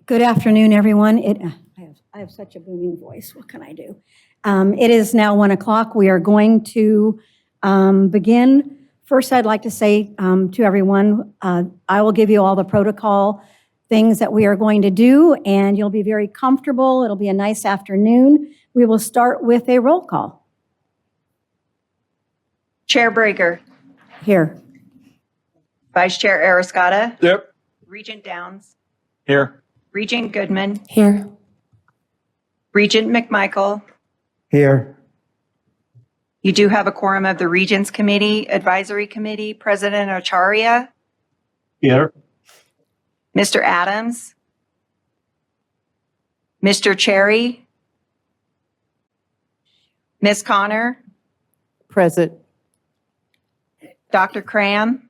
Good afternoon, everyone. I have such a booming voice. What can I do? It is now 1 o'clock. We are going to begin. First, I'd like to say to everyone, I will give you all the protocol things that we are going to do, and you'll be very comfortable. It'll be a nice afternoon. We will start with a roll call. Chair Brager. Here. Vice Chair Arascata. Yep. Regent Downs. Here. Regent Goodman. Here. Regent McMichael. Here. You do have a quorum of the Regents Committee, Advisory Committee, President Acharya, Here. Mr. Adams, Mr. Cherry, Ms. Connor, Present. Dr. Cram,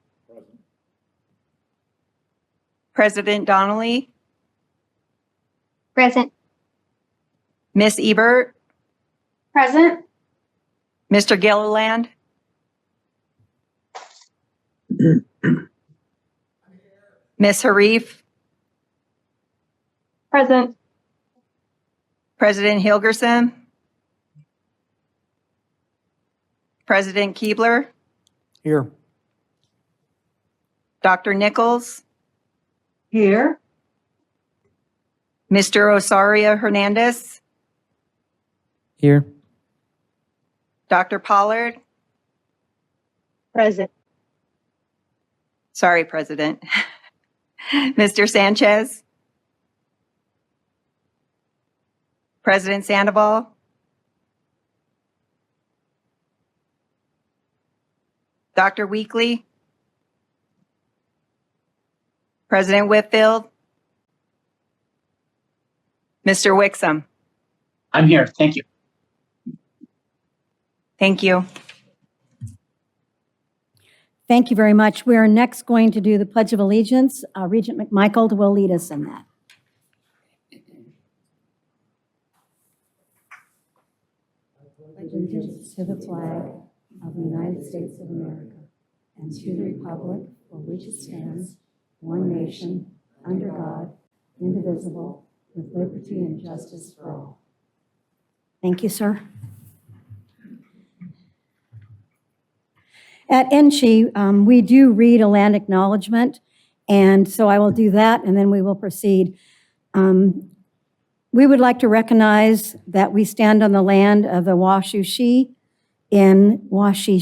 President Donnelly, Present. Ms. Ebert, Present. Mr. Gilliland, Ms. Harif, Present. President Hilgerson, President Keebler, Here. Dr. Nichols, Here. Mr. Osaria Hernandez, Here. Dr. Pollard. Present. Sorry, President. Mr. Sanchez, President Sandoval, Dr. Weekly, President Whitfield, Mr. Wixom. I'm here. Thank you. Thank you. Thank you very much. We are next going to do the Pledge of Allegiance. Regent McMichael will lead us in that. Allegiance to the flag of the United States of America and to the republic for which it stands, one nation, under God, indivisible, with liberty and justice for all. Thank you, sir. At NSHE, we do read a land acknowledgement, and so I will do that, and then we will proceed. We would like to recognize that we stand on the land of the Washoe in Washoe,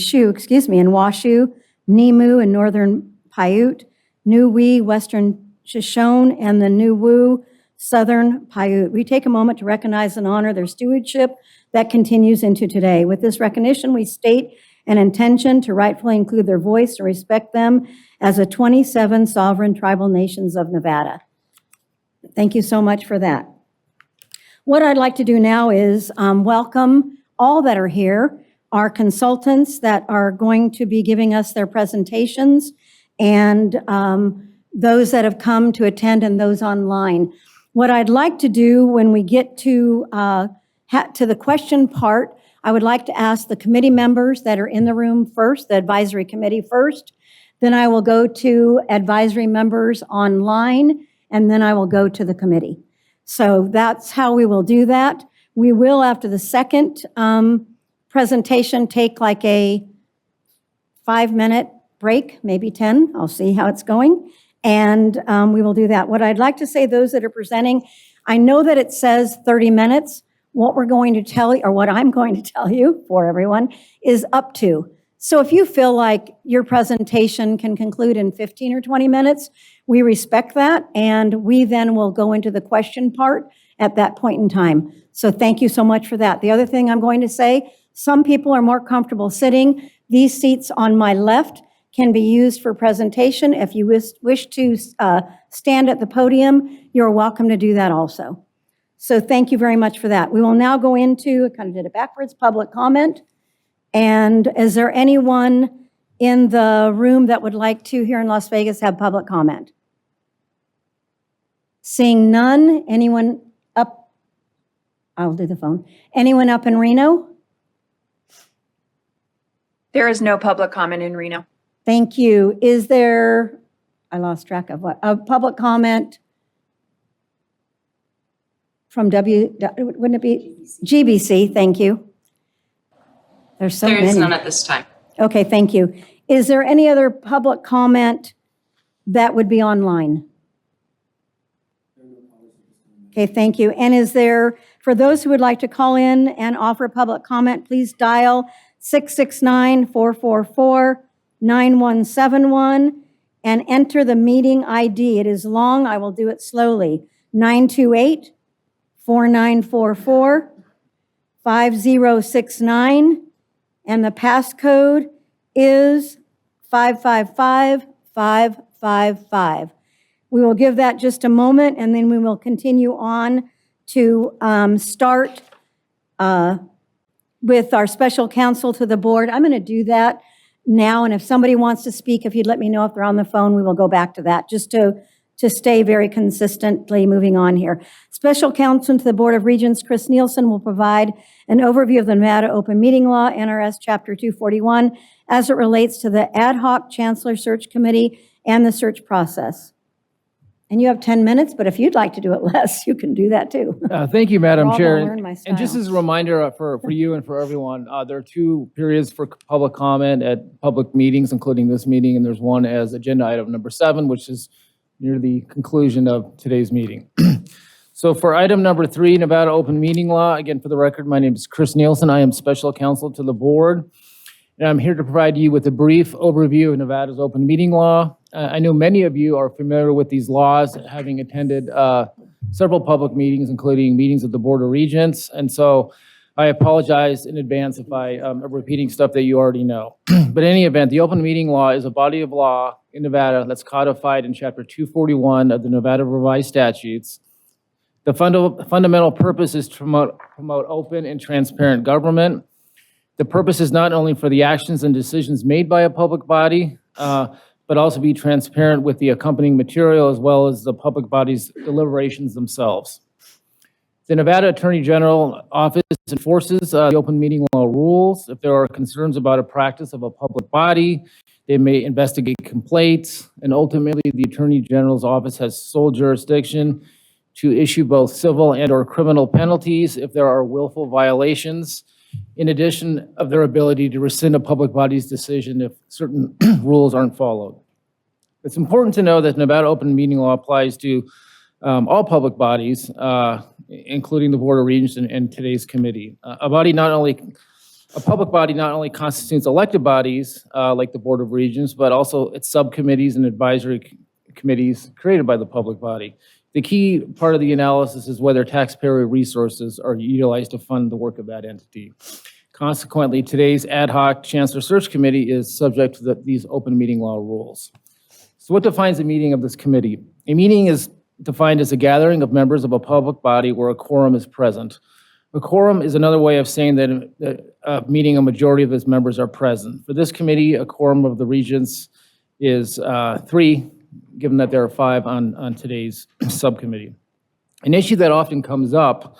Nemu in northern Paiute, Niuwe, western Shoshone, and the Niuwe, southern Paiute. We take a moment to recognize and honor their stewardship that continues into today. With this recognition, we state an intention to rightfully include their voice and respect them as a 27 sovereign tribal nations of Nevada. Thank you so much for that. What I'd like to do now is welcome all that are here, our consultants that are going to be giving us their presentations, and those that have come to attend and those online. What I'd like to do when we get to the question part, I would like to ask the committee members that are in the room first, the advisory committee first, then I will go to advisory members online, and then I will go to the committee. So that's how we will do that. We will, after the second presentation, take like a 5-minute break, maybe 10. I'll see how it's going. And we will do that. What I'd like to say, those that are presenting, I know that it says 30 minutes. What we're going to tell you, or what I'm going to tell you for everyone, is up to. So if you feel like your presentation can conclude in 15 or 20 minutes, we respect that, and we then will go into the question part at that point in time. So thank you so much for that. The other thing I'm going to say, some people are more comfortable sitting. These seats on my left can be used for presentation. If you wish to stand at the podium, you're welcome to do that also. So thank you very much for that. We will now go into, I kind of did it backwards, public comment. And is there anyone in the room that would like to, here in Las Vegas, have public comment? Seeing none, anyone up? I'll do the phone. Anyone up in Reno? There is no public comment in Reno. Thank you. Is there, I lost track of what, a public comment from wouldn't it be GBC? Thank you. There's so There is many. none at this time. Okay, thank you. Is there any other public comment that would be online? Okay, thank you. And is there, for those who would like to call in and offer public comment, please dial 669-444-9171 and enter the meeting ID. It is long, I will do it slowly. 928-4944-5069, and the passcode is 555555. We will give that just a moment, and then we will continue on to start with our special counsel to the board. I'm going to do that now, and if somebody wants to speak, if you'd let me know if they're on the phone, we will go back to that, just to stay very consistently moving on here. Special counsel to the Board of Regents, Chris Nielsen, will provide an overview of the Nevada Open Meeting Law, NRS Chapter 241, as it relates to the ad hoc Chancellor Search Committee and the search process. And you have 10 minutes, but if you'd like to do it less, you can do that too. Thank you, We're Madam all Chair. gonna learn my And just style. as a reminder for you and for everyone, there are 2 periods for public comment at public meetings, including this meeting, and there's one as agenda item number 7, which is near the conclusion of today's meeting. So for item number 3, Nevada Open Meeting Law, again, for the record, my name is Chris Nielsen. I am special counsel to the board, and I'm here to provide you with a brief overview of Nevada's open meeting law. I know many of you are familiar with these laws, having attended several public meetings, including meetings of the Board of Regents, and so I apologize in advance if I am repeating stuff that you already know. But in any event, the open meeting law is a body of law in Nevada that's codified in Chapter 241 of the Nevada Revised Statutes. The fundamental purpose is to promote open and transparent government. The purpose is not only for the actions and decisions made by a public body, but also be transparent with the accompanying material as well as the public body's deliberations themselves. The Nevada Attorney General Office enforces the open meeting law rules. If there are concerns about a practice of a public body, they may investigate complaints, and ultimately the Attorney General's Office has sole jurisdiction to issue both civil and/or criminal penalties if there are willful violations, in addition of their ability to rescind a public body's decision if certain rules aren't followed. It's important to know that Nevada open meeting law applies to all public bodies, including the Board of Regents and today's committee. A public body not only constitutes elected bodies like the Board of Regents, but also its subcommittees and advisory committees created by the public body. The key part of the analysis is whether taxpayer resources are utilized to fund the work of that entity. Consequently, today's ad hoc Chancellor Search Committee is subject to these open meeting law rules. So what defines a meeting of this committee? A meeting is defined as a gathering of members of a public body where a quorum is present. A quorum is another way of saying that a meeting, a majority of its members are present. For this committee, a quorum of the regents is 3, given that there are 5 on today's subcommittee. An issue that often comes up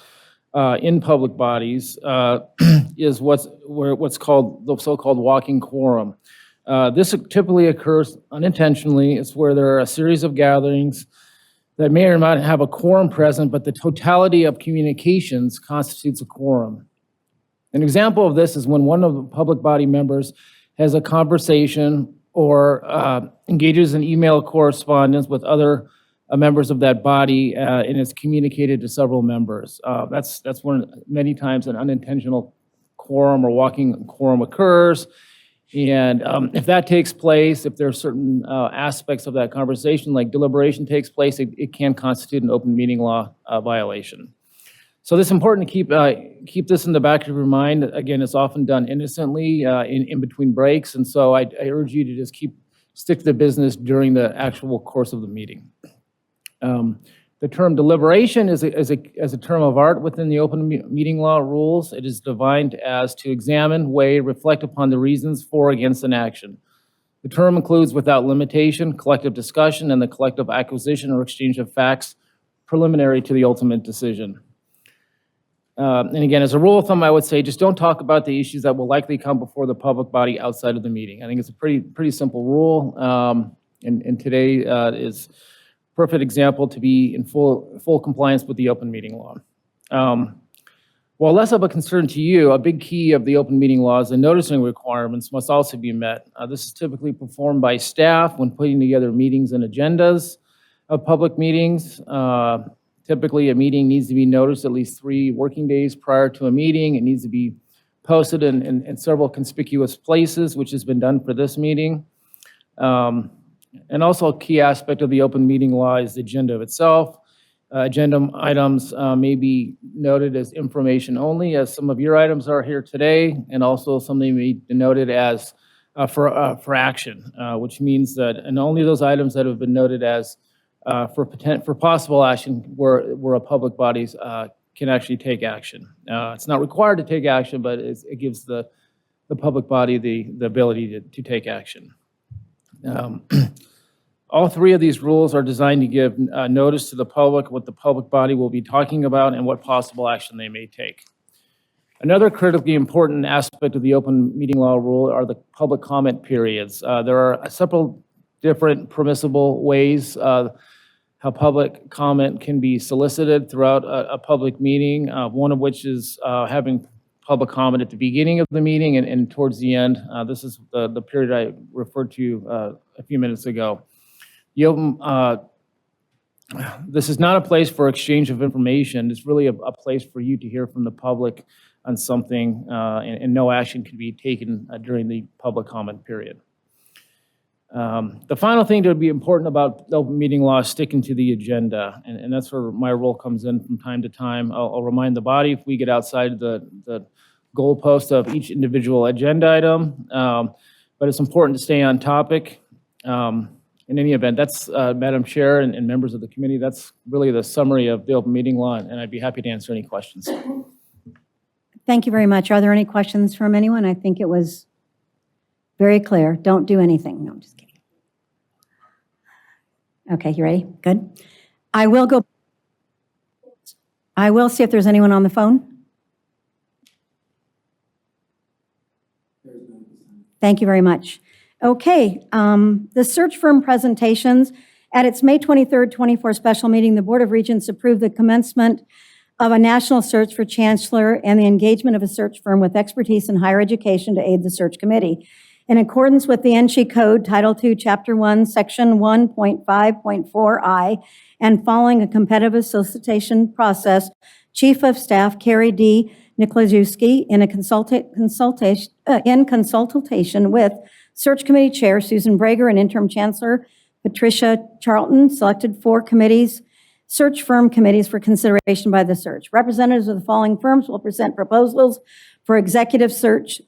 in public bodies is what's called the so-called walking quorum. This typically occurs unintentionally. It's where there are a series of gatherings that may or may not have a quorum present, but the totality of communications constitutes a quorum. An example of this is when one of the public body members has a conversation or engages in email correspondence with other members of that body and is communicated to several members. That's when many times an unintentional quorum or walking quorum occurs. And if that takes place, if there are certain aspects of that conversation, like deliberation takes place, it can constitute an open meeting law violation. So it's important to keep this in the back of your mind. Again, it's often done innocently in between breaks, and so I urge you to just stick to the business during the actual course of the meeting. The term deliberation is a term of art within the open meeting law rules. It is defined as to examine, weigh, reflect upon the reasons for or against an action. The term includes, without limitation, collective discussion and the collective acquisition or exchange of facts preliminary to the ultimate decision. And again, as a rule of thumb, I would say just don't talk about the issues that will likely come before the public body outside of the meeting. I think it's a pretty simple rule, and today is a perfect example to be in full compliance with the open meeting law. While less of a concern to you, a big key of the open meeting laws and noticing requirements must also be met. This is typically performed by staff when putting together meetings and agendas of public meetings. Typically, a meeting needs to be noticed at least 3 working days prior to a meeting. It needs to be posted in several conspicuous places, which has been done for this meeting. And also a key aspect of the open meeting law is the agenda itself. Agenda items may be noted as information only, as some of your items are here today, and also some may be denoted as for action, which means that, and only those items that have been noted as for possible action where a public bodies can actually take action. It's not required to take action, but it gives the public body the ability to take action. All 3 of these rules are designed to give notice to the public what the public body will be talking about and what possible action they may take. Another critically important aspect of the open meeting law rule are the public comment periods. There are several different permissible ways how public comment can be solicited throughout a public meeting, one of which is having public comment at the beginning of the meeting and towards the end. This is the period I referred to a few minutes ago. This is not a place for exchange of information. It's really a place for you to hear from the public on something, and no action can be taken during the public comment period. The final thing that would be important about the open meeting law is sticking to the agenda, and that's where my role comes in from time to time. I'll remind the body if we get outside the goalpost of each individual agenda item, but it's important to stay on topic. In any event, that's, Madam Chair and members of the committee, that's really the summary of the open meeting law, and I'd be happy to answer any questions. Thank you very much. Are there any questions from anyone? I think it was very clear. Don't do anything. No, I'm just kidding. Okay, you ready? Good. I will see if there's anyone on the phone. Thank you very much. Okay, the search firm presentations. At its May 23rd, 24 special meeting, the Board of Regents approved the commencement of a national search for Chancellor and the engagement of a search firm with expertise in higher education to aid the search committee. In accordance with the NSHE Code, Title II, Chapter 1, Section 1.5.4I, and following a competitive solicitation process, Chief of Staff Carrie D. Nikolajewski, in consultation with Search Committee Chair Susan Brager and Interim Chancellor Patricia Charlton, selected 4 committees, search firm committees for consideration by the search. Representatives of the following firms will present proposals for executive search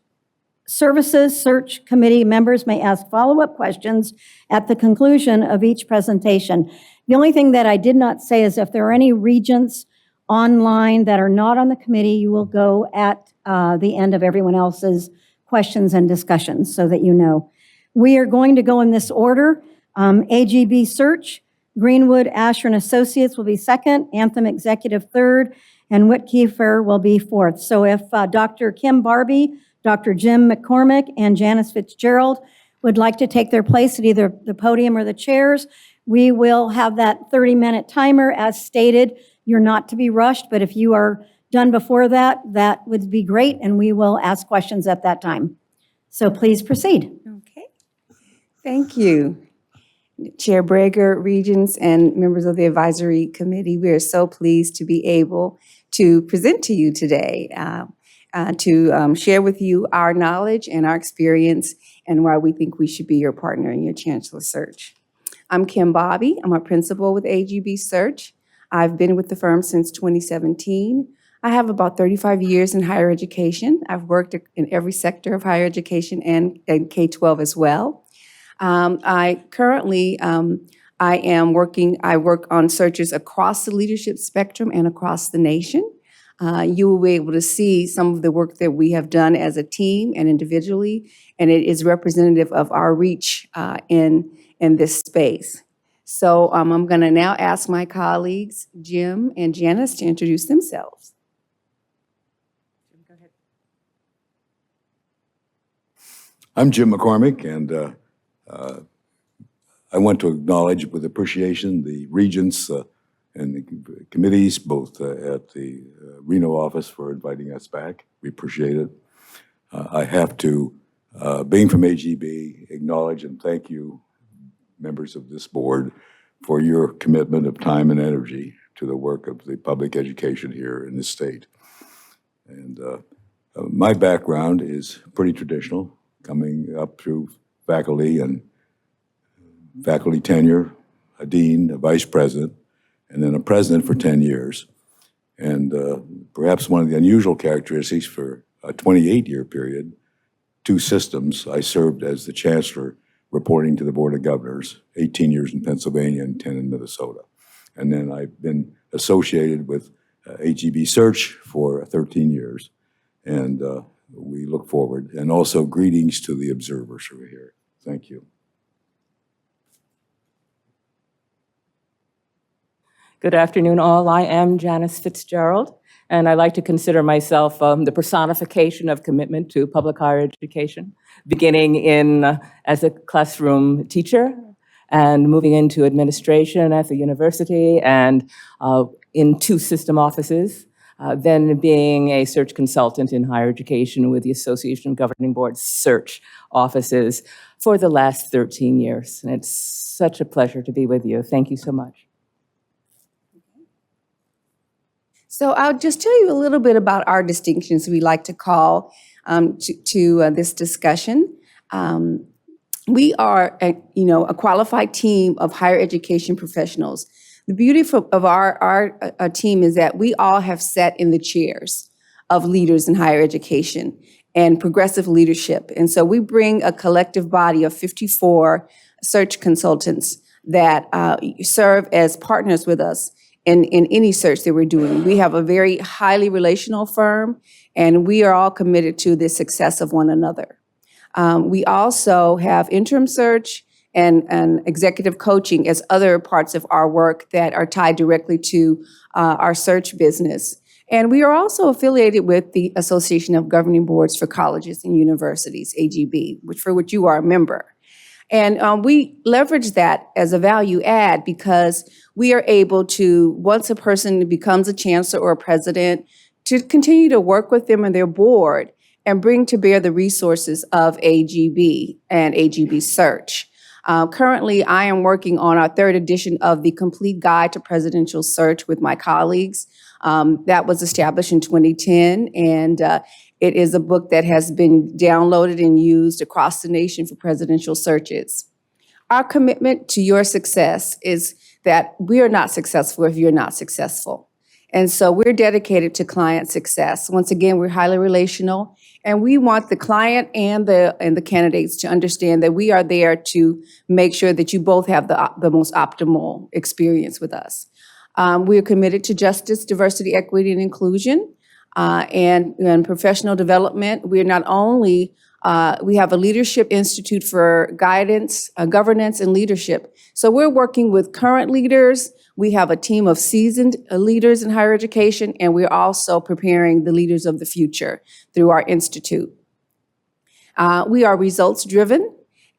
services. Search committee members may ask follow-up questions at the conclusion of each presentation. The only thing that I did not say is if there are any regents online that are not on the committee, you will go at the end of everyone else's questions and discussions so that you know. We are going to go in this order. AGB Search, Greenwood Asher and Associates will be second, Anthem Executive third, and WittKieffer will be fourth. So if Dr. Kim Barbie, Dr. Jim McCormick, and Janice Fitzgerald would like to take their place at either the podium or the chairs, we will have that 30-minute timer as stated. You're not to be rushed, but if you are done before that, that would be great, and we will ask questions at that time. So please proceed. Okay. Thank you. Chair Brager, Regents, and members of the advisory committee, we are so pleased to be able to present to you today, to share with you our knowledge and our experience and why we think we should be your partner in your Chancellor search. I'm Kim Bobby. I'm a principal with AGB Search. I've been with the firm since 2017. I have about 35 years in higher education. I've worked in every sector of higher education and K-12 as well. I work on searches across the leadership spectrum and across the nation. You will be able to see some of the work that we have done as a team and individually, and it is representative of our reach in this space. So I'm going to now ask my colleagues, Jim and Janice, to introduce themselves. I'm Jim McCormick, and I want to acknowledge with appreciation the regents and the committees, both at the Reno office for inviting us back. We appreciate it. I have to, being from AGB, acknowledge and thank you, members of this board, for your commitment of time and energy to the work of the public education here in this state. And my background is pretty traditional, coming up through faculty and faculty tenure, a dean, a vice president, and then a president for 10 years. And perhaps one of the unusual characteristics for a 28-year period, 2 systems, I served as the chancellor reporting to the Board of Governors, 18 years in Pennsylvania and 10 in Minnesota. And then I've been associated with AGB Search for 13 years. And we look forward. And also greetings to the observers who are here. Thank you. Good afternoon, all. I am Janice Fitzgerald, and I like to consider myself the personification of commitment to public higher education, beginning as a classroom teacher and moving into administration at the university and in 2 system offices, then being a search consultant in higher education with the Association of Governing Boards search offices for the last 13 years. And it's such a pleasure to be with you. Thank you so much. So I'll just tell you a little bit about our distinctions we like to call to this discussion. We are, a qualified team of higher education professionals. The beauty of our team is that we all have sat in the chairs of leaders in higher education and progressive leadership. And so we bring a collective body of 54 search consultants that serve as partners with us in any search that we're doing. We have a very highly relational firm, and we are all committed to the success of one another. We also have interim search and executive coaching as other parts of our work that are tied directly to our search business. And we are also affiliated with the Association of Governing Boards for Colleges and Universities, AGB, for which you are a member. And we leverage that as a value add because we are able to, once a person becomes a chancellor or a president, to continue to work with them and their board and bring to bear the resources of AGB and AGB Search. Currently, I am working on our 3rd edition of the Complete Guide to Presidential Search with my colleagues. That was established in 2010, and it is a book that has been downloaded and used across the nation for presidential searches. Our commitment to your success is that we are not successful if you're not successful. And so we're dedicated to client success. Once again, we're highly relational, and we want the client and the candidates to understand that we are there to make sure that you both have the most optimal experience with us. We are committed to justice, diversity, equity, and inclusion. And professional development. We are not only, we have a leadership institute for guidance, governance, and leadership. So we're working with current leaders. We have a team of seasoned leaders in higher education, and we're also preparing the leaders of the future through our institute. We are results driven,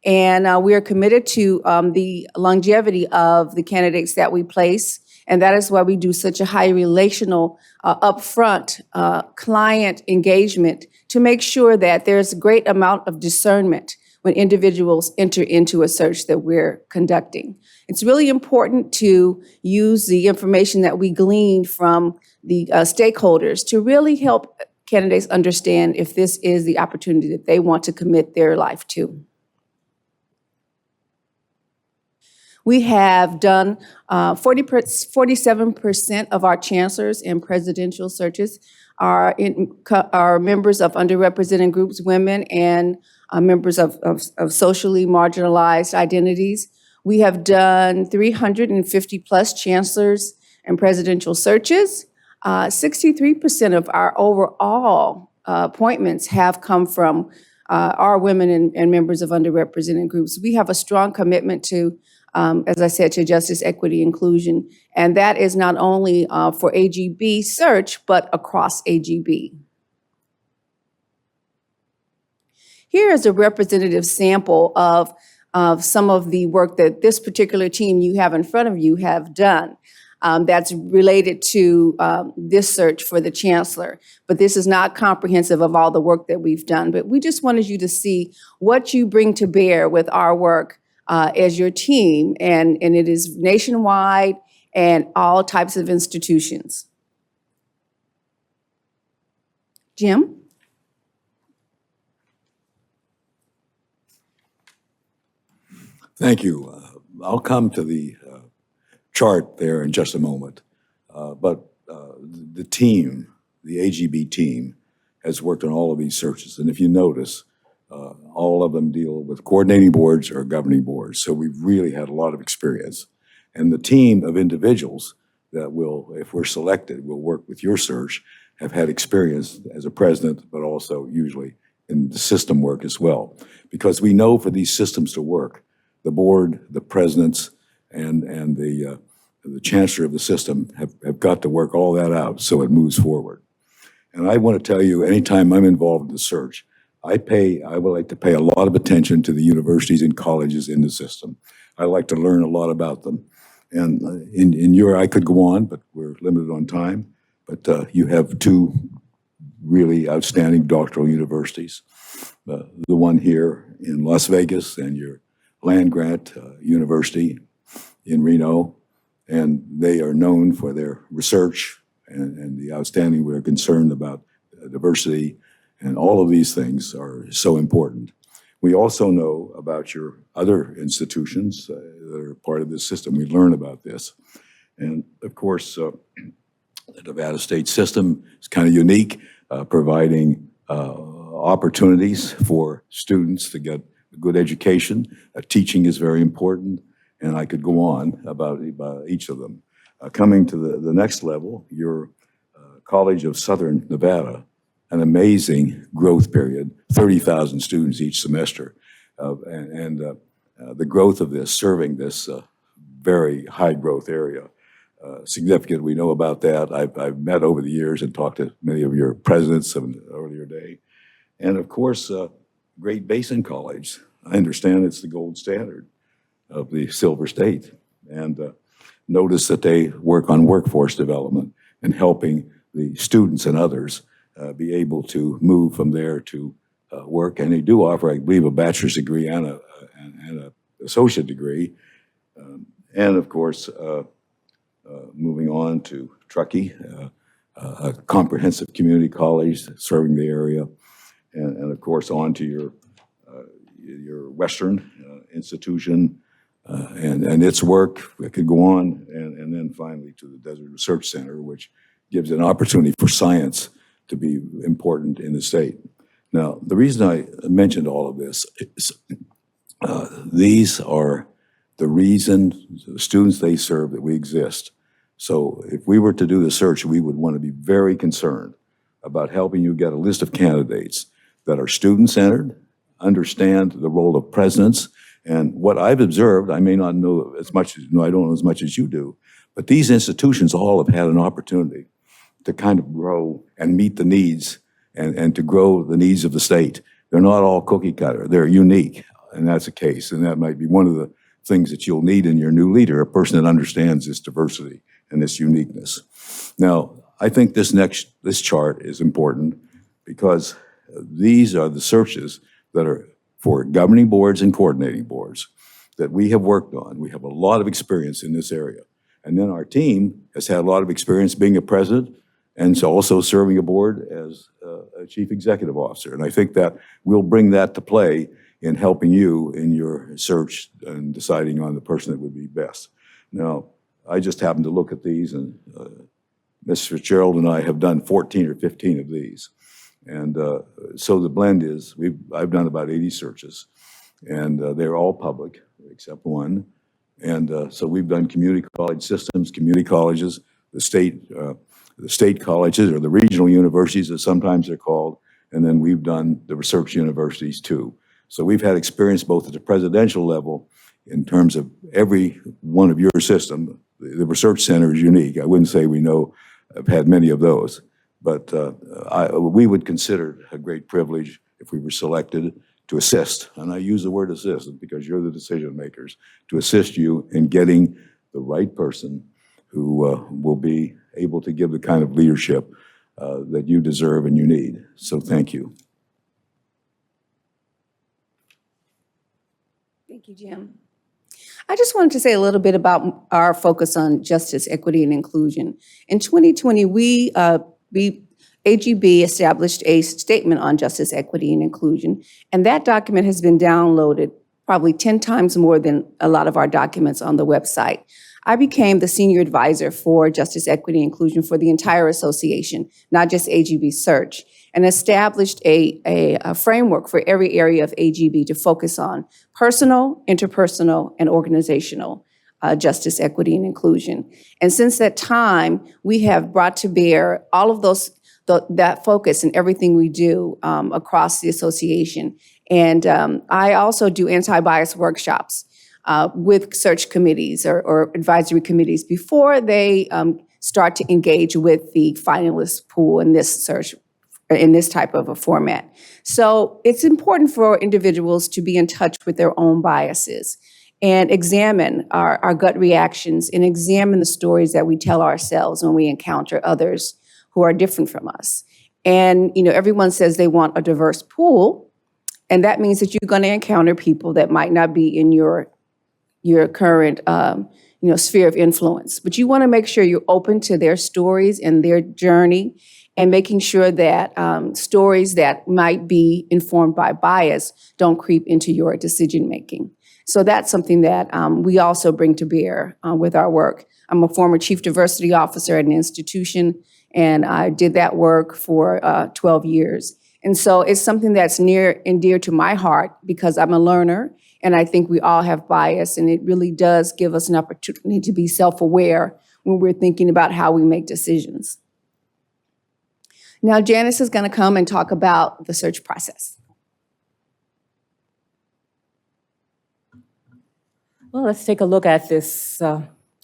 and we are committed to the longevity of the candidates that we place. And that is why we do such a high relational, upfront client engagement to make sure that there's a great amount of discernment when individuals enter into a search that we're conducting. It's really important to use the information that we gleaned from the stakeholders to really help candidates understand if this is the opportunity that they want to commit their life to. We have done 47% of our chancellors in presidential searches are members of underrepresented groups, women, and members of socially marginalized identities. We have done 350 plus chancellors and presidential searches. 63% of our overall appointments have come from our women and members of underrepresented groups. We have a strong commitment to as I said, to justice, equity, inclusion. And that is not only for AGB Search, but across AGB. Here is a representative sample of some of the work that this particular team you have in front of you have done. that's related to this search for the Chancellor. But this is not comprehensive of all the work that we've done. But we just wanted you to see what you bring to bear with our work as your team. And it is nationwide and all types of institutions. Jim? Thank you. I'll come to the chart there in just a moment. But the team, the AGB team, has worked on all of these searches. And if you notice, all of them deal with coordinating boards or governing boards. So we've really had a lot of experience. And the team of individuals that will, if we're selected, will work with your search, have had experience as a president, but also usually in the system work as well. Because we know for these systems to work, the board, the presidents, and the chancellor of the system have got to work all that out so it moves forward. And I want to tell you, anytime I'm involved in the search, I would like to pay a lot of attention to the universities and colleges in the system. I like to learn a lot about them. And I could go on, but we're limited on time. But you have two really outstanding doctoral universities. The one here in Las Vegas and your land-grant university in Reno. And they are known for their research and the outstanding. We're concerned about diversity, and all of these things are so important. We also know about your other institutions that are part of this system. We learn about this. And of course, the Nevada state system is kind of unique, providing opportunities for students to get a good education. Teaching is very important, and I could go on about each of them. Coming to the next level, your College of Southern Nevada, an amazing growth period, 30,000 students each semester. The growth of this, serving this very high growth area, significant. We know about that. I've met over the years and talked to many of your presidents of an earlier day. And of course, Great Basin College. I understand it's the gold standard of the Silver State. And notice that they work on workforce development and helping the students and others be able to move from there to work. And they do offer, I believe, a bachelor's degree and an associate degree. And of course, moving on to Truckee, a comprehensive community college serving the area. And of course, on to your Western institution and its work. It could go on. And then finally to the Desert Research Center, which gives an opportunity for science to be important in the state. Now, the reason I mentioned all of this is these are the reason, the students they serve, that we exist. So if we were to do the search, we would want to be very concerned about helping you get a list of candidates that are student-centered, understand the role of presidents. And what I've observed, I may not know as much, I don't know as much as you do, but these institutions all have had an opportunity to kind of grow and meet the needs and to grow the needs of the state. They're not all cookie cutter, they're unique, and that's the case. And that might be one of the things that you'll need in your new leader, a person that understands this diversity and this uniqueness. Now, I think this chart is important because these are the searches that are for governing boards and coordinating boards that we have worked on. We have a lot of experience in this area. And then our team has had a lot of experience being a president and so also serving a board as a chief executive officer. And I think that we'll bring that to play in helping you in your search and deciding on the person that would be best. Now, I just happened to look at these, and Ms. Fitzgerald and I have done 14 or 15 of these. And so the blend is, I've done about 80 searches, and they're all public except one. And so we've done community college systems, community colleges, the state colleges, or the regional universities as sometimes they're called, and then we've done the research universities too. So we've had experience both at the presidential level in terms of every one of your system. The research center is unique. I wouldn't say we know, I've had many of those, but we would consider a great privilege if we were selected to assist. And I use the word assist because you're the decision makers, to assist you in getting the right person who will be able to give the kind of leadership that you deserve and you need. So thank you. Thank you, Jim. I just wanted to say a little bit about our focus on justice, equity, and inclusion. In 2020, AGB established a statement on justice, equity, and inclusion, and that document has been downloaded probably 10 times more than a lot of our documents on the website. I became the senior advisor for justice, equity, and inclusion for the entire association, not just AGB Search, and established a framework for every area of AGB to focus on personal, interpersonal, and organizational justice, equity, and inclusion. And since that time, we have brought to bear all of that focus in everything we do across the association. And I also do anti-bias workshops with search committees or advisory committees before they start to engage with the finalist pool in this search, in this type of a format. So it's important for individuals to be in touch with their own biases and examine our gut reactions and examine the stories that we tell ourselves when we encounter others who are different from us. And, you know, everyone says they want a diverse pool, and that means that you're going to encounter people that might not be in your current, sphere of influence. But you want to make sure you're open to their stories and their journey, and making sure that stories that might be informed by bias don't creep into your decision-making. So that's something that we also bring to bear with our work. I'm a former chief diversity officer at an institution, and I did that work for 12 years. And so it's something that's near and dear to my heart because I'm a learner, and I think we all have bias, and it really does give us an opportunity to be self-aware when we're thinking about how we make decisions. Now, Janice is going to come and talk about the search process. Well, let's take a look at this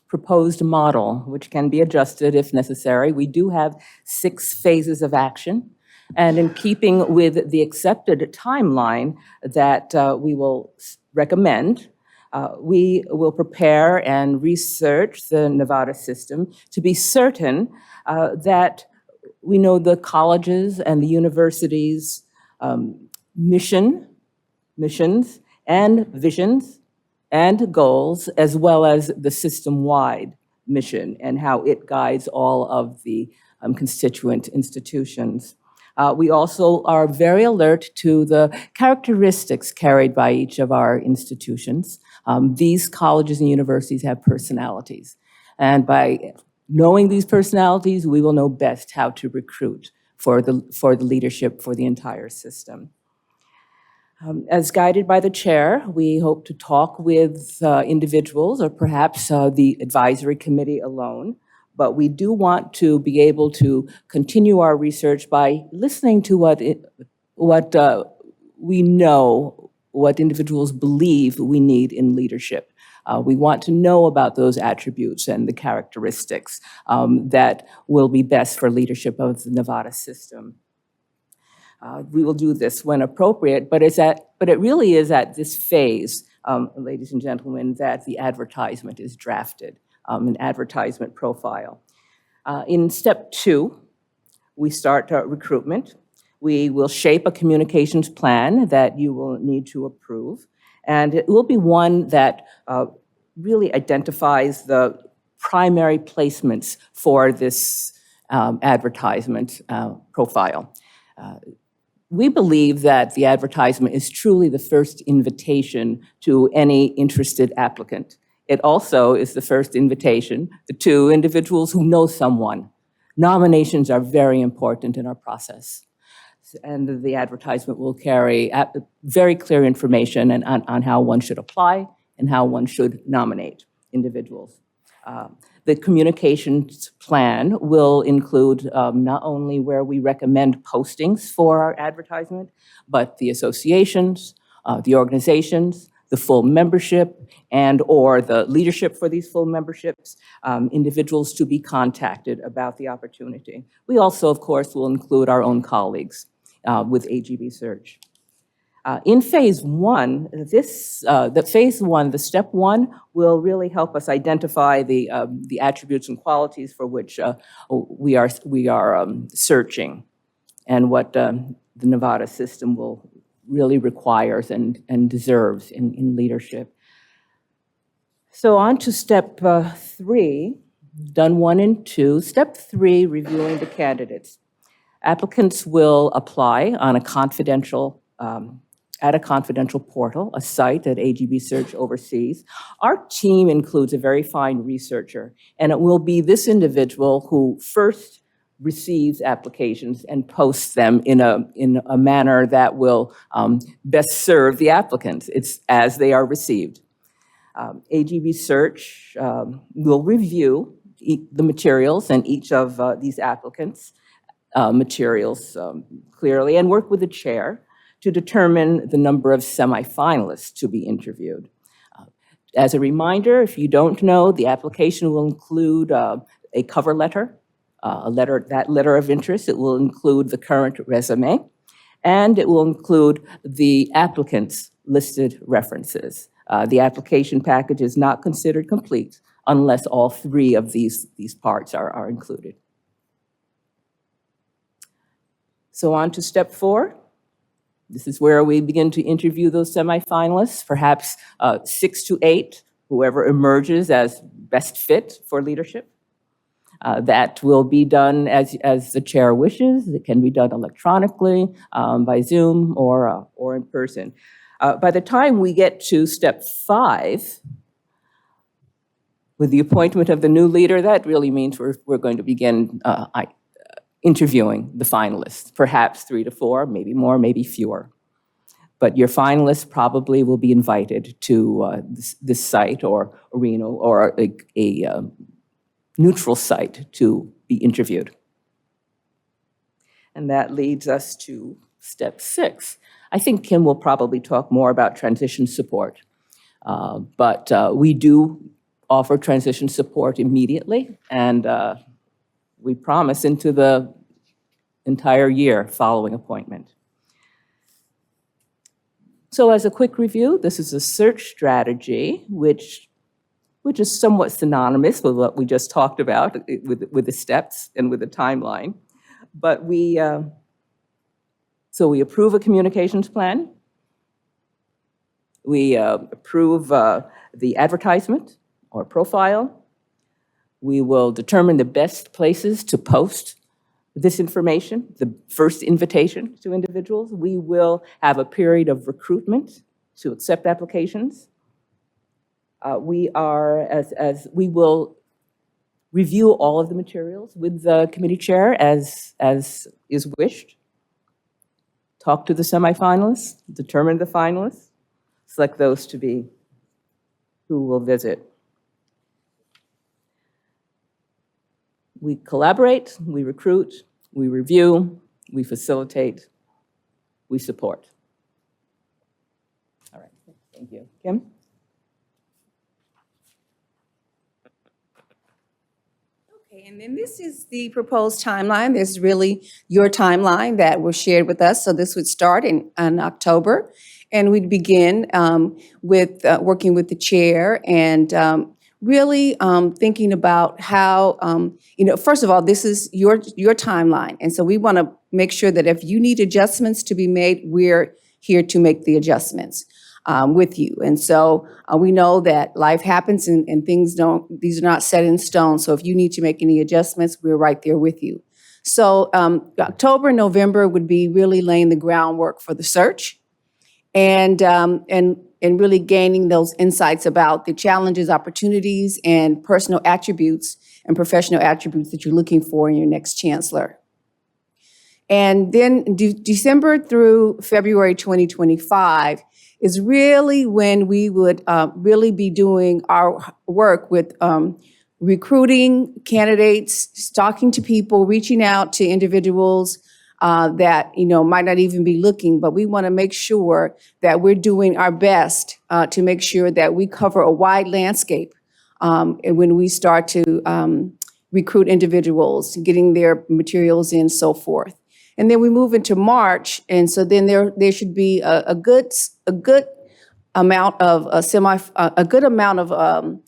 proposed model, which can be adjusted if necessary. We do have 6 phases of action. And in keeping with the accepted timeline that we will recommend, we will prepare and research the Nevada system to be certain that we know the colleges and the universities' missions and visions and goals, as well as the system-wide mission and how it guides all of the constituent institutions. We also are very alert to the characteristics carried by each of our institutions. These colleges and universities have personalities. And by knowing these personalities, we will know best how to recruit for the leadership for the entire system. As guided by the chair, we hope to talk with individuals or perhaps the advisory committee alone, but we do want to be able to continue our research by listening to what we know, what individuals believe we need in leadership. We want to know about those attributes and the characteristics that will be best for leadership of the Nevada system. We will do this when appropriate, but it really is at this phase, ladies and gentlemen, that the advertisement is drafted, an advertisement profile. In step 2, we start recruitment. We will shape a communications plan that you will need to approve, and it will be one that really identifies the primary placements for this advertisement profile. We believe that the advertisement is truly the first invitation to any interested applicant. It also is the first invitation to individuals who know someone. Nominations are very important in our process. And the advertisement will carry very clear information on how one should apply and how one should nominate individuals. The communications plan will include not only where we recommend postings for our advertisement, but the associations, the organizations, the full membership, and or the leadership for these full memberships, individuals to be contacted about the opportunity. We also, of course, will include our own colleagues with AGB Search. In phase one, the step one will really help us identify the attributes and qualities for which we are searching, and what the Nevada system will really requires and deserves in leadership. So on to step 3, done 1 and 2. Step 3, reviewing the candidates. Applicants will apply on a confidential at a confidential portal, a site that AGB Search oversees. Our team includes a very fine researcher, and it will be this individual who first receives applications and posts them in a manner that will best serve the applicants. It's as they are received. AGB Search will review the materials and each of these applicants' materials clearly, and work with the chair to determine the number of semifinalists to be interviewed. As a reminder, if you don't know, the application will include a cover letter, that letter of interest. It will include the current resume, and it will include the applicant's listed references. The application package is not considered complete unless all 3 of these parts are included. So on to step 4. This is where we begin to interview those semifinalists, perhaps 6 to 8, whoever emerges as best fit for leadership. That will be done as the chair wishes. It can be done electronically, by Zoom, or in person. By the time we get to step 5, with the appointment of the new leader, that really means we're going to begin interviewing the finalists, perhaps 3 to 4, maybe more, maybe fewer. But your finalists probably will be invited to this site or arena or a neutral site to be interviewed. And that leads us to step 6. I think Kim will probably talk more about transition support, but we do offer transition support immediately, and we promise into the entire year following appointment. So as a quick review, this is a search strategy, which is somewhat synonymous with what we just talked about with the steps and with the timeline. But we approve a communications plan. We approve the advertisement or profile. We will determine the best places to post this information, the first invitation to individuals. We will have a period of recruitment to accept applications. We will review all of the materials with the committee chair as is wished. Talk to the semifinalists, determine the finalists, select those to be who will visit. We collaborate, we recruit, we review, we facilitate, we support. All right, thank you. Kim? Okay, and then this is the proposed timeline. This is really your timeline that was shared with us. So this would start in October, and we'd begin with working with the chair and really thinking about how, first of all, this is your timeline. And so we want to make sure that if you need adjustments to be made, we're here to make the adjustments with you. And so we know that life happens and these are not set in stone. So if you need to make any adjustments, we're right there with you. So October, November would be really laying the groundwork for the search and really gaining those insights about the challenges, opportunities, and personal attributes and professional attributes that you're looking for in your next chancellor. And then December through February 2025 is really when we would really be doing our work with recruiting candidates, talking to people, reaching out to individuals that might not even be looking, but we want to make sure that we're doing our best to make sure that we cover a wide landscape when we start to recruit individuals, getting their materials in, so forth. And then we move into March, and so then there should be a good amount of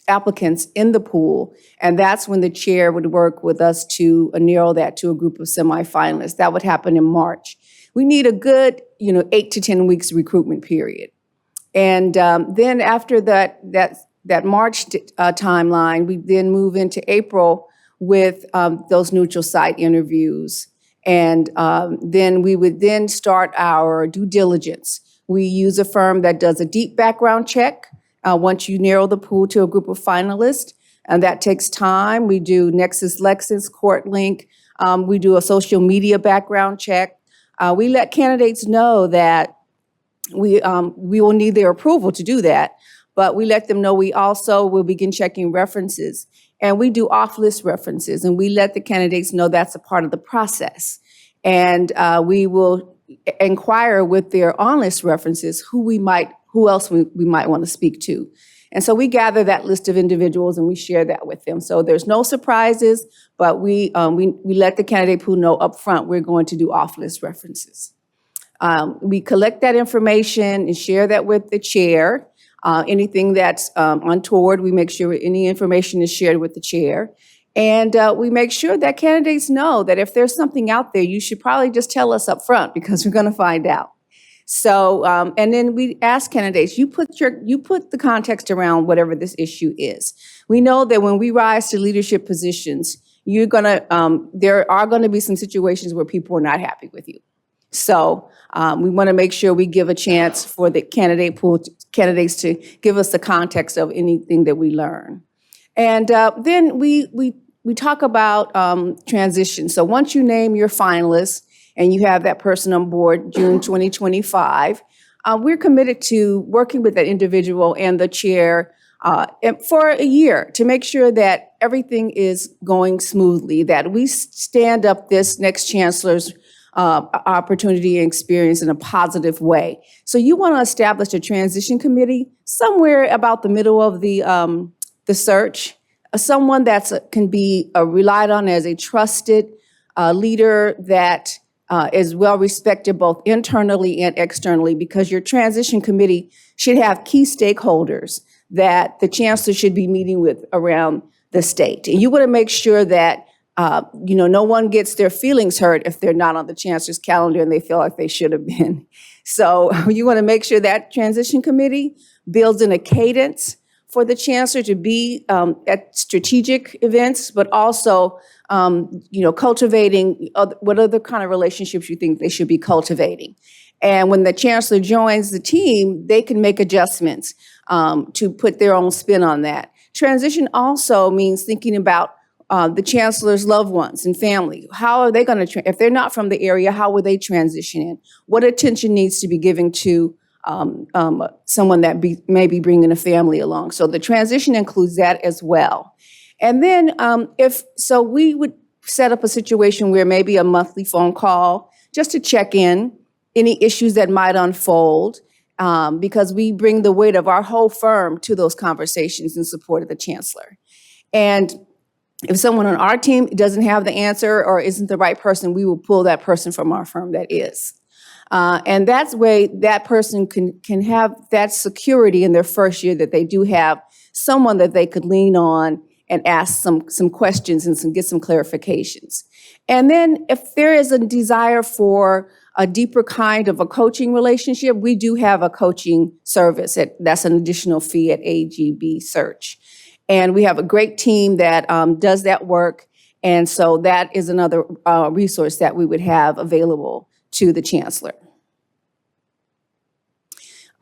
applicants in the pool, and that's when the chair would work with us to narrow that to a group of semifinalists. That would happen in March. We need a good, 8 to 10 weeks recruitment period. And then after that March timeline, we then move into April with those neutral site interviews. And then we would then start our due diligence. We use a firm that does a deep background check once you narrow the pool to a group of finalists, and that takes time. We do Nexus Lexis, CourtLink. We do a social media background check. We let candidates know that we will need their approval to do that, but we let them know we also will begin checking references. And we do off-list references, and we let the candidates know that's a part of the process. And we will inquire with their on-list references who else we might want to speak to. And so we gather that list of individuals and we share that with them. So there's no surprises, but we let the candidate pool know up front we're going to do off-list references. We collect that information and share that with the chair. Anything that's untoward, we make sure any information is shared with the chair. And we make sure that candidates know that if there's something out there, you should probably just tell us up front because we're going to find out. So, and then we ask candidates, you put the context around whatever this issue is. We know that when we rise to leadership positions, there are going to be some situations where people are not happy with you. So we want to make sure we give a chance for the candidates to give us the context of anything that we learn. And then we talk about transition. So once you name your finalists and you have that person on board June 2025, we're committed to working with that individual and the chair for a year to make sure that everything is going smoothly, that we stand up this next chancellor's opportunity and experience in a positive way. So you want to establish a transition committee somewhere about the middle of the search, someone that can be relied on as a trusted leader that is well respected both internally and externally, because your transition committee should have key stakeholders that the chancellor should be meeting with around the state. And you want to make sure that no one gets their feelings hurt if they're not on the chancellor's calendar and they feel like they should have been. So you want to make sure that transition committee builds in a cadence for the chancellor to be at strategic events, but also, cultivating what other kind of relationships you think they should be cultivating. And when the chancellor joins the team, they can make adjustments to put their own spin on that. Transition also means thinking about the chancellor's loved ones and family. How are they going to, if they're not from the area, how will they transition in? What attention needs to be given to someone that may be bringing a family along? So the transition includes that as well. And then we would set up a situation where maybe a monthly phone call just to check in any issues that might unfold, because we bring the weight of our whole firm to those conversations in support of the chancellor. And if someone on our team doesn't have the answer or isn't the right person, we will pull that person from our firm that is. And that's way that person can have that security in their first year, that they do have someone that they could lean on and ask some questions and get some clarifications. And then if there is a desire for a deeper kind of a coaching relationship, we do have a coaching service. That's an additional fee at AGB Search. And we have a great team that does that work. And so that is another resource that we would have available to the chancellor.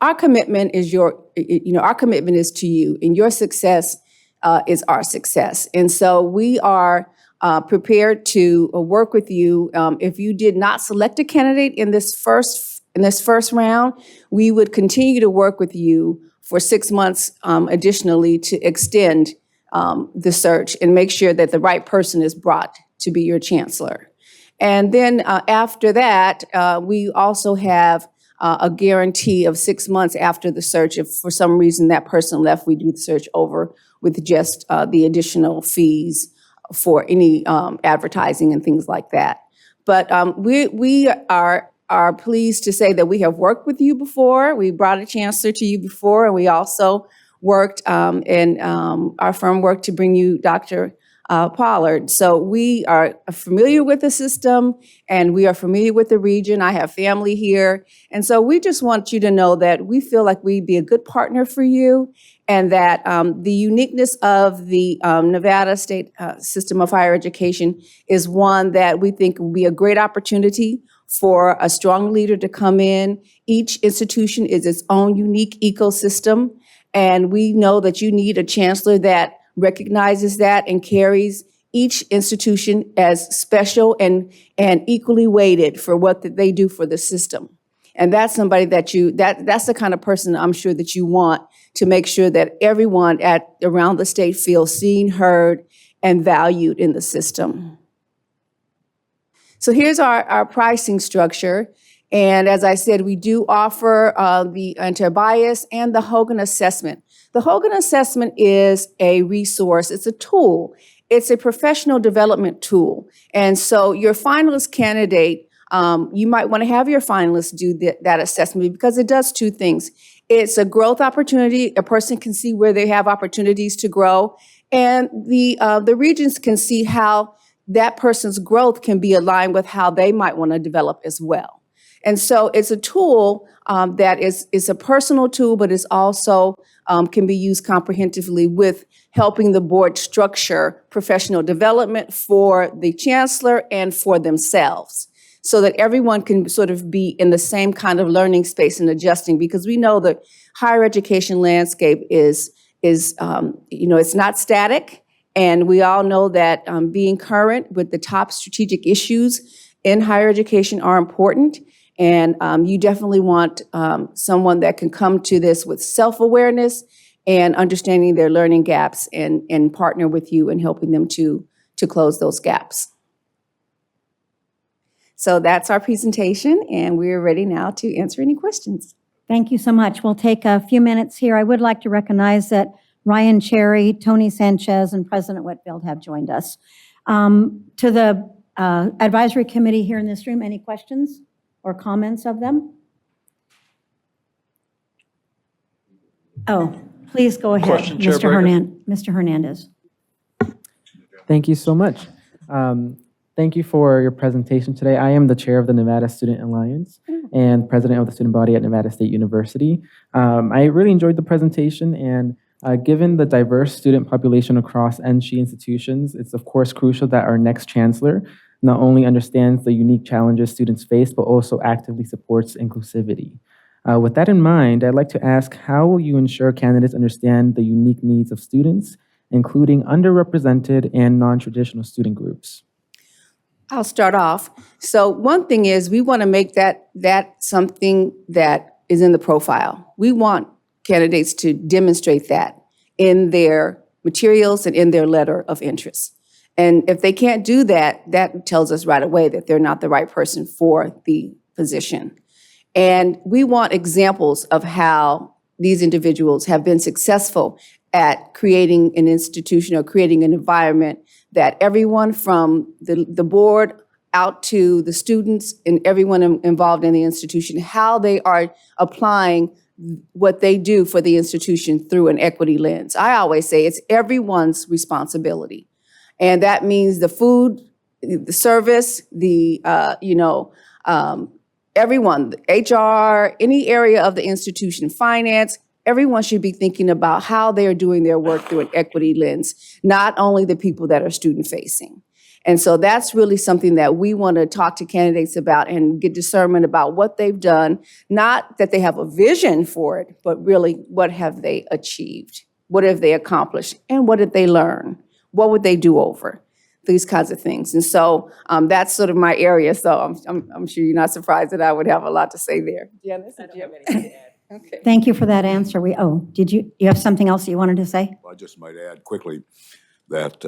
Our commitment is our commitment is to you, and your success is our success. And so we are prepared to work with you. If you did not select a candidate in this first round, we would continue to work with you for 6 months additionally to extend the search and make sure that the right person is brought to be your chancellor. And then after that, we also have a guarantee of 6 months after the search. If for some reason that person left, we do the search over with just the additional fees for any advertising and things like that. But we are pleased to say that we have worked with you before. We brought a chancellor to you before, and we also worked, and our firm worked to bring you Dr. Pollard. So we are familiar with the system, and we are familiar with the region. I have family here. And so we just want you to know that we feel like we'd be a good partner for you, and that the uniqueness of the Nevada state system of higher education is one that we think will be a great opportunity for a strong leader to come in. Each institution is its own unique ecosystem, and we know that you need a chancellor that recognizes that and carries each institution as special and equally weighted for what they do for the system. And that's somebody that's the kind of person I'm sure that you want to make sure that everyone around the state feels seen, heard, and valued in the system. So here's our pricing structure. And as I said, we do offer the anti-bias and the Hogan assessment. The Hogan assessment is a resource. It's a tool. It's a professional development tool. And so your finalist candidate, you might want to have your finalists do that assessment because it does two things. It's a growth opportunity. A person can see where they have opportunities to grow. And the regents can see how that person's growth can be aligned with how they might want to develop as well. And so it's a tool that is a personal tool, but it's also can be used comprehensively with helping the board structure professional development for the chancellor and for themselves, so that everyone can sort of be in the same kind of learning space and adjusting, because we know the higher education landscape is it's not static. And we all know that being current with the top strategic issues in higher education are important. And you definitely want someone that can come to this with self-awareness and understanding their learning gaps and partner with you in helping them to close those gaps. So that's our presentation, and we're ready now to answer any questions. Thank you so much. We'll take a few minutes here. I would like to recognize that Ryan Cherry, Tony Sanchez, and President Whitfield have joined us. To the advisory committee here in this room, any questions or comments of them? Oh, please go ahead, Question, Chair Mr. Hernandez. Thank you so much. Thank you for your presentation today. I am the chair of the Nevada Student Alliance and president of the student body at Nevada State University. I really enjoyed the presentation, and given the diverse student population across NSHE institutions, it's of course crucial that our next chancellor not only understands the unique challenges students face, but also actively supports inclusivity. With that in mind, I'd like to ask, how will you ensure candidates understand the unique needs of students, including underrepresented and non-traditional student groups? I'll start off. So one thing is we want to make that something that is in the profile. We want candidates to demonstrate that in their materials and in their letter of interest. And if they can't do that, that tells us right away that they're not the right person for the position. And we want examples of how these individuals have been successful at creating an institution or creating an environment that everyone from the board out to the students and everyone involved in the institution, how they are applying what they do for the institution through an equity lens. I always say it's everyone's responsibility. And that means the food, the service, everyone, HR, any area of the institution, finance, everyone should be thinking about how they are doing their work through an equity lens, not only the people that are student facing. And so that's really something that we want to talk to candidates about and get discernment about what they've done, not that they have a vision for it, but really what have they achieved? What have they accomplished? And what did they learn? What would they do over? These kinds of things. And so that's sort of my area. So I'm sure you're not surprised that I would have a lot to say there. Janice, did you have anything to add? Okay. Thank you for that answer. Did you have something else that you wanted to say? I just might add quickly that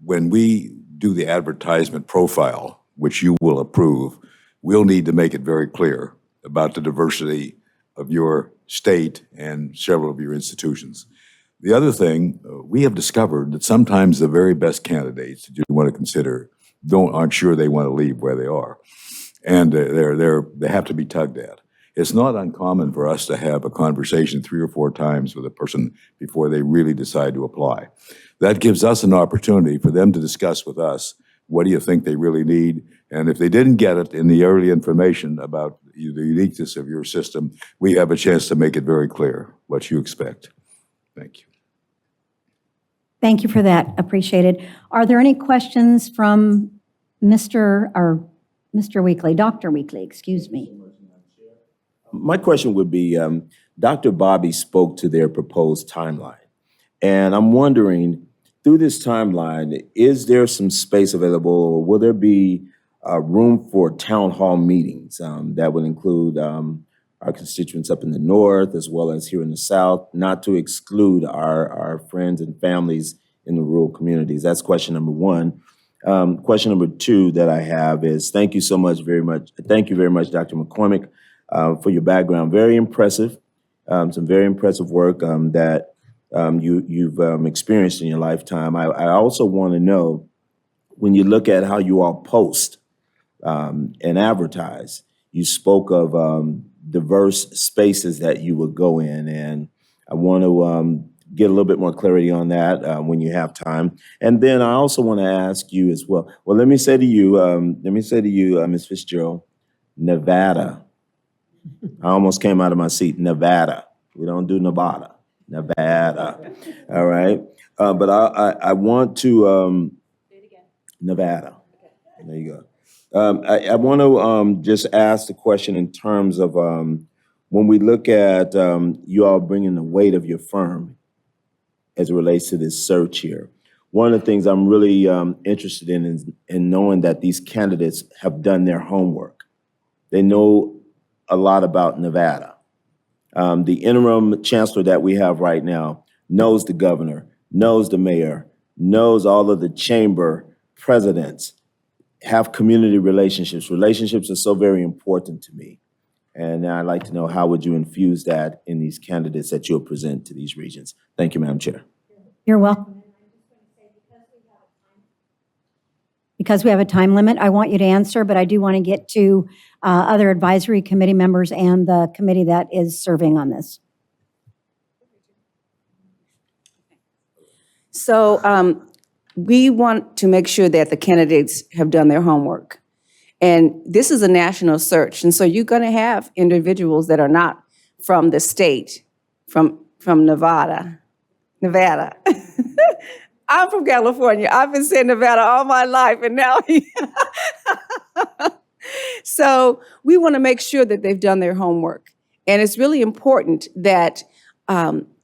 when we do the advertisement profile, which you will approve, we'll need to make it very clear about the diversity of your state and several of your institutions. The other thing, we have discovered that sometimes the very best candidates that you want to consider aren't sure they want to leave where they are. And they have to be tugged at. It's not uncommon for us to have a conversation 3 or 4 times with a person before they really decide to apply. That gives us an opportunity for them to discuss with us, what do you think they really need? And if they didn't get it in the early information about the uniqueness of your system, we have a chance to make it very clear what you expect. Thank you. Thank you for that. Appreciated. Are there any questions from Mr. Weekly, Dr. Weekly, excuse me? My question would be, Dr. Bobby spoke to their proposed timeline. And I'm wondering, through this timeline, is there some space available, or will there be room for town hall meetings that would include our constituents up in the north as well as here in the south, not to exclude our friends and families in the rural communities? That's question number one. Question number two that I have is, thank you so much, thank you very much, Dr. McCormick, for your background. Very impressive, some very impressive work that you've experienced in your lifetime. I also want to know, when you look at how you all post and advertise, you spoke of diverse spaces that you would go in, and I want to get a little bit more clarity on that when you have time. And then I also want to ask you as well. Well, let me say to you, Ms. Fitzgerald, Nevada. I almost came out of my seat. Nevada. We don't do Nevada. Nevada. All right. But I want to Nevada. There you go. I want to just ask the question in terms of when we look at you all bringing the weight of your firm as it relates to this search here. One of the things I'm really interested in knowing that these candidates have done their homework. They know a lot about Nevada. The interim chancellor that we have right now knows the governor, knows the mayor, knows all of the chamber presidents, have community relationships. Relationships are so very important to me. And I'd like to know, how would you infuse that in these candidates that you'll present to these regions? Thank you, Madam Chair. You're welcome. Because we have a time limit, I want you to answer, but I do want to get to other advisory committee members and the committee that is serving on this. So we want to make sure that the candidates have done their homework. And this is a national search. And so you're going to have individuals that are not from the state, from Nevada. I'm from California. I've been saying Nevada all my life, and now so we want to make sure that they've done their homework. And it's really important that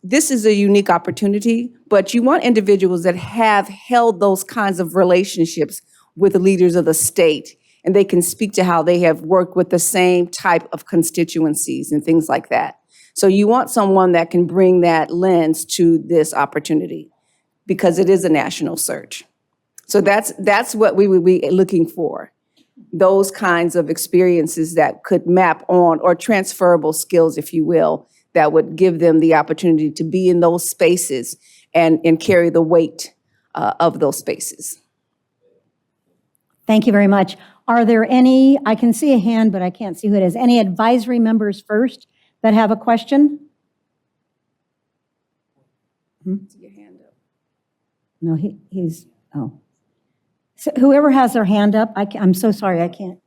this is a unique opportunity, but you want individuals that have held those kinds of relationships with the leaders of the state, and they can speak to how they have worked with the same type of constituencies and things like that. So you want someone that can bring that lens to this opportunity, because it is a national search. So that's what we would be looking for, those kinds of experiences that could map on, or transferable skills, if you will, that would give them the opportunity to be in those spaces and carry the weight of those spaces. Thank you very much. Are there any, I can see a hand, but I can't see who it is, any advisory members first that have a question? Your hand up. No, he's, oh. So whoever has their hand up, I'm so sorry, I can't.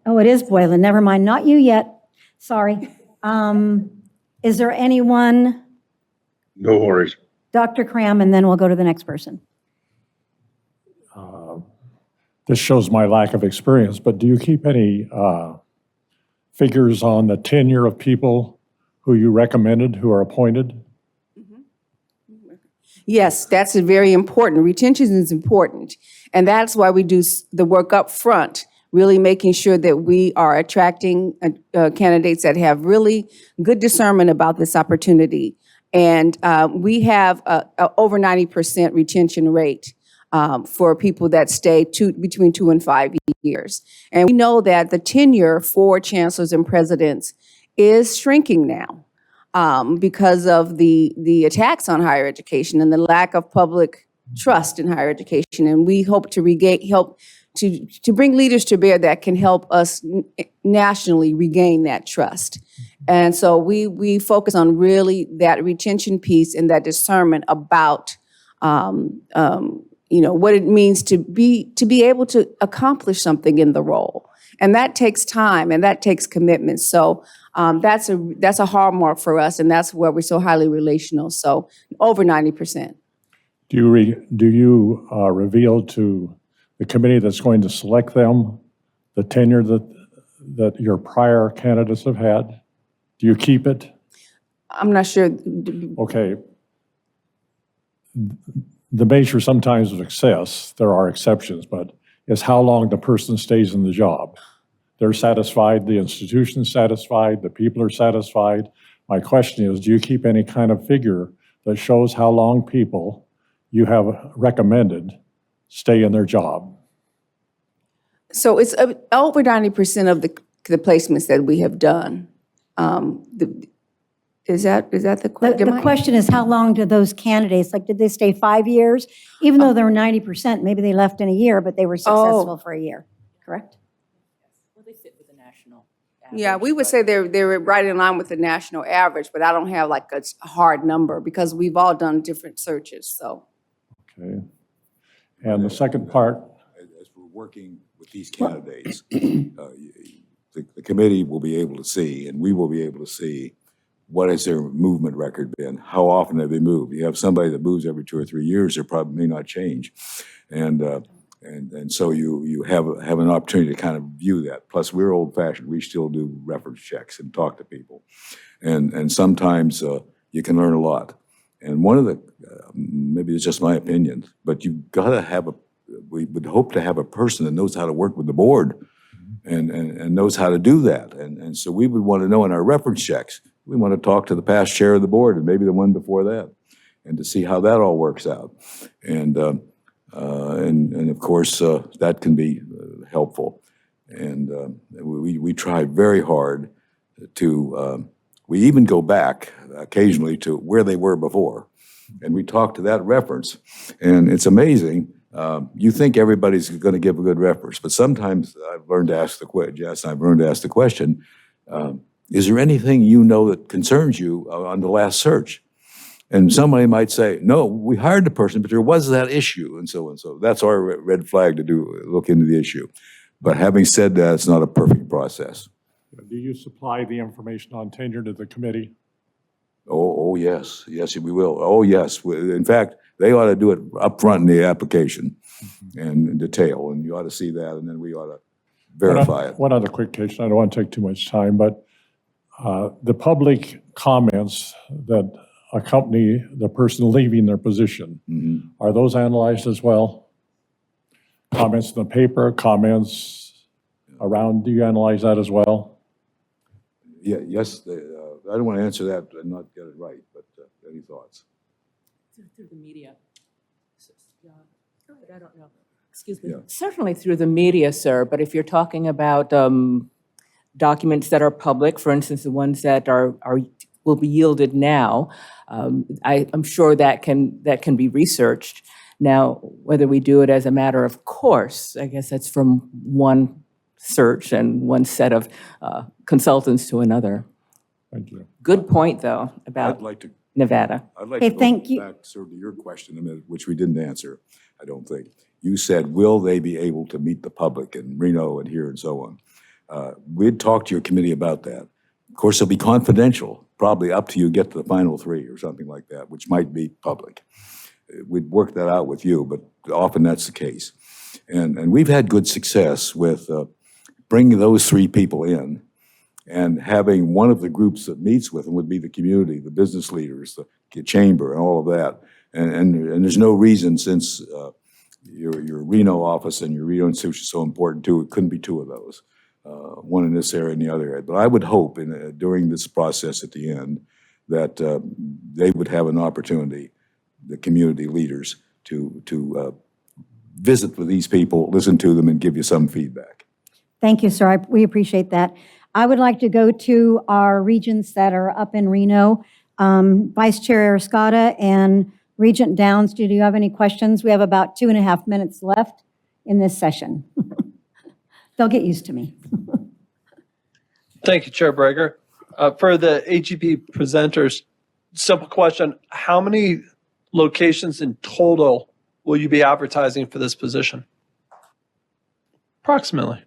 Oh, it is Boylan, never mind, not you yet, sorry. Is there anyone? No worries. Dr. Cram, and then we'll go to the next person. This shows my lack of experience, but do you keep any figures on the tenure of people who you recommended, who are appointed? Yes, that's very important. Retention is important. And that's why we do the work up front, really making sure that we are attracting candidates that have really good discernment about this opportunity. And we have over 90% retention rate for people that stay between 2 and 5 years. And we know that the tenure for chancellors and presidents is shrinking now. because of the attacks on higher education and the lack of public trust in higher education. And we hope to help to bring leaders to bear that can help us nationally regain that trust. And so we focus on really that retention piece and that discernment about what it means to be able to accomplish something in the role. And that takes time and that takes commitment. So that's a hallmark for us, and that's where we're so highly relational. So over 90%. Do you reveal to the committee that's going to select them the tenure that your prior candidates have had? Do you keep it? I'm not sure. Okay. The measure sometimes of success, there are exceptions, but is how long the person stays in the job. They're satisfied, the institution's satisfied, the people are satisfied. My question is, do you keep any kind of figure that shows how long people you have recommended stay in their job? So it's over 90% of the placements that we have done. Is that the question? The question is, how long do those candidates, like, did they stay 5 years? Even though they were 90%, maybe they left in a year, but they were successful for a year, correct? Well, they fit with the national. Yeah, we would say they're right in line with the national average, but I don't have like a hard number because we've all done different searches, so. Okay. And the second part? As we're working with these candidates, the committee will be able to see, and we will be able to see, what has their movement record been? How often have they moved? You have somebody that moves every 2 or 3 years, they probably may not change. And so you have an opportunity to kind of view that. Plus, we're old-fashioned. We still do reference checks and talk to people. And sometimes you can learn a lot. And one of the, maybe it's just my opinion, but you've got to have we would hope to have a person that knows how to work with the board and knows how to do that. And so we would want to know in our reference checks, we want to talk to the past chair of the board and maybe the one before that, and to see how that all works out. And of course, that can be helpful. And we try very hard to, we even go back occasionally to where they were before. And we talk to that reference. And it's amazing. You think everybody's going to give a good reference, but sometimes I've learned to ask the question, is there anything you know that concerns you on the last search? And somebody might say, no, we hired the person, but there was that issue, and so on. So that's our red flag to look into the issue. But having said that, it's not a perfect process. Do you supply the information on tenure to the committee? Oh, yes. Yes, we will. Oh, yes. In fact, they ought to do it up front in the application and in detail, and you ought to see that, and then we ought to verify it. One other quick question. I don't want to take too much time, but the public comments that accompany the person leaving their position, are those analyzed as well? Comments in the paper, comments around, do you analyze that as well? Yeah, yes, I don't want to answer that and not get it right, but any thoughts? Through the media. I don't know. Excuse me. Yeah. Certainly through the media, sir, but if you're talking about documents that are public, for instance, the ones that will be yielded now, I'm sure that can be researched. Now, whether we do it as a matter of course, I guess that's from one search and one set of consultants to another. Thank you. Good point, though, about I'd like to Nevada. Okay, thank you. Back sort of to your question a minute, which we didn't answer, I don't think. You said, will they be able to meet the public in Reno and here and so on? We'd talk to your committee about that. Of course, it'll be confidential, probably up to you get to the final 3 or something like that, which might be public. We'd work that out with you, but often that's the case. And we've had good success with bringing those 3 people in and having one of the groups that meets with them would be the community, the business leaders, the chamber, and all of that. And there's no reason, since your Reno office and your Reno institution is so important too, it couldn't be 2 of those, one in this area and the other area. But I would hope during this process at the end that they would have an opportunity, the community leaders, to visit with these people, listen to them, and give you some feedback. Thank you, sir. We appreciate that. I would like to go to our regents that are up in Reno. Vice Chair Arascata and Regent Downs, do you have any questions? We have about 2.5 minutes left in this session. They'll get used to me. Thank you, Chair Breger. For the AGP presenters, simple question, how many locations in total will you be advertising for this position? Approximately.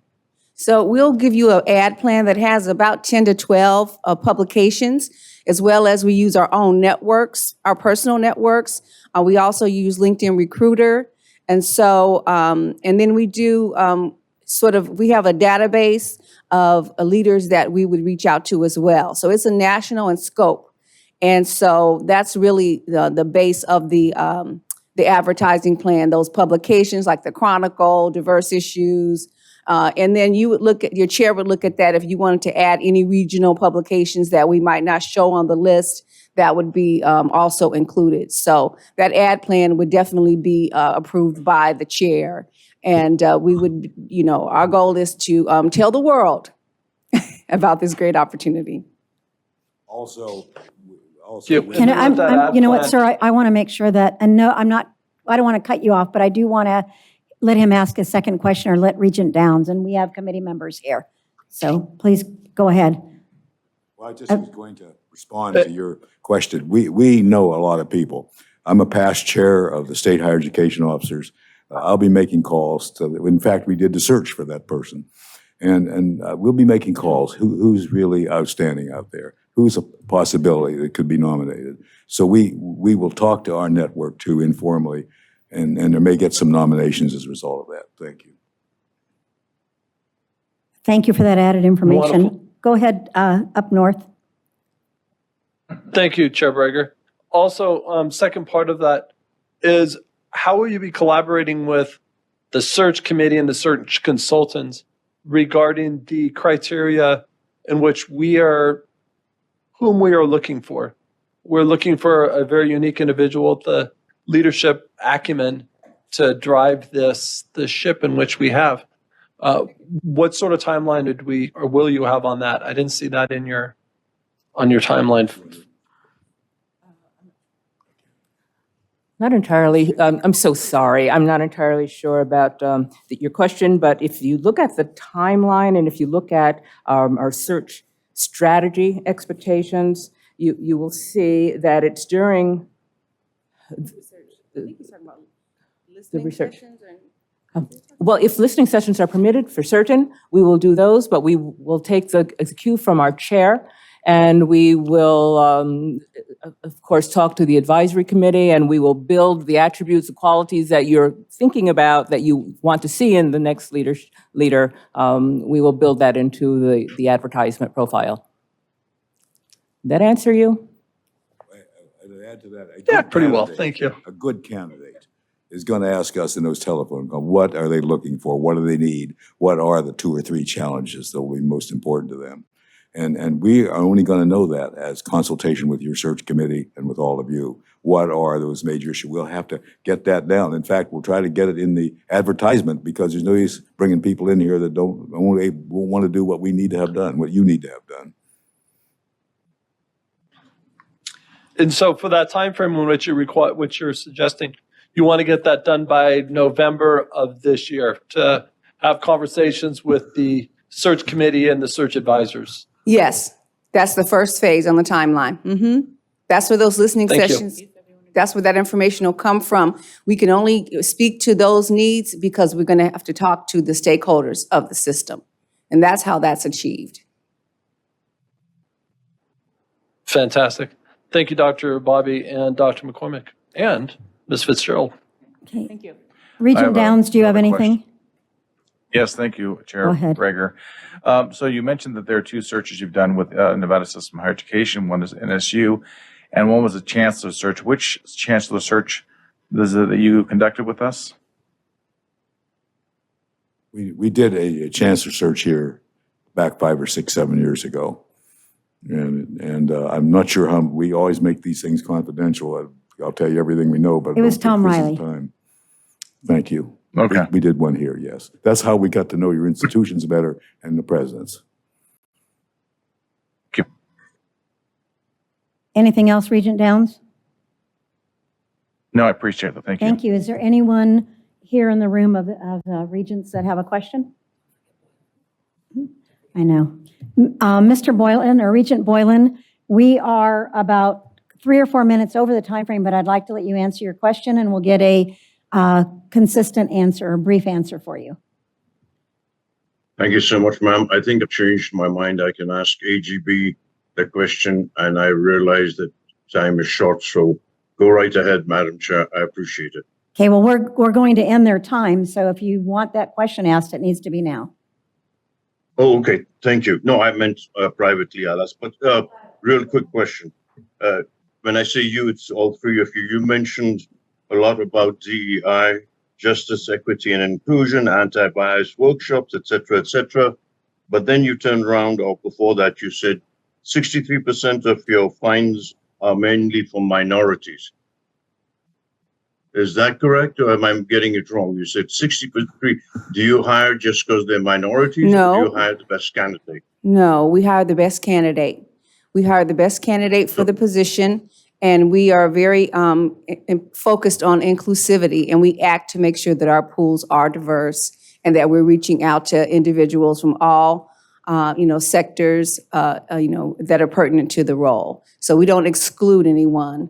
So we'll give you an ad plan that has about 10 to 12 publications, as well as we use our own networks, our personal networks. We also use LinkedIn Recruiter. And so, and then we do we have a database of leaders that we would reach out to as well. So it's a national in scope. And so that's really the base of the advertising plan, those publications like the Chronicle, Diverse Issues. And then you would your chair would look at that if you wanted to add any regional publications that we might not show on the list, that would be also included. So that ad plan would definitely be approved by the chair. And we would, our goal is to tell the world about this great opportunity. Also, Can you know what, sir, I want to make sure that, and no, I don't want to cut you off, but I do want to let him ask a second question, or let Regent Downs, and we have committee members here. So please go ahead. Well, I just was going to respond to your question. We know a lot of people. I'm a past chair of the State Higher Education Officers. I'll be making calls in fact, we did the search for that person. And we'll be making calls. Who's really outstanding out there? Who's a possibility that could be nominated? So we will talk to our network too informally, and there may get some nominations as a result of that. Thank you. Thank you for that added information. Wonderful. Go ahead, up north. Thank you, Chair Breger. Also, second part of that is, how will you be collaborating with the search committee and the search consultants regarding the criteria in which whom we are looking for? We're looking for a very unique individual with the leadership acumen to drive the ship in which we have. What sort of timeline will you have on that? I didn't see that on your timeline. Not entirely. I'm so sorry. I'm not entirely sure about your question, but if you look at the timeline and if you look at our search strategy expectations, you will see that it's during the research. Well, if listening sessions are permitted, for certain, we will do those, but we will take the cue from our chair. And we will, of course, talk to the advisory committee, and we will build the attributes, the qualities that you're thinking about that you want to see in the next leader. We will build that into the advertisement profile. That answer you? To add to that, Yeah, pretty well. Thank you. A good candidate is going to ask us in those telephone calls, what are they looking for? What do they need? What are the 2 or 3 challenges that will be most important to them? And we are only going to know that as consultation with your search committee and with all of you. What are those major issues? We'll have to get that down. In fact, we'll try to get it in the advertisement, because there's no use bringing people in here that won't want to do what we need to have done, what you need to have done. And so for that time frame in which which you're suggesting, you want to get that done by November of this year to have conversations with the search committee and the search advisors. Yes, that's the first phase on the timeline. That's where those listening sessions, that's where that information will come from. We can only speak to those needs because we're going to have to talk to the stakeholders of the system. And that's how that's achieved. Fantastic. Thank you, Dr. Bobby and Dr. McCormick and Ms. Fitzgerald. Okay. Thank you. Regent Downs, do you have anything? Yes, thank you, Chair Go ahead. Breger. So you mentioned that there are 2 searches you've done with Nevada System of Higher Education. One is NSU, and one was a Chancellor search. Which Chancellor search is it that you conducted with us? We did a Chancellor search here back 5 or 6, 7 years ago. And I'm not sure how, we always make these things confidential. I'll tell you everything we know, but It was don't Tom take this Riley. time. Thank you. Okay. We did one here, yes. That's how we got to know your institutions better and the presidents. Anything else, Regent Downs? No, I appreciate it. Thank you. Thank you. Is there anyone here in the room of Regents that have a question? I know. Mr. Boylan, or Regent Boylan, we are about 3 or 4 minutes over the time frame, but I'd like to let you answer your question, and we'll get a consistent answer, a brief answer for you. Thank you so much, ma'am. I think I've changed my mind. I can ask AGB the question, and I realize that time is short, so go right ahead, Madam Chair. I appreciate it. Okay, well, we're going to end their time, so if you want that question asked, it needs to be now. Oh, okay. Thank you. No, I meant privately, I'll ask. But real quick question. When I say you, it's all three of you. You mentioned a lot about DEI, justice, equity, and inclusion, anti-bias workshops, et cetera, et cetera. But then you turned around, or before that, you said 63% of your fines are mainly for minorities. Is that correct, or am I getting it wrong? You said 63. Do you hire just because they're minorities? No. Or do you hire the best candidate? No, we hired the best candidate. We hired the best candidate for the position, and we are very focused on inclusivity, and we act to make sure that our pools are diverse and that we're reaching out to individuals from all sectors, that are pertinent to the role. So we don't exclude anyone.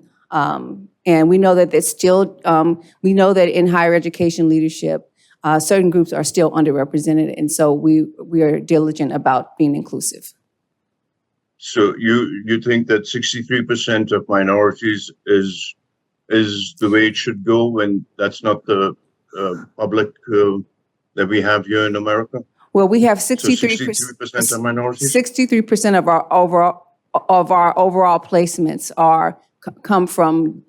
And we know that it's still, we know that in higher education leadership, certain groups are still underrepresented. And so we are diligent about being inclusive. So you think that 63% of minorities is the way it should go, when that's not the public that we have here in America? Well, we have So 63% are minorities? 63% of our overall placements come from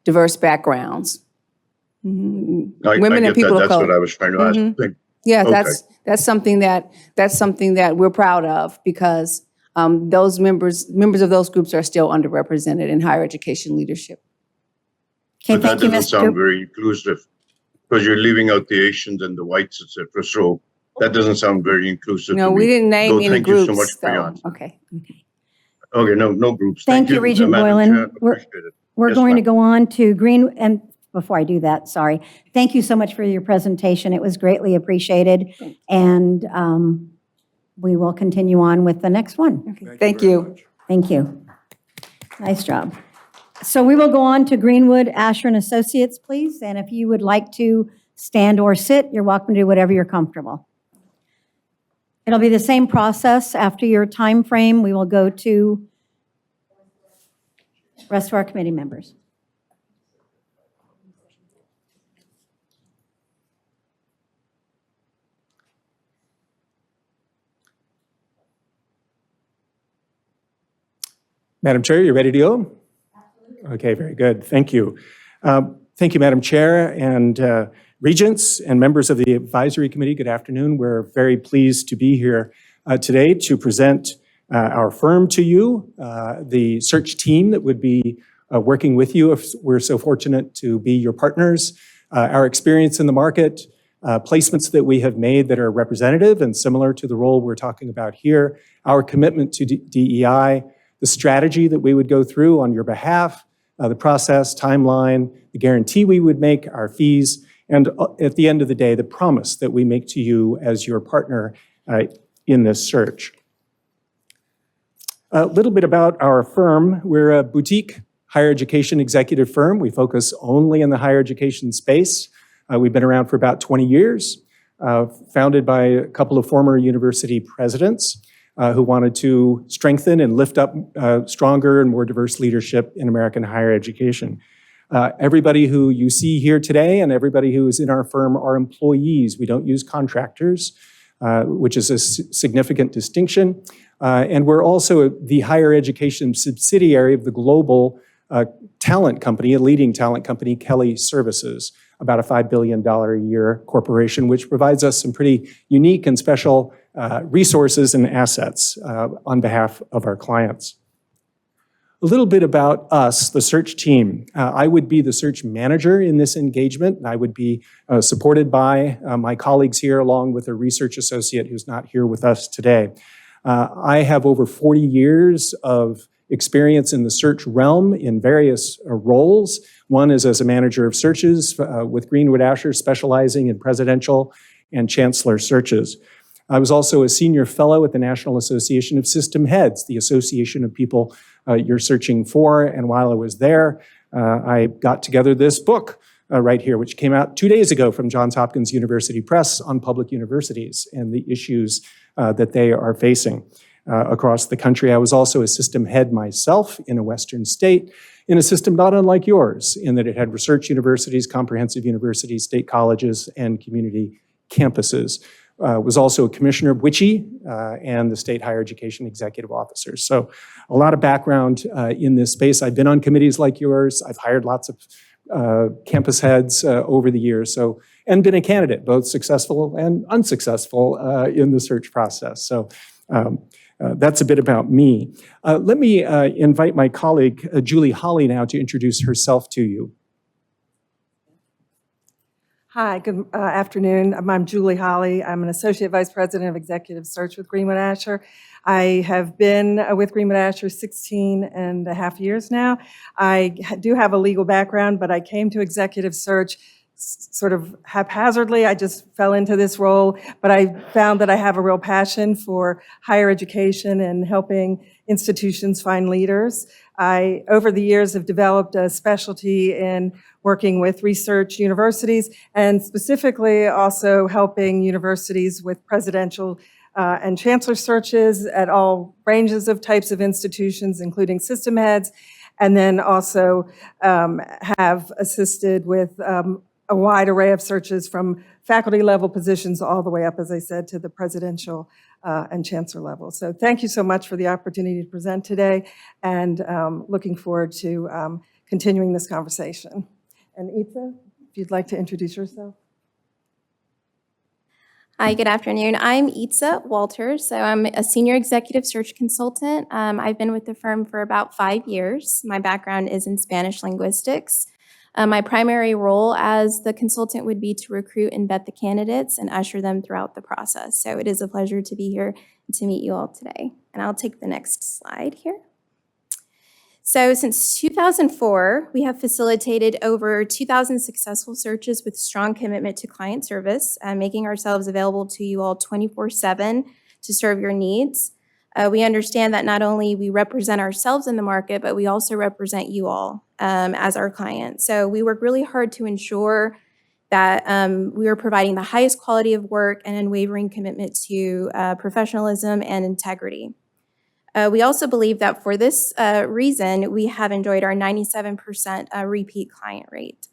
diverse backgrounds. Women and people of color. That's what I was trying to ask. Yeah, Okay. that's something that we're proud of, because those members of those groups are still underrepresented in higher education leadership. Okay, But that thank you, doesn't sound very inclusive, because you're leaving out the Asians and the whites, et cetera. So that doesn't sound very inclusive. No, to we me. didn't name So any thank groups. you so much for your So, answer. okay. Okay, no groups. Thank you, Regent Madam Boylan. Chair. Appreciate it. We're Yes, going to ma'am. go on to and before I do that, sorry. Thank you so much for your presentation. It was greatly appreciated. And we will continue on with the next one. Okay. Thank you. Thank you. Nice job. So we will go on to Greenwood Asher and Associates, please. And if you would like to stand or sit, you're welcome to do whatever you're comfortable. It'll be the same process. After your time frame, we will go to the rest of our committee members. Madam Chair, you ready to go? Okay, very good. Thank you. Thank you, Madam Chair, and Regents and members of the Advisory Committee. Good afternoon. We're very pleased to be here today to present our firm to you, the search team that would be working with you if we're so fortunate to be your partners, our experience in the market, placements that we have made that are representative and similar to the role we're talking about here, our commitment to DEI, the strategy that we would go through on your behalf, the process, timeline, the guarantee we would make, our fees, and at the end of the day, the promise that we make to you as your partner in this search. A little bit about our firm. We're a boutique higher education executive firm. We focus only in the higher education space. We've been around for about 20 years, founded by a couple of former university presidents who wanted to strengthen and lift up stronger and more diverse leadership in American higher education. Everybody who you see here today and everybody who is in our firm are employees. We don't use contractors, which is a significant distinction. And we're also the higher education subsidiary of the global talent company, a leading talent company, Kelly Services, about a $5 billion a year corporation, which provides us some pretty unique and special resources and assets on behalf of our clients. A little bit about us, the search team. I would be the search manager in this engagement, and I would be supported by my colleagues here, along with a research associate who's not here with us today. I have over 40 years of experience in the search realm in various roles. One is as a manager of searches with Greenwood Asher, specializing in presidential and chancellor searches. I was also a senior fellow at the National Association of System Heads, the association of people you're searching for. And while I was there, I got together this book right here, which came out 2 days ago from Johns Hopkins University Press on public universities and the issues that they are facing across the country. I was also a system head myself in a Western state, in a system not unlike yours, in that it had research universities, comprehensive universities, state colleges, and community campuses. Was also a commissioner of WittKieffer and the State Higher Education Executive Officer. So a lot of background in this space. I've been on committees like yours. I've hired lots of campus heads over the years, and been a candidate, both successful and unsuccessful in the search process. So that's a bit about me. Let me invite my colleague, Julie Holly, now to introduce herself to you. Hi, good afternoon. I'm Julie Holly. I'm an Associate Vice President of Executive Search with Greenwood Asher. I have been with Greenwood Asher 16 and a half years now. I do have a legal background, but I came to Executive Search sort of haphazardly. I just fell into this role, but I found that I have a real passion for higher education and helping institutions find leaders. I, over the years, have developed a specialty in working with research universities and specifically also helping universities with presidential and chancellor searches at all ranges of types of institutions, including system heads, and then also have assisted with a wide array of searches from faculty level positions all the way up, as I said, to the presidential and chancellor level. So thank you so much for the opportunity to present today, and looking forward to continuing this conversation. And Itza, if you'd like to introduce yourself. Hi, good afternoon. I'm Itza Walters. So I'm a senior executive search consultant. I've been with the firm for about 5 years. My background is in Spanish linguistics. My primary role as the consultant would be to recruit and vet the candidates and usher them throughout the process. So it is a pleasure to be here and to meet you all today. And I'll take the next slide here. So since 2004, we have facilitated over 2,000 successful searches with strong commitment to client service, making ourselves available to you all 24/7 to serve your needs. We understand that not only we represent ourselves in the market, but we also represent you all as our clients. So we work really hard to ensure that we are providing the highest quality of work and unwavering commitment to professionalism and integrity. We also believe that for this reason, we have enjoyed our 97% repeat client rate.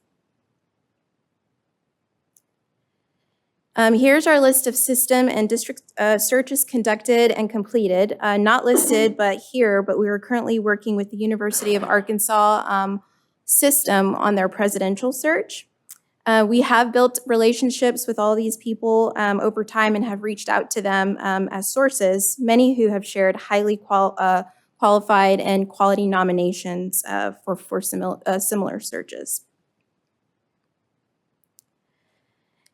Here's our list of system and district searches conducted and completed. Not listed but here, but we are currently working with the University of Arkansas system on their presidential search. We have built relationships with all these people over time and have reached out to them as sources, many who have shared highly qualified and quality nominations for similar searches.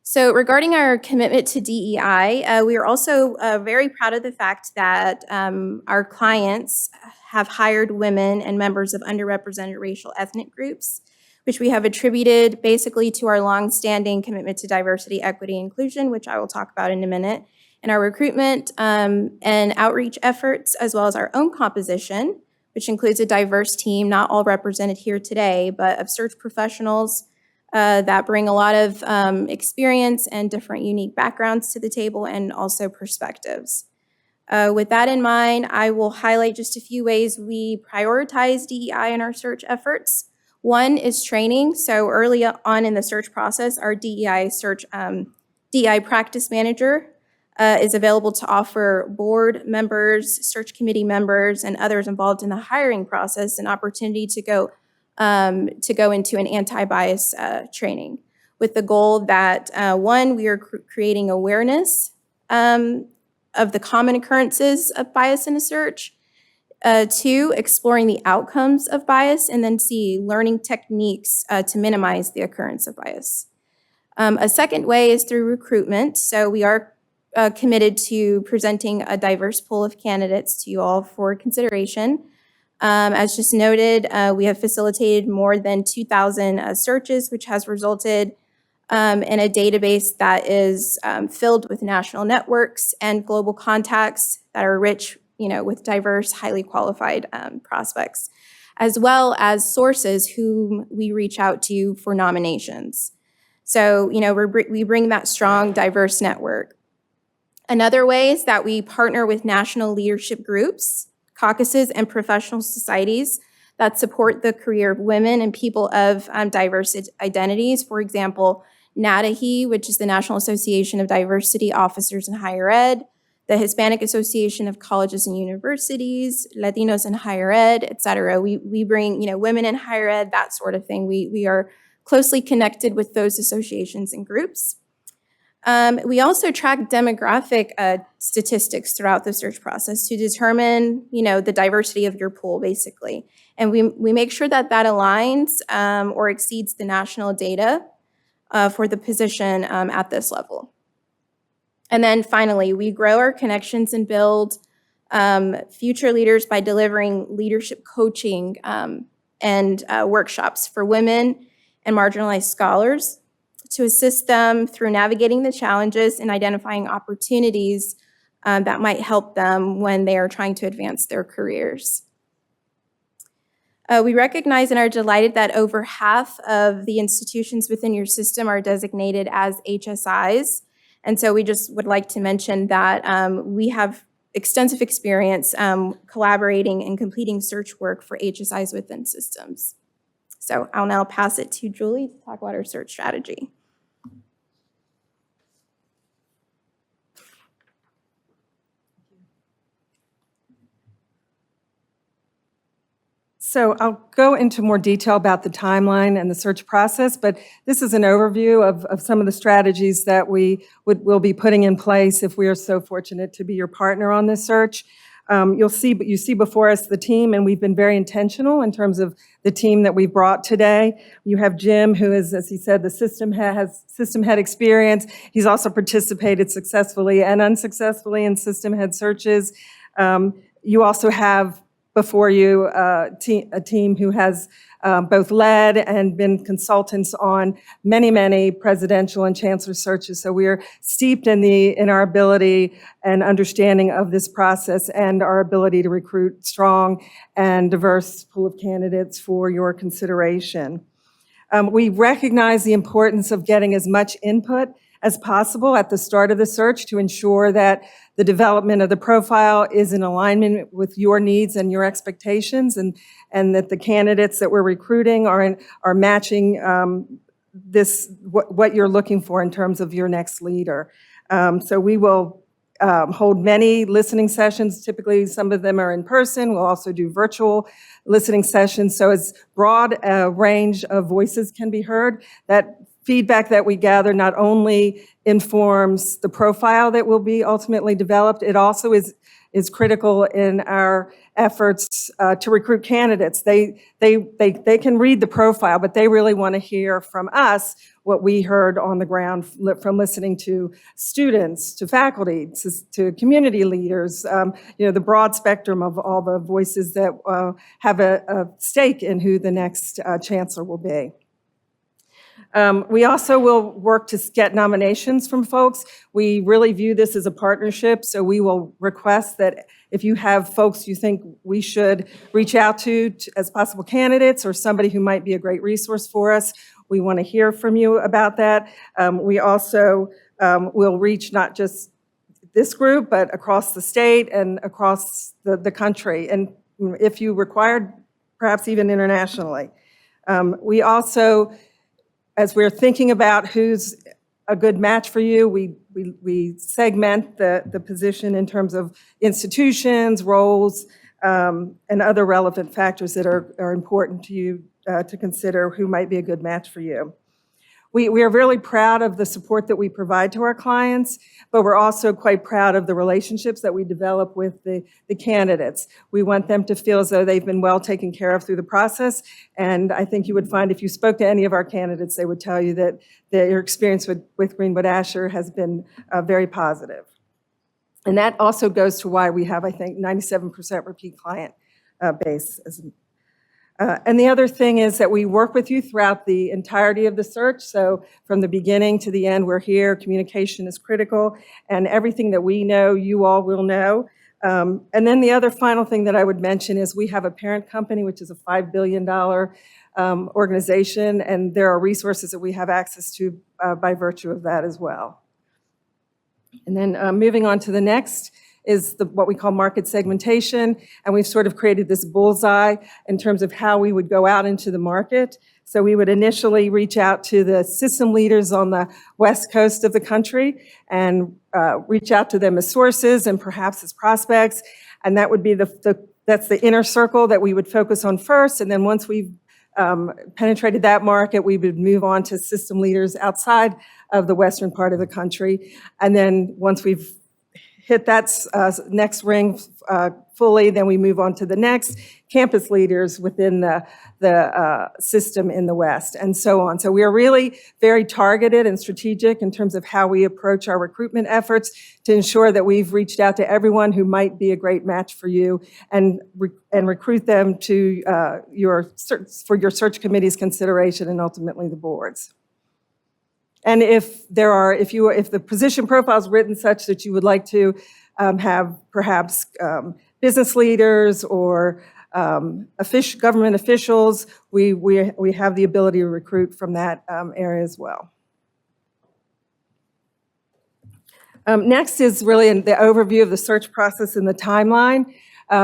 So regarding our commitment to DEI, we are also very proud of the fact that our clients have hired women and members of underrepresented racial ethnic groups, which we have attributed basically to our longstanding commitment to diversity, equity, inclusion, which I will talk about in a minute, and our recruitment and outreach efforts, as well as our own composition, which includes a diverse team, not all represented here today, but of search professionals that bring a lot of experience and different unique backgrounds to the table and also perspectives. With that in mind, I will highlight just a few ways we prioritize DEI in our search efforts. One is training. So early on in the search process, our DEI practice manager is available to offer board members, search committee members, and others involved in the hiring process an opportunity to go into an anti-bias training, with the goal that one, we are creating awareness of the common occurrences of bias in a search. Two, exploring the outcomes of bias, and then C, learning techniques to minimize the occurrence of bias. A second way is through recruitment. So we are committed to presenting a diverse pool of candidates to you all for consideration. As just noted, we have facilitated more than 2,000 searches, which has resulted in a database that is filled with national networks and global contacts that are rich, with diverse, highly qualified prospects, as well as sources whom we reach out to for nominations. So, we bring that strong, diverse network. Another way is that we partner with national leadership groups, caucuses, and professional societies that support the career of women and people of diverse identities. For example, NSHE, which is the National Association of Diversity Officers in Higher Ed, the Hispanic Association of Colleges and Universities, Latinos in Higher Ed, et cetera. We bring, women in higher ed, that sort of thing. We are closely connected with those associations and groups. We also track demographic statistics throughout the search process to determine, the diversity of your pool, basically. And we make sure that aligns or exceeds the national data for the position at this level. And then finally, we grow our connections and build future leaders by delivering leadership coaching and workshops for women and marginalized scholars to assist them through navigating the challenges and identifying opportunities that might help them when they are trying to advance their careers. We recognize and are delighted that over half of the institutions within your system are designated as HSIs. And so we just would like to mention that we have extensive experience collaborating and completing search work for HSIs within systems. So I'll now pass it to Julie to talk about our search strategy. So I'll go into more detail about the timeline and the search process, but this is an overview of some of the strategies that we will be putting in place if we are so fortunate to be your partner on this search. You see before us the team, and we've been very intentional in terms of the team that we've brought today. You have Jim, who is, as he said, the system head experience. He's also participated successfully and unsuccessfully in system head searches. You also have before you a team who has both led and been consultants on many presidential and chancellor searches. So we are steeped in our ability and understanding of this process and our ability to recruit strong and diverse pool of candidates for your consideration. We recognize the importance of getting as much input as possible at the start of the search to ensure that the development of the profile is in alignment with your needs and your expectations, and that the candidates that we're recruiting are matching what you're looking for in terms of your next leader. So we will hold many listening sessions. Typically, some of them are in person. We'll also do virtual listening sessions, so as broad a range of voices can be heard. That feedback that we gather not only informs the profile that will be ultimately developed, it also is critical in our efforts to recruit candidates. They can read the profile, but they really want to hear from us what we heard on the ground from listening to students, to faculty, to community leaders, the broad spectrum of all the voices that have a stake in who the next chancellor will be. We also will work to get nominations from folks. We really view this as a partnership, so we will request that if you have folks you think we should reach out to as possible candidates or somebody who might be a great resource for us, we want to hear from you about that. We also will reach not just this group, but across the state and across the country, and if you required, perhaps even internationally. We also, as we're thinking about who's a good match for you, we segment the position in terms of institutions, roles, and other relevant factors that are important to you to consider who might be a good match for you. We are really proud of the support that we provide to our clients, but we're also quite proud of the relationships that we develop with the candidates. We want them to feel as though they've been well taken care of through the process, and I think you would find if you spoke to any of our candidates, they would tell you that your experience with Greenwood Asher has been very positive. And that also goes to why we have, I think, 97% repeat client base. And the other thing is that we work with you throughout the entirety of the search. So from the beginning to the end, we're here. Communication is critical, and everything that we know, you all will know. And then the other final thing that I would mention is we have a parent company, which is a $5 billion organization, and there are resources that we have access to by virtue of that as well. And then moving on to the next is what we call market segmentation, and we've sort of created this bullseye in terms of how we would go out into the market. So we would initially reach out to the system leaders on the west coast of the country and reach out to them as sources and perhaps as prospects, and that would be that's the inner circle that we would focus on first, and then once we've penetrated that market, we would move on to system leaders outside of the western part of the country, and then once we've hit that next ring fully, then we move on to the next campus leaders within the system in the West, and so on. So we are really very targeted and strategic in terms of how we approach our recruitment efforts to ensure that we've reached out to everyone who might be a great match for you and recruit them to for your search committee's consideration and ultimately the board's. And if the position profile is written such that you would like to have perhaps business leaders or government officials, we have the ability to recruit from that area as well. Next is really the overview of the search process and the timeline.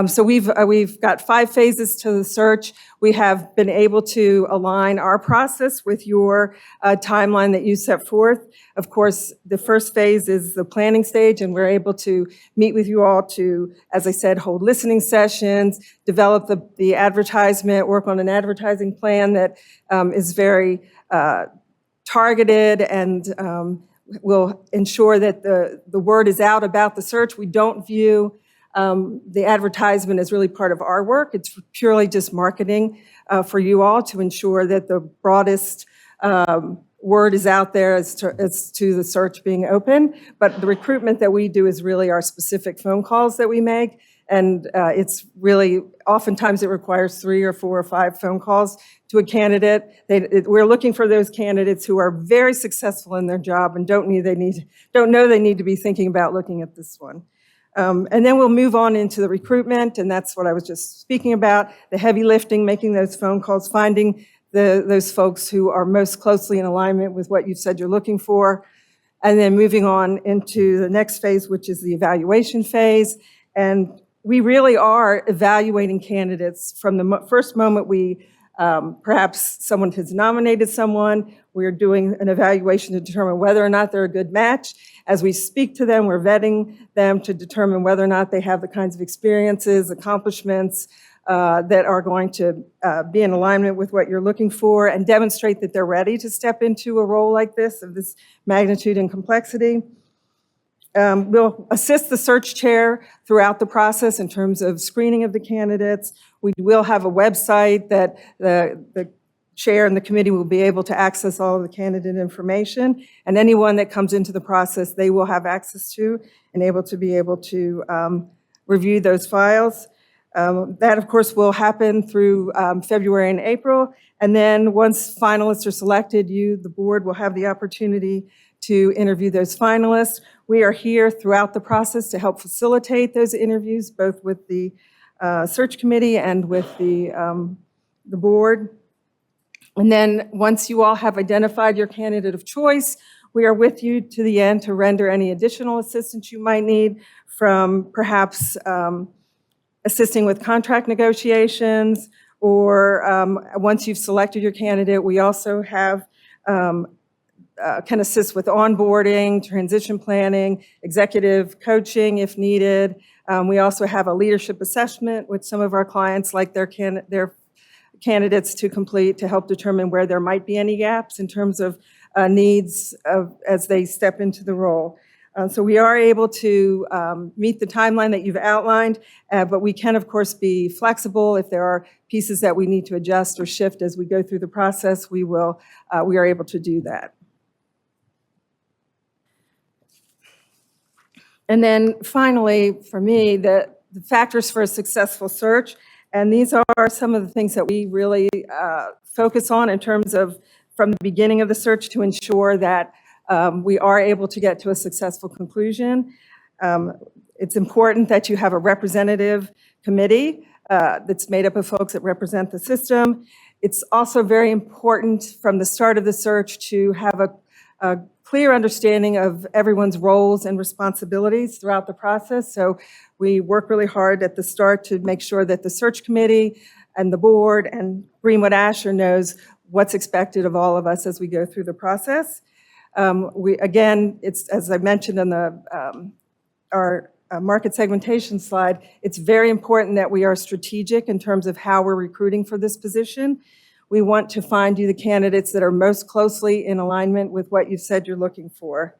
So we've got 5 phases to the search. We have been able to align our process with your timeline that you set forth. Of course, the first phase is the planning stage, and we're able to meet with you all to, as I said, hold listening sessions, develop the advertisement, work on an advertising plan that is very targeted and will ensure that the word is out about the search. We don't view the advertisement is really part of our work. It's purely just marketing for you all to ensure that the broadest word is out there as to the search being open. But the recruitment that we do is really our specific phone calls that we make. And it's really, oftentimes it requires 3 or 4 or 5 phone calls to a candidate. We're looking for those candidates who are very successful in their job and don't know they need to be thinking about looking at this one. And then we'll move on into the recruitment, and that's what I was just speaking about, the heavy lifting, making those phone calls, finding those folks who are most closely in alignment with what you said you're looking for, and then moving on into the next phase, which is the evaluation phase. And we really are evaluating candidates from the first moment perhaps someone has nominated someone, we're doing an evaluation to determine whether or not they're a good match. As we speak to them, we're vetting them to determine whether or not they have the kinds of experiences, accomplishments that are going to be in alignment with what you're looking for and demonstrate that they're ready to step into a role like this, of this magnitude and complexity. We'll assist the search chair throughout the process in terms of screening of the candidates. We will have a website that the chair and the committee will be able to access all of the candidate information, and anyone that comes into the process, they will have access to and able to review those files. That, of course, will happen through February and April, and then once finalists are selected, the board, will have the opportunity to interview those finalists. We are here throughout the process to help facilitate those interviews, both with the search committee and with the board. And then once you all have identified your candidate of choice, we are with you to the end to render any additional assistance you might need, from perhaps assisting with contract negotiations, or once you've selected your candidate, we also have can assist with onboarding, transition planning, executive coaching if needed. We also have a leadership assessment with some of our clients, like their candidates to complete, to help determine where there might be any gaps in terms of needs as they step into the role. So we are able to meet the timeline that you've outlined, but we can, of course, be flexible. If there are pieces that we need to adjust or shift as we go through the process, we are able to do that. And then finally, for me, the factors for a successful search, And these are some of the things that we really focus on in terms of from the beginning of the search to ensure that we are able to get to a successful conclusion. It's important that you have a representative committee that's made up of folks that represent the system. It's also very important from the start of the search to have a clear understanding of everyone's roles and responsibilities throughout the process. So we work really hard at the start to make sure that the search committee and the board and Greenwood Asher knows what's expected of all of us as we go through the process. Again, it's as I mentioned on our market segmentation slide, it's very important that we are strategic in terms of how we're recruiting for this position. We want to find you the candidates that are most closely in alignment with what you said you're looking for.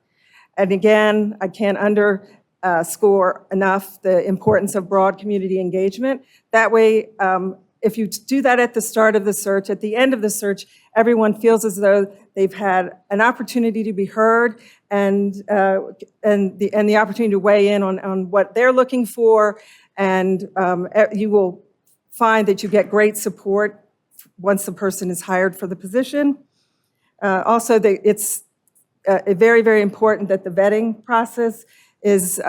And again, I can't underscore enough the importance of broad community engagement. That way, if you do that at the start of the search, at the end of the search, everyone feels as though they've had an opportunity to be heard and the opportunity to weigh in on what they're looking for, and you will find that you get great support once the person is hired for the position. Also, it's very, very important that the vetting process is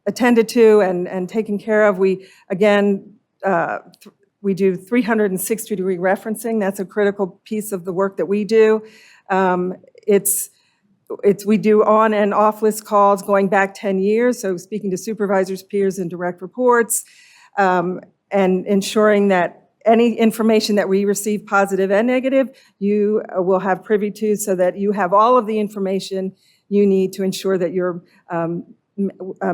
attended to and taken care of. We, again, we do 360-degree referencing. That's a critical piece of the work that we do. We do on and off list calls going back 10 years, so speaking to supervisors, peers, and direct reports, and ensuring that any information that we receive, positive and negative, you will have privy to, so that you have all of the information you need to ensure that you're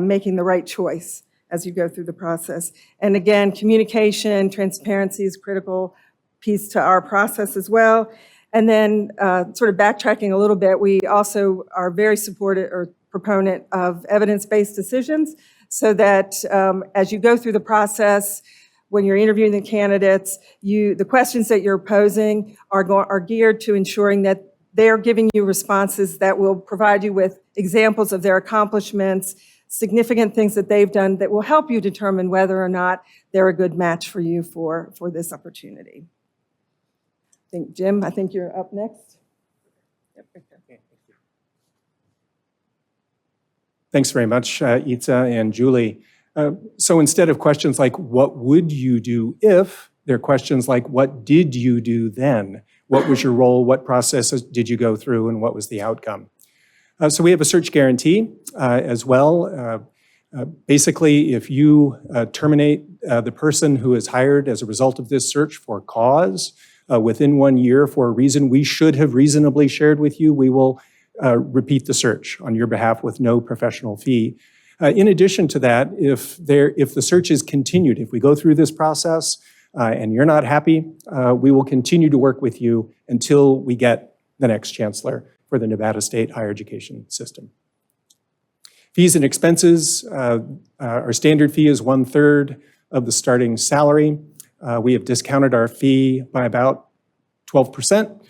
making the right choice as you go through the process. And again, communication, transparency is a critical piece to our process as well. And then sort of backtracking a little bit, we also are very supportive or proponent of evidence-based decisions, so that as you go through the process, when you're interviewing the candidates, the questions that you're posing are geared to ensuring that they're giving you responses that will provide you with examples of their accomplishments, significant things that they've done that will help you determine whether or not they're a good match for you for this opportunity. Jim, I think you're up next. Thanks very much, Itza and Julie. So instead of questions like, what would you do if, there are questions like, what did you do then? What was your role? What processes did you go through? And what was the outcome? So we have a search guarantee as well. Basically, if you terminate the person who is hired as a result of this search for cause within 1 year for a reason we should have reasonably shared with you, we will repeat the search on your behalf with no professional fee. In addition to that, if the search is continued, if we go through this process and you're not happy, we will continue to work with you until we get the next chancellor for the Nevada State higher education system. Fees and expenses, our standard fee is 1/3 of the starting salary. We have discounted our fee by about 12%.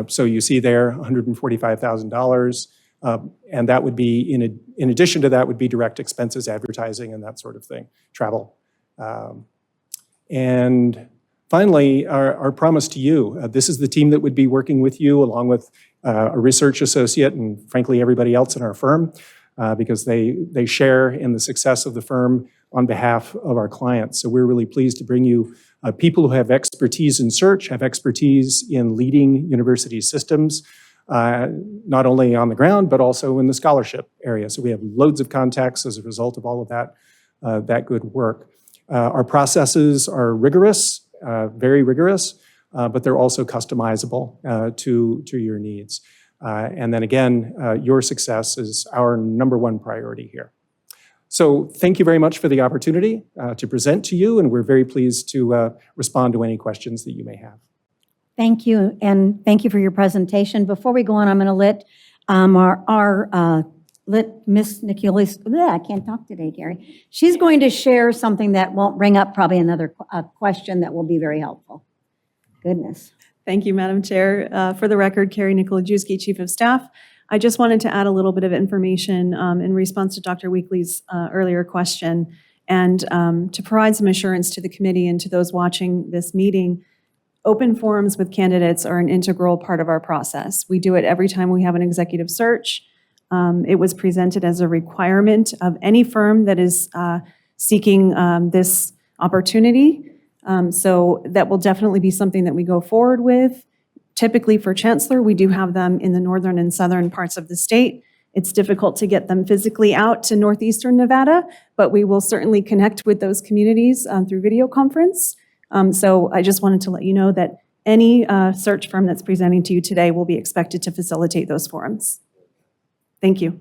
So you see there $145,000. And that would be, in addition to that, would be direct expenses, advertising, and that sort of thing, travel. And finally, our promise to you, this is the team that would be working with you along with a research associate and frankly, everybody else in our firm, because they share in the success of the firm on behalf of our clients. So we're really pleased to bring you people who have expertise in search, have expertise in leading university systems, not only on the ground, but also in the scholarship area. So we have loads of contacts as a result of all of that good work. Our processes are rigorous, very rigorous, but they're also customizable to your needs. And then again, your success is our #1 priority here. So thank you very much for the opportunity to present to you, and we're very pleased to respond to any questions that you may have. Thank you, and thank you for your presentation. Before we go on, I'm going to let Miss Nicolis, I can't talk today, Gary. She's going to share something that won't bring up probably another question that will be very helpful. Goodness. Thank you, Madam Chair. For the record, Carrie Nikolajewski, Chief of Staff. I just wanted to add a little bit of information in response to Dr. Weekly's earlier question. And to provide some assurance to the committee and to those watching this meeting, open forums with candidates are an integral part of our process. We do it every time we have an executive search. It was presented as a requirement of any firm that is seeking this opportunity. So that will definitely be something that we go forward with. Typically for Chancellor, we do have them in the northern and southern parts of the state. It's difficult to get them physically out to northeastern Nevada, but we will certainly connect with those communities through video conference. So I just wanted to let you know that any search firm that's presenting to you today will be expected to facilitate those forums. Thank you.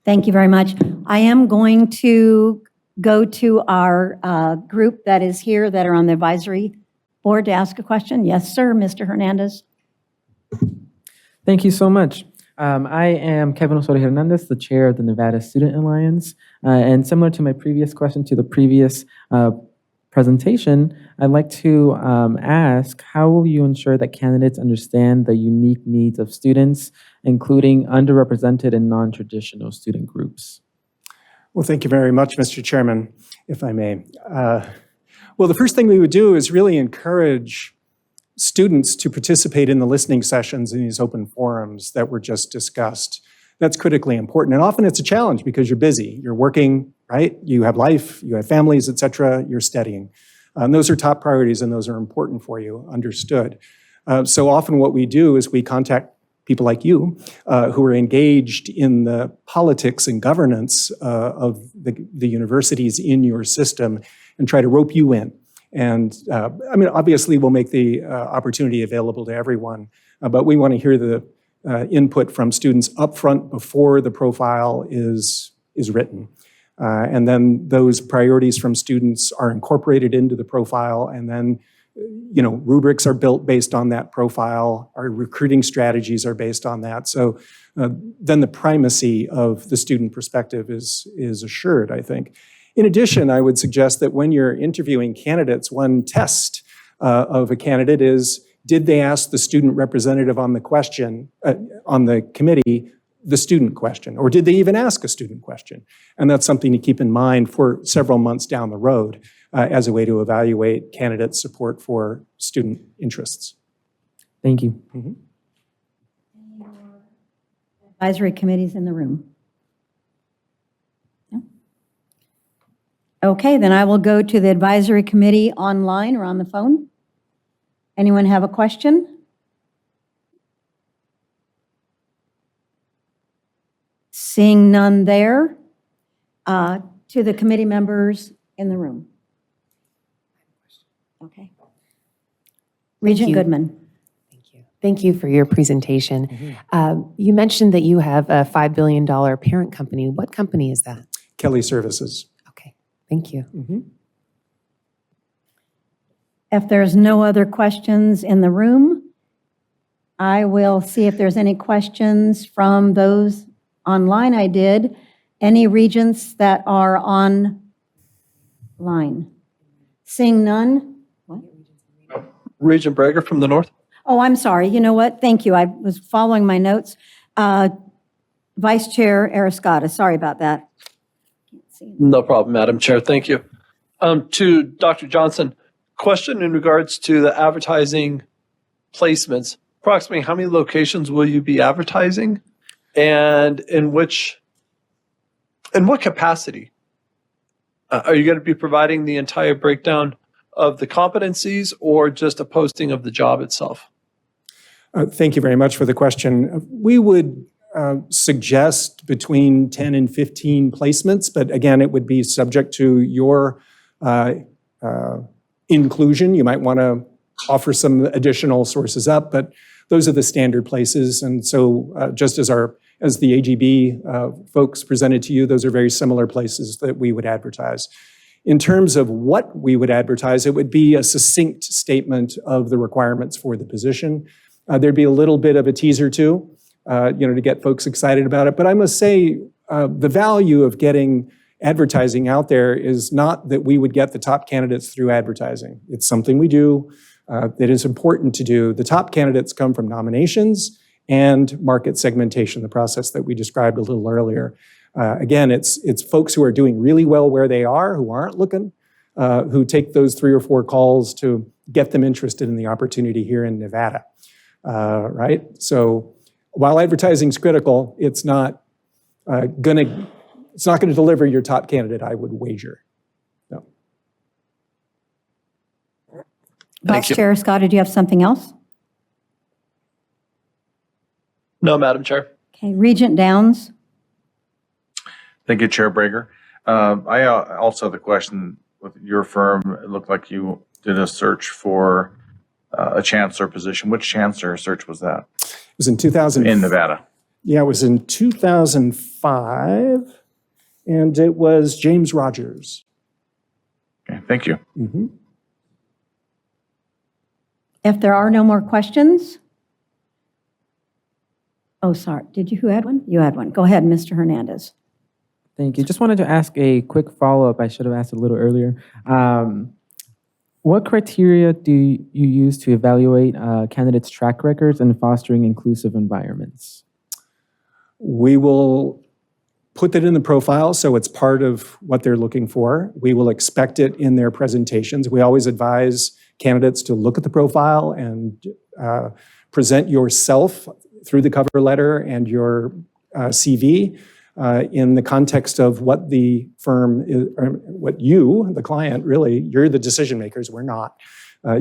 Thank you very much. I am going to go to our group that is here that are on the advisory board to ask a question. Yes, sir, Mr. Hernandez. Thank you so much. I am Kevin Osorio Hernandez, the chair of the Nevada Student Alliance. And similar to my previous question to the previous presentation, I'd like to ask, how will you ensure that candidates understand the unique needs of students, including underrepresented and non-traditional student groups? Well, thank you very much, Mr. Chairman, if I may. Well, the first thing we would do is really encourage students to participate in the listening sessions in these open forums that were just discussed. That's critically important. And often it's a challenge because you're busy, you're working, right? You have life, you have families, et cetera, you're studying. Those are top priorities and those are important for you, understood. So often what we do is we contact people like you who are engaged in the politics and governance of the universities in your system and try to rope you in. And I mean, obviously we'll make the opportunity available to everyone, but we want to hear the input from students up front before the profile is written. And then those priorities from students are incorporated into the profile, and then rubrics are built based on that profile. Our recruiting strategies are based on that. So then the primacy of the student perspective is assured, I think. In addition, I would suggest that when you're interviewing candidates, one test of a candidate is, did they ask the student representative on the question, on the committee, the student question, or did they even ask a student question? And that's something to keep in mind for several months down the road as a way to evaluate candidate support for student interests. Thank you. Mm-hmm. Advisory committees in the room. No? Okay, then I will go to the advisory committee online or on the phone. Anyone have a question? Seeing none there, to the committee members in the room. Okay. Regent Goodman. Thank you for your presentation. You mentioned that you have a $5 billion parent company. What company is that? Kelly Services. Okay, thank you. Mm-hmm. If there's no other questions in the room, I will see if there's any questions from those online. I did. Any regents that are online? Seeing none? What? Regent Brager from the north. Oh, I'm sorry. You know what? Thank you. I was following my notes. Vice Chair Arascata, sorry about that. No problem, Madam Chair. Thank you. To Dr. Johnson, question in regards to the advertising placements. Approximately how many locations will you be advertising, and in what capacity? Are you going to be providing the entire breakdown of the competencies or just a posting of the job itself? Thank you very much for the question. We would suggest between 10 and 15 placements, but again, it would be subject to your inclusion. You might want to offer some additional sources up, but those are the standard places. And so just as the AGB folks presented to you, those are very similar places that we would advertise. In terms of what we would advertise, it would be a succinct statement of the requirements for the position. There'd be a little bit of a teaser too, to get folks excited about it. But I must say, the value of getting advertising out there is not that we would get the top candidates through advertising. It's something we do that is important to do. The top candidates come from nominations and market segmentation, the process that we described a little earlier. Again, it's folks who are doing really well where they are, who aren't looking, who take those 3 or 4 calls to get them interested in the opportunity here in Nevada, right? So while advertising is critical, it's not going to deliver your top candidate, I would wager. No. Vice Chair Scott, did you have something else? No, Madam Chair. Okay, Regent Downs. Thank you, Chair Brager. I also have a question with your firm. It looked like you did a search for a chancellor position. Which chancellor search was that? It was in 2000. In Nevada. Yeah, it was in 2005, and it was James Rogers. Okay, thank you. Mm-hmm. If there are no more questions. Oh, sorry. Who had one? You had one. Go ahead, Mr. Hernandez. Thank you. Just wanted to ask a quick follow-up. I should have asked a little earlier. What criteria do you use to evaluate candidates' track records in fostering inclusive environments? We will put that in the profile, so it's part of what they're looking for. We will expect it in their presentations. We always advise candidates to look at the profile and present yourself through the cover letter and your CV in the context of what the firm is, or what you, the client, really, you're the decision makers, we're not.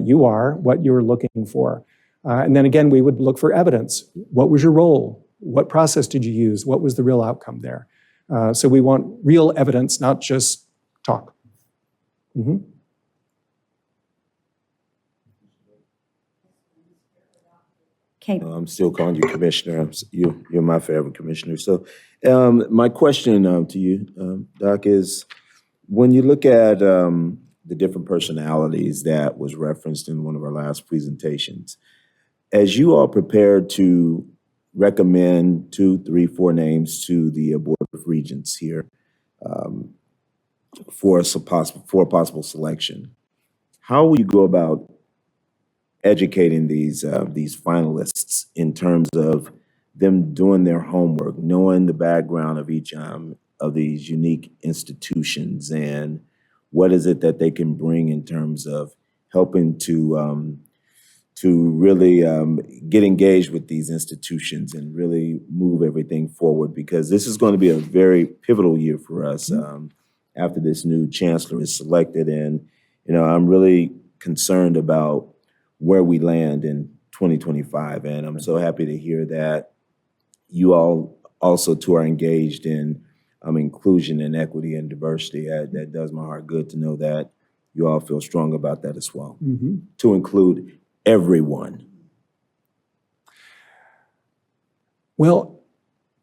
You are what you're looking for. And then again, we would look for evidence. What was your role? What process did you use? What was the real outcome there? So we want real evidence, not just talk. Mm-hmm. Okay. I'm still calling you Commissioner. You're my favorite Commissioner. So my question to you, Doc, is when you look at the different personalities that was referenced in one of our last presentations, as you are prepared to recommend 2, 3, 4 names to the Board of Regents here for a possible selection, how will you go about educating these finalists in terms of them doing their homework, knowing the background of each of these unique institutions, and what is it that they can bring in terms of helping to really get engaged with these institutions and really move everything forward, because this is going to be a very pivotal year for us after this new chancellor is selected. And, I'm really concerned about where we land in 2025. And I'm so happy to hear that you all also too are engaged in inclusion and equity and diversity. That does my heart good to know that you all feel strong about that as well, to include everyone. Well,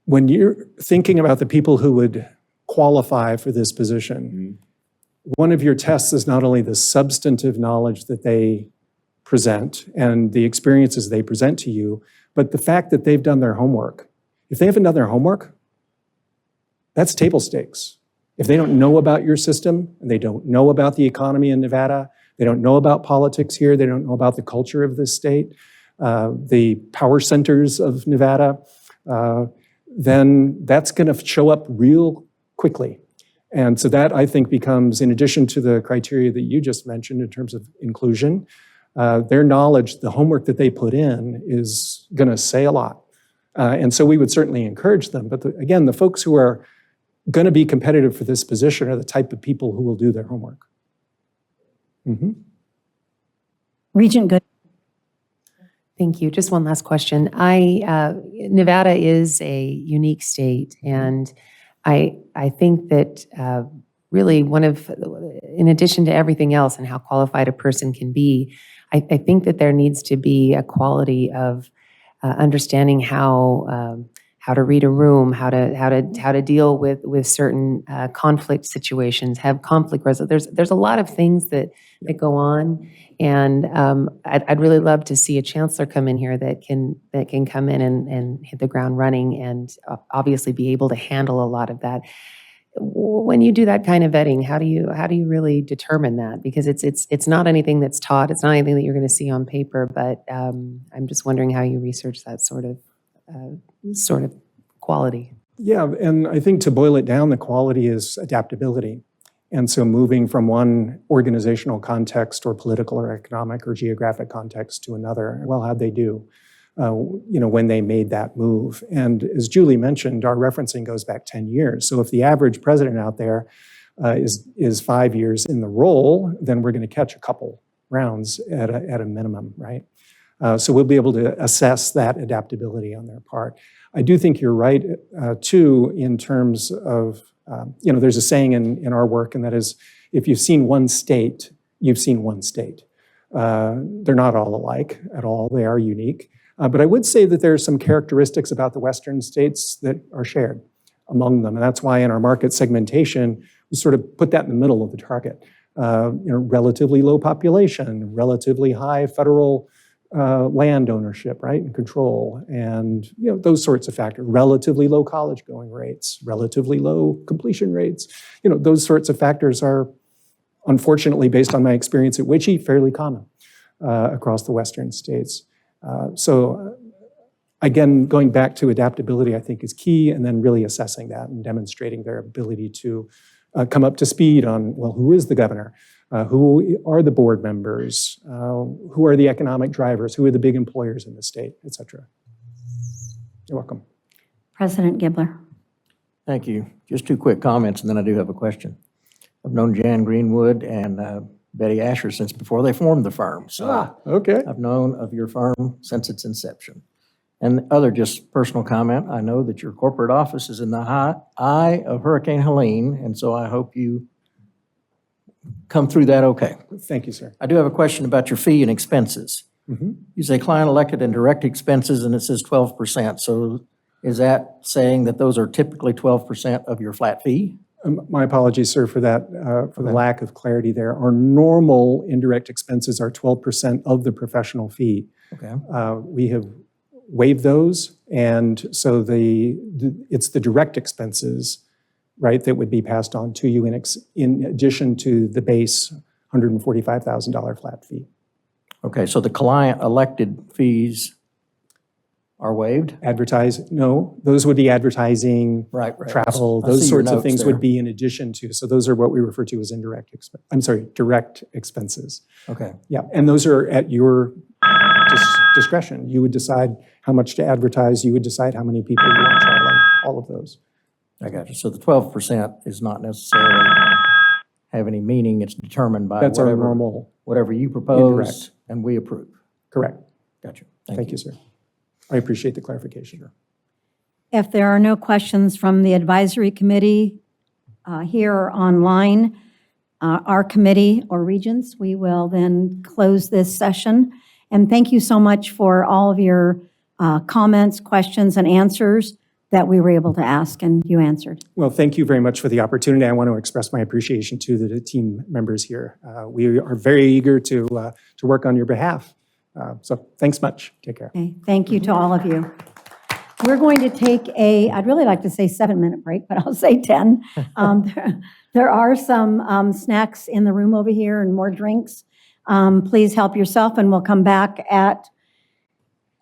when you're thinking about the people who would qualify for this position, one of your tests is not only the substantive knowledge that they present and the experiences they present to you, but the fact that they've done their homework. If they haven't done their homework, that's table stakes. If they don't know about your system, and they don't know about the economy in Nevada, they don't know about politics here, they don't know about the culture of this state, the power centers of Nevada, then that's going to show up real quickly. And so that, I think, becomes, in addition to the criteria that you just mentioned in terms of inclusion, their knowledge, the homework that they put in is going to say a lot. And so we would certainly encourage them. But again, the folks who are going to be competitive for this position are the type of people who will do their homework. Regent Good. Thank you. Just one last question. Nevada is a unique state, and I think that really in addition to everything else and how qualified a person can be, I think that there needs to be a quality of understanding how to read a room, how to deal with certain conflict situations, have conflict resolution. There's a lot of things that go on, and I'd really love to see a chancellor come in here that can come in and hit the ground running and obviously be able to handle a lot of that. When you do that kind of vetting, how do you really determine that? Because it's not anything that's taught. It's not anything that you're going to see on paper. But I'm just wondering how you research that sort of quality. Yeah, and I think to boil it down, the quality is adaptability. And so moving from one organizational context or political or economic or geographic context to another, well, how'd they do, when they made that move? And as Julie mentioned, our referencing goes back 10 years. So if the average president out there is 5 years in the role, then we're going to catch a couple rounds at a minimum, right? So we'll be able to assess that adaptability on their part. I do think you're right, too, in terms of, there's a saying in our work, and that is, if you've seen one state, you've seen one state. They're not all alike at all. They are unique. But I would say that there are some characteristics about the Western states that are shared among them. And that's why in our market segmentation, we sort of put that in the middle of the target. Relatively low population, relatively high federal land ownership, right, and control, and those sorts of factors. Relatively low college going rates, relatively low completion rates. Those sorts of factors are, unfortunately, based on my experience at WittKieffer, fairly common across the Western states. So again, going back to adaptability, I think is key, and then really assessing that and demonstrating their ability to come up to speed on, well, who is the governor? Who are the board members? Who are the economic drivers? Who are the big employers in the state, et cetera? You're welcome. President Gibler. Thank you. Just two quick comments, and then I do have a question. I've known Jan Greenwood and Betty Asher since before they formed the firm. So okay. I've known of your firm since its inception. And other just personal comment, I know that your corporate office is in the eye of Hurricane Helene, and so I hope you come through that okay. Thank you, sir. I do have a question about your fee and expenses. You say client elected and direct expenses, and it says 12%. So is that saying that those are typically 12% of your flat fee? My apologies, sir, for that, for the lack of clarity there. Our normal indirect expenses are 12% of the professional fee. Okay. We have waived those, and so it's the direct expenses, right, that would be passed on to you in addition to the base $145,000 flat fee. Okay, so the client elected fees are waived? No, those would be advertising, right. travel, those sorts of things would be in addition to. So those are what we refer to as direct expenses. Okay. Yeah, and those are at your discretion. You would decide how much to advertise. You would decide how many people you want traveling, all of those. I got you. So the 12% is not necessarily have any meaning. It's determined by That's our normal whatever you propose indirect. And we approve. Correct. Gotcha. Thank you, sir. I appreciate the clarification. If there are no questions from the advisory committee here or online, our committee or Regents, we will then close this session. And thank you so much for all of your comments, questions, and answers that we were able to ask and you answered. Well, thank you very much for the opportunity. I want to express my appreciation to the team members here. We are very eager to work on your behalf. So thanks much. Take care. Okay, thank you to all of you. We're going to take I'd really like to say 7-minute break, but I'll say 10. There are some snacks in the room over here and more drinks. Please help yourself, and we'll come back at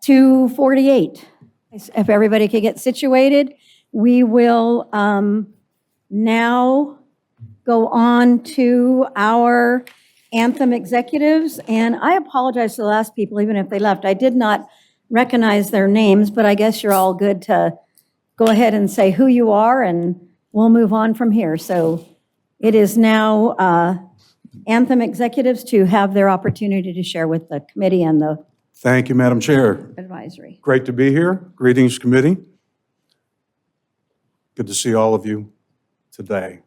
2:48. If everybody could get situated, we will now go on to our Anthem executives. And I apologize to the last people, even if they left. I did not recognize their names, but I guess you're all good to go ahead and say who you are, and we'll move on from here. So it is now Anthem executives to have their opportunity to share with the committee and the Thank you, Madam Chair. advisory. Great to be here. Greetings, committee. Good to see all of you today.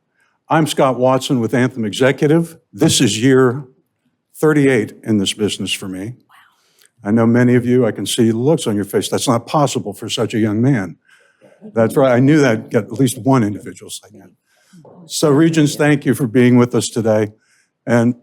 I'm Scott Watson with Anthem Executive. This is year 38 in this business for me. Wow. I know many of you, I can see the looks on your face. That's not possible for such a young man. That's right. I knew that got at least one individual saying that. So Regents, thank you for being with us today. And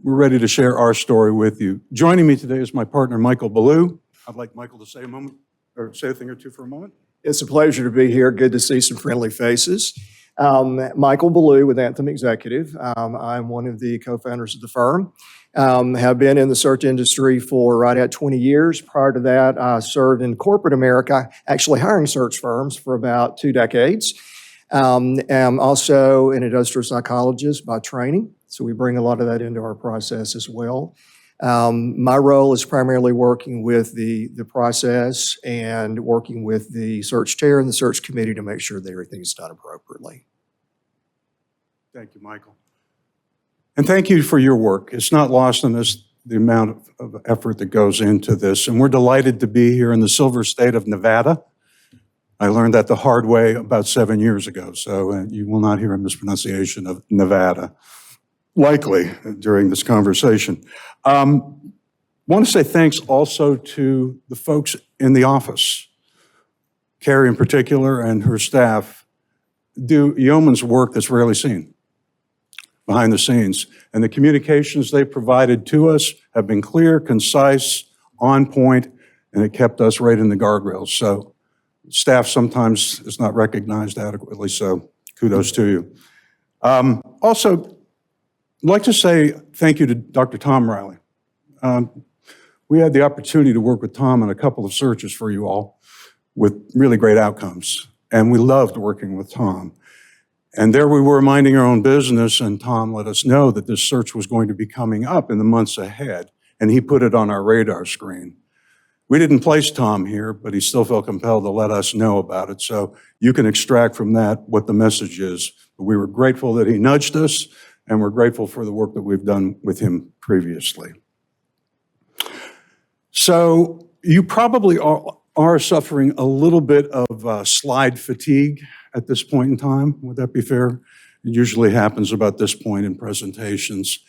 we're ready to share our story with you. Joining me today is my partner, Michael Ballou. I'd like Michael to say a thing or two for a moment. It's a pleasure to be here. Good to see some friendly faces. Michael Ballou with Anthem Executive. I'm one of the co-founders of the firm. Have been in the search industry for right at 20 years. Prior to that, I served in corporate America, actually hiring search firms for about 2 decades. I'm also an industrial psychologist by training, so we bring a lot of that into our process as well. My role is primarily working with the process and working with the search chair and the search committee to make sure that everything is done appropriately. Thank you, Michael. And thank you for your work. It's not lost on us the amount of effort that goes into this, and we're delighted to be here in the silver state of Nevada. I learned that the hard way about 7 years ago, so you will not hear a mispronunciation of Nevada, likely, during this conversation. Want to say thanks also to the folks in the office. Carrie in particular and her staff do yeoman's work that's rarely seen behind the scenes. And the communications they provided to us have been clear, concise, on point, and it kept us right in the guardrails. So staff sometimes is not recognized adequately, so kudos to you. Also, I'd like to say thank you to Dr. Tom Riley. We had the opportunity to work with Tom on a couple of searches for you all with really great outcomes, and we loved working with Tom. And there we were minding our own business, and Tom let us know that this search was going to be coming up in the months ahead, and he put it on our radar screen. We didn't place Tom here, but he still felt compelled to let us know about it. So you can extract from that what the message is. But we were grateful that he nudged us, and we're grateful for the work that we've done with him previously. So you probably are suffering a little bit of slide fatigue at this point in time. Would that be fair? It usually happens about this point in presentations.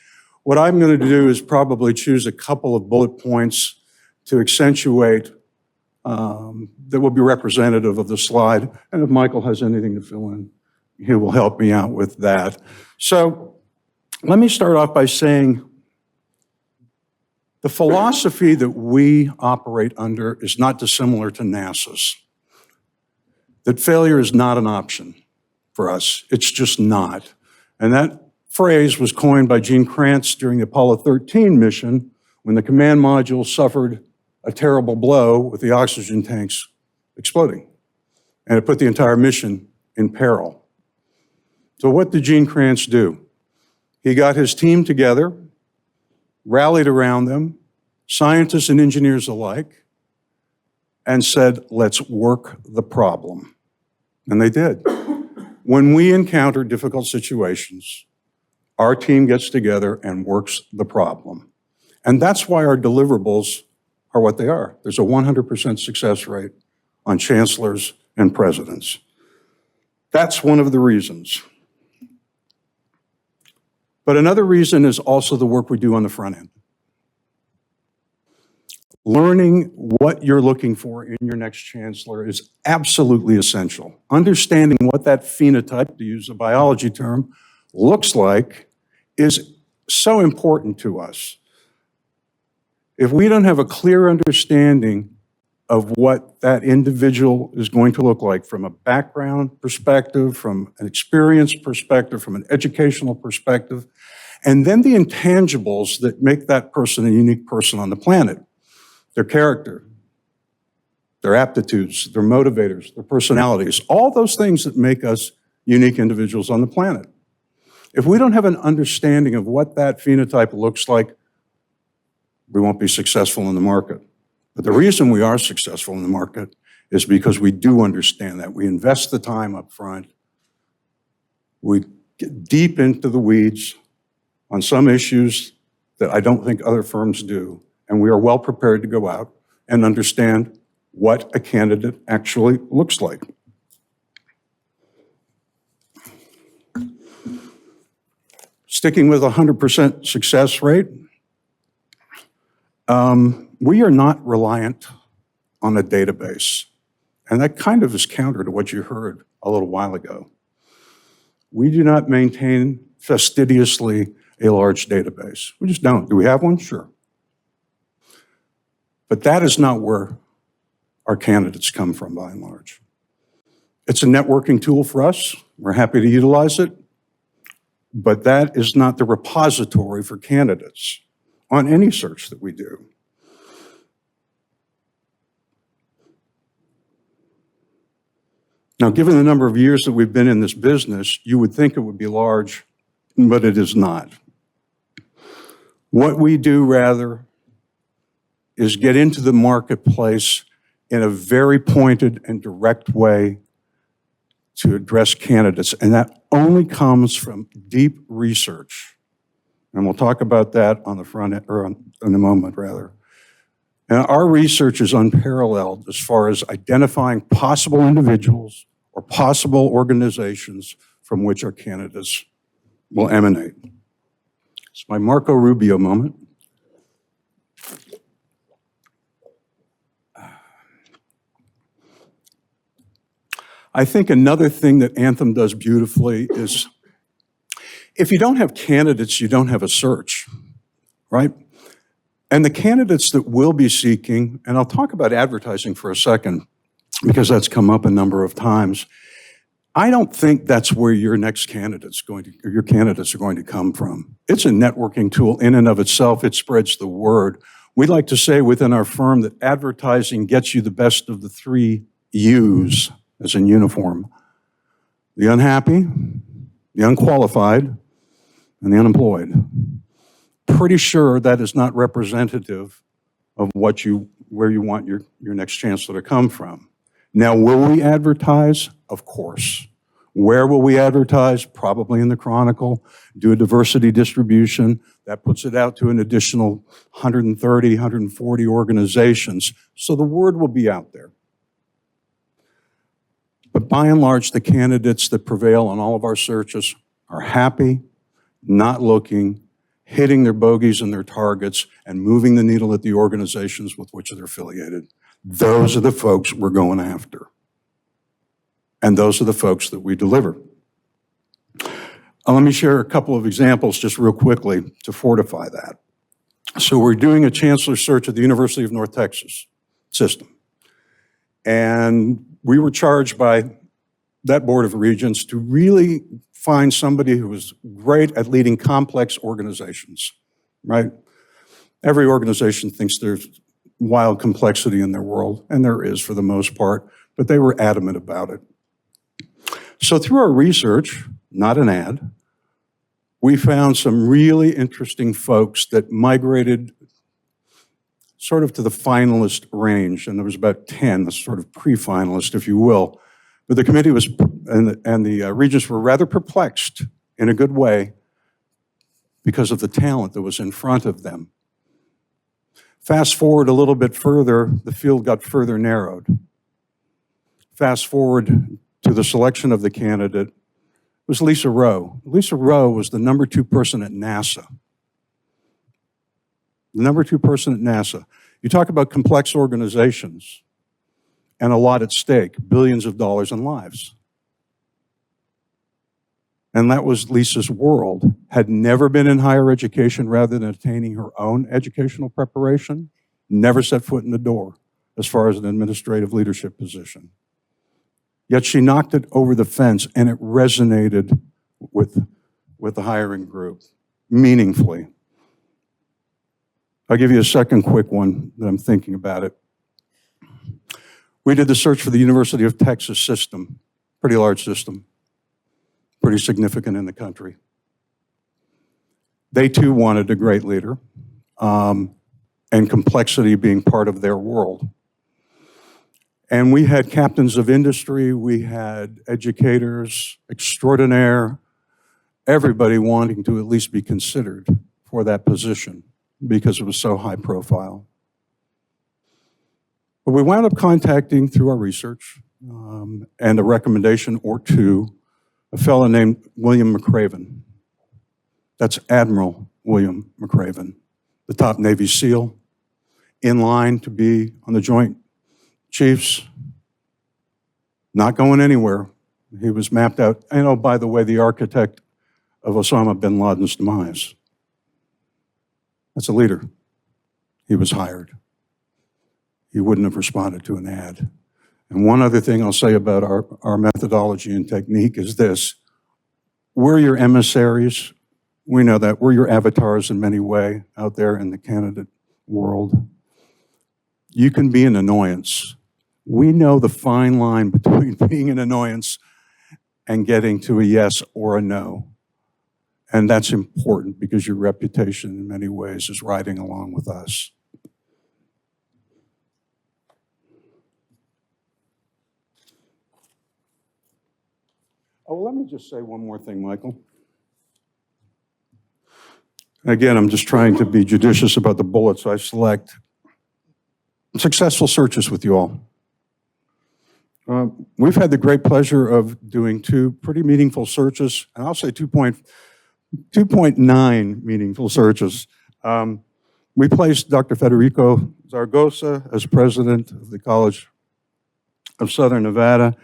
What I'm going to do is probably choose a couple of bullet points to accentuate that will be representative of the slide. And if Michael has anything to fill in, he will help me out with that. So let me start off by saying the philosophy that we operate under is not dissimilar to NASA's. That failure is not an option for us. It's just not. And that phrase was coined by Gene Kranz during the Apollo 13 mission when the command module suffered a terrible blow with the oxygen tanks exploding. And it put the entire mission in peril. So what did Gene Kranz do? He got his team together, rallied around them, scientists and engineers alike, and said, let's work the problem. And they did. When we encounter difficult situations, our team gets together and works the problem. And that's why our deliverables are what they are. There's a 100% success rate on chancellors and presidents. That's one of the reasons. But another reason is also the work we do on the front end. Learning what you're looking for in your next chancellor is absolutely essential. Understanding what that phenotype, to use a biology term, looks like is so important to us. If we don't have a clear understanding of what that individual is going to look like from a background perspective, from an experience perspective, from an educational perspective, and then the intangibles that make that person a unique person on the planet. Their character, their aptitudes, their motivators, their personalities, all those things that make us unique individuals on the planet. If we don't have an understanding of what that phenotype looks like, we won't be successful in the market. But the reason we are successful in the market is because we do understand that. We invest the time up front. We get deep into the weeds on some issues that I don't think other firms do. And we are well prepared to go out and understand what a candidate actually looks like. Sticking with 100% success rate, we are not reliant on a database. And that kind of is counter to what you heard a little while ago. We do not maintain fastidiously a large database. We just don't. Do we have one? Sure. But that is not where our candidates come from, by and large. It's a networking tool for us. We're happy to utilize it. But that is not the repository for candidates on any search that we do. Now, given the number of years that we've been in this business, you would think it would be large, but it is not. What we do, rather, is get into the marketplace in a very pointed and direct way to address candidates, and that only comes from deep research. And we'll talk about that on the front end, or in a moment, rather. And our research is unparalleled as far as identifying possible individuals or possible organizations from which our candidates will emanate. It's my Marco Rubio moment. I think another thing that Anthem does beautifully is if you don't have candidates, you don't have a search, right? And the candidates that we'll be seeking, and I'll talk about advertising for a second because that's come up a number of times. I don't think that's where your next candidate's going to, or your candidates are going to come from. It's a networking tool in and of itself. It spreads the word. We like to say within our firm that advertising gets you the best of the 3 U's, as in uniform: the unhappy, the unqualified, and the unemployed. Pretty sure that is not representative of where you want your next chancellor to come from. Now, will we advertise? Of course. Where will we advertise? Probably in the Chronicle. Do a diversity distribution. That puts it out to an additional 130, 140 organizations. So the word will be out there. But by and large, the candidates that prevail on all of our searches are happy, not looking, hitting their bogeys and their targets, and moving the needle at the organizations with which they're affiliated. Those are the folks we're going after. And those are the folks that we deliver. Let me share a couple of examples just real quickly to fortify that. So we're doing a chancellor search at the University of North Texas system. And we were charged by that Board of Regents to really find somebody who was great at leading complex organizations, right? Every organization thinks there's wild complexity in their world, and there is for the most part, but they were adamant about it. So through our research, not an ad, we found some really interesting folks that migrated sort of to the finalist range, and there was about 10, the sort of pre-finalist, if you will. But the committee was, and the regents were rather perplexed in a good way because of the talent that was in front of them. Fast forward a little bit further, the field got further narrowed. Fast forward to the selection of the candidate was Lisa Rowe. Lisa Rowe was the number 2 person at NASA. The number 2 person at NASA. You talk about complex organizations and a lot at stake, billions of dollars in lives. And that was Lisa's world. Had never been in higher education rather than attaining her own educational preparation, never set foot in the door as far as an administrative leadership position. Yet she knocked it over the fence and it resonated with the hiring group meaningfully. I'll give you a second quick one that I'm thinking about it. We did the search for the University of Texas system, pretty large system, pretty significant in the country. They too wanted a great leader, and complexity being part of their world. And we had captains of industry, we had educators extraordinaire, everybody wanting to at least be considered for that position because it was so high profile. But we wound up contacting, through our research and a recommendation or two, a fellow named William McRaven. That's Admiral William McRaven, the top Navy SEAL, in line to be on the Joint Chiefs, not going anywhere. He was mapped out. And oh, by the way, the architect of Osama bin Laden's demise. That's a leader. He was hired. He wouldn't have responded to an ad. And one other thing I'll say about our methodology and technique is this. We're your emissaries. We know that. We're your avatars in many ways out there in the candidate world. You can be an annoyance. We know the fine line between being an annoyance and getting to a yes or a no. And that's important because your reputation in many ways is riding along with us. Oh, let me just say one more thing, Michael. Again, I'm just trying to be judicious about the bullets I select. Successful searches with you all. We've had the great pleasure of doing 2 pretty meaningful searches, and I'll say 2.9 meaningful searches. We placed Dr. Federico Zaragoza as president of the College of Southern Nevada,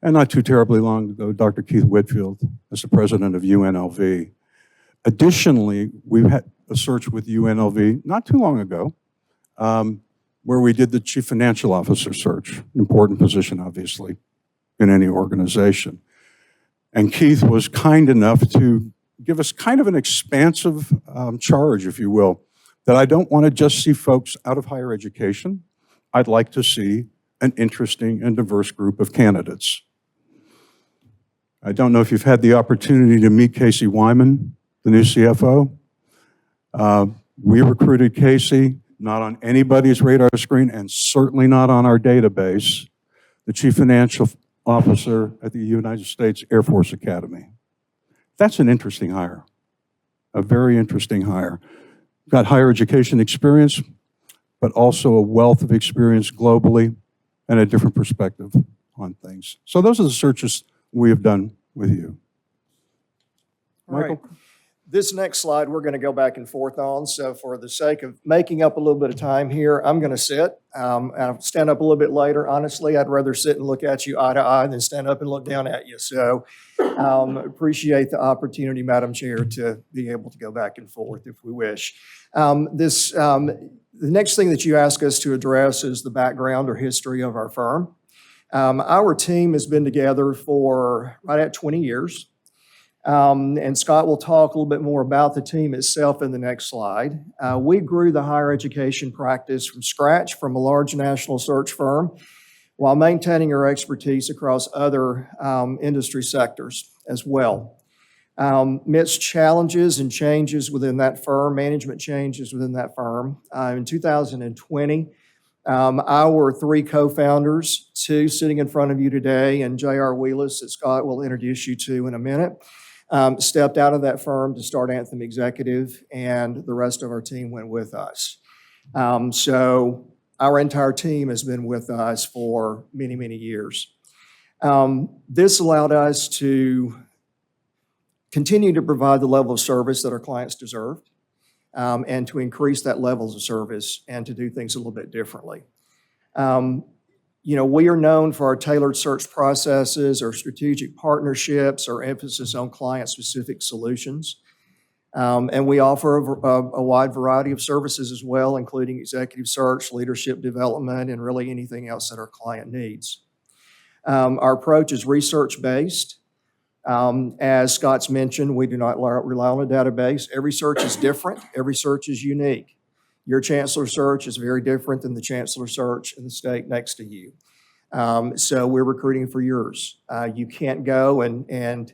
and not too terribly long ago, Dr. Keith Whitfield as the president of UNLV. Additionally, we've had a search with UNLV not too long ago, where we did the chief financial officer search, an important position, obviously, in any organization. And Keith was kind enough to give us kind of an expansive charge, if you will, that I don't want to just see folks out of higher education. I'd like to see an interesting and diverse group of candidates. I don't know if you've had the opportunity to meet Casey Wyman, the new CFO. We recruited Casey, not on anybody's radar screen and certainly not on our database, the chief financial officer at the United States Air Force Academy. That's an interesting hire, a very interesting hire. Got higher education experience, but also a wealth of experience globally and a different perspective on things. So those are the searches we have done with you. Michael? Right. This next slide, we're going to go back and forth on. So for the sake of making up a little bit of time here, I'm going to sit. I'll stand up a little bit later. Honestly, I'd rather sit and look at you eye to eye than stand up and look down at you. So appreciate the opportunity, Madam Chair, to be able to go back and forth if we wish. The next thing that you ask us to address is the background or history of our firm. Our team has been together for right at 20 years. And Scott will talk a little bit more about the team itself in the next slide. We grew the higher education practice from scratch from a large national search firm while maintaining our expertise across other industry sectors as well. Amidst challenges and changes within that firm, management changes within that firm, in 2020, our 3 co-founders, 2 sitting in front of you today, and J.R. Wheelis, that Scott will introduce you to in a minute, stepped out of that firm to start Anthem Executive, and the rest of our team went with us. So our entire team has been with us for many, many years. This allowed us to continue to provide the level of service that our clients deserved, and to increase that levels of service and to do things a little bit differently. We are known for our tailored search processes, our strategic partnerships, our emphasis on client-specific solutions. And we offer a wide variety of services as well, including executive search, leadership development, and really anything else that our client needs. Our approach is research-based. As Scott's mentioned, we do not rely on a database. Every search is different. Every search is unique. Your Chancellor search is very different than the Chancellor search in the state next to you. So we're recruiting for yours. You can't go and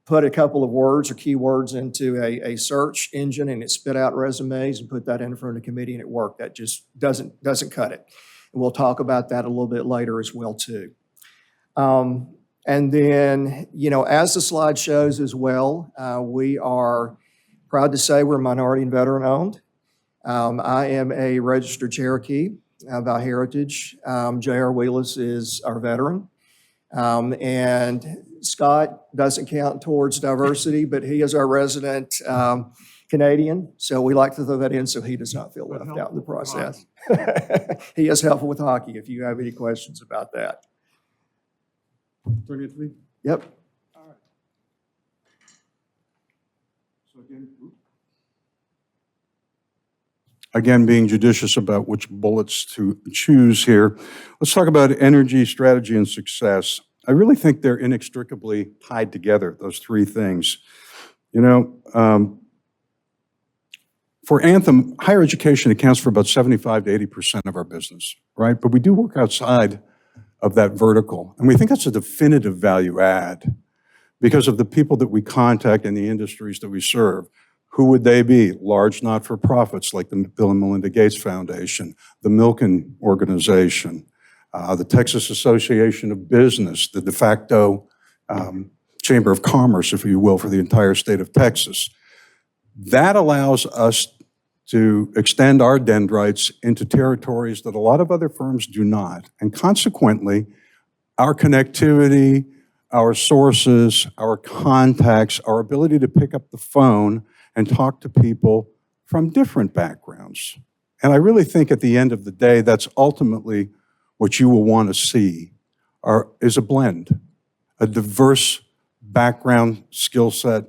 put a couple of words or keywords into a search engine and it spit out resumes and put that in front of the committee and it worked. That just doesn't cut it. And we'll talk about that a little bit later as well too. And then, as the slide shows as well, we are proud to say we're minority and veteran owned. I am a registered Cherokee by heritage. J.R. Wheelis is our veteran. And Scott doesn't count towards diversity, but he is our resident Canadian. So we like to throw that in so he does not feel left out in the process. He is helpful with hockey if you have any questions about that. Turn it to me? Yep. All right. So again, again, being judicious about which bullets to choose here, let's talk about energy, strategy, and success. I really think they're inextricably tied together, those three things. You know, for Anthem, higher education accounts for about 75 to 80% of our business, right? But we do work outside of that vertical. And we think that's a definitive value add because of the people that we contact in the industries that we serve. Who would they be? Large not-for-profits like the Bill and Melinda Gates Foundation, the Milken Organization, the Texas Association of Business, the de facto Chamber of Commerce, if you will, for the entire state of Texas. That allows us to extend our dendrites into territories that a lot of other firms do not. And consequently, our connectivity, our sources, our contacts, our ability to pick up the phone and talk to people from different backgrounds. And I really think at the end of the day, that's ultimately what you will want to see is a blend, a diverse background skill set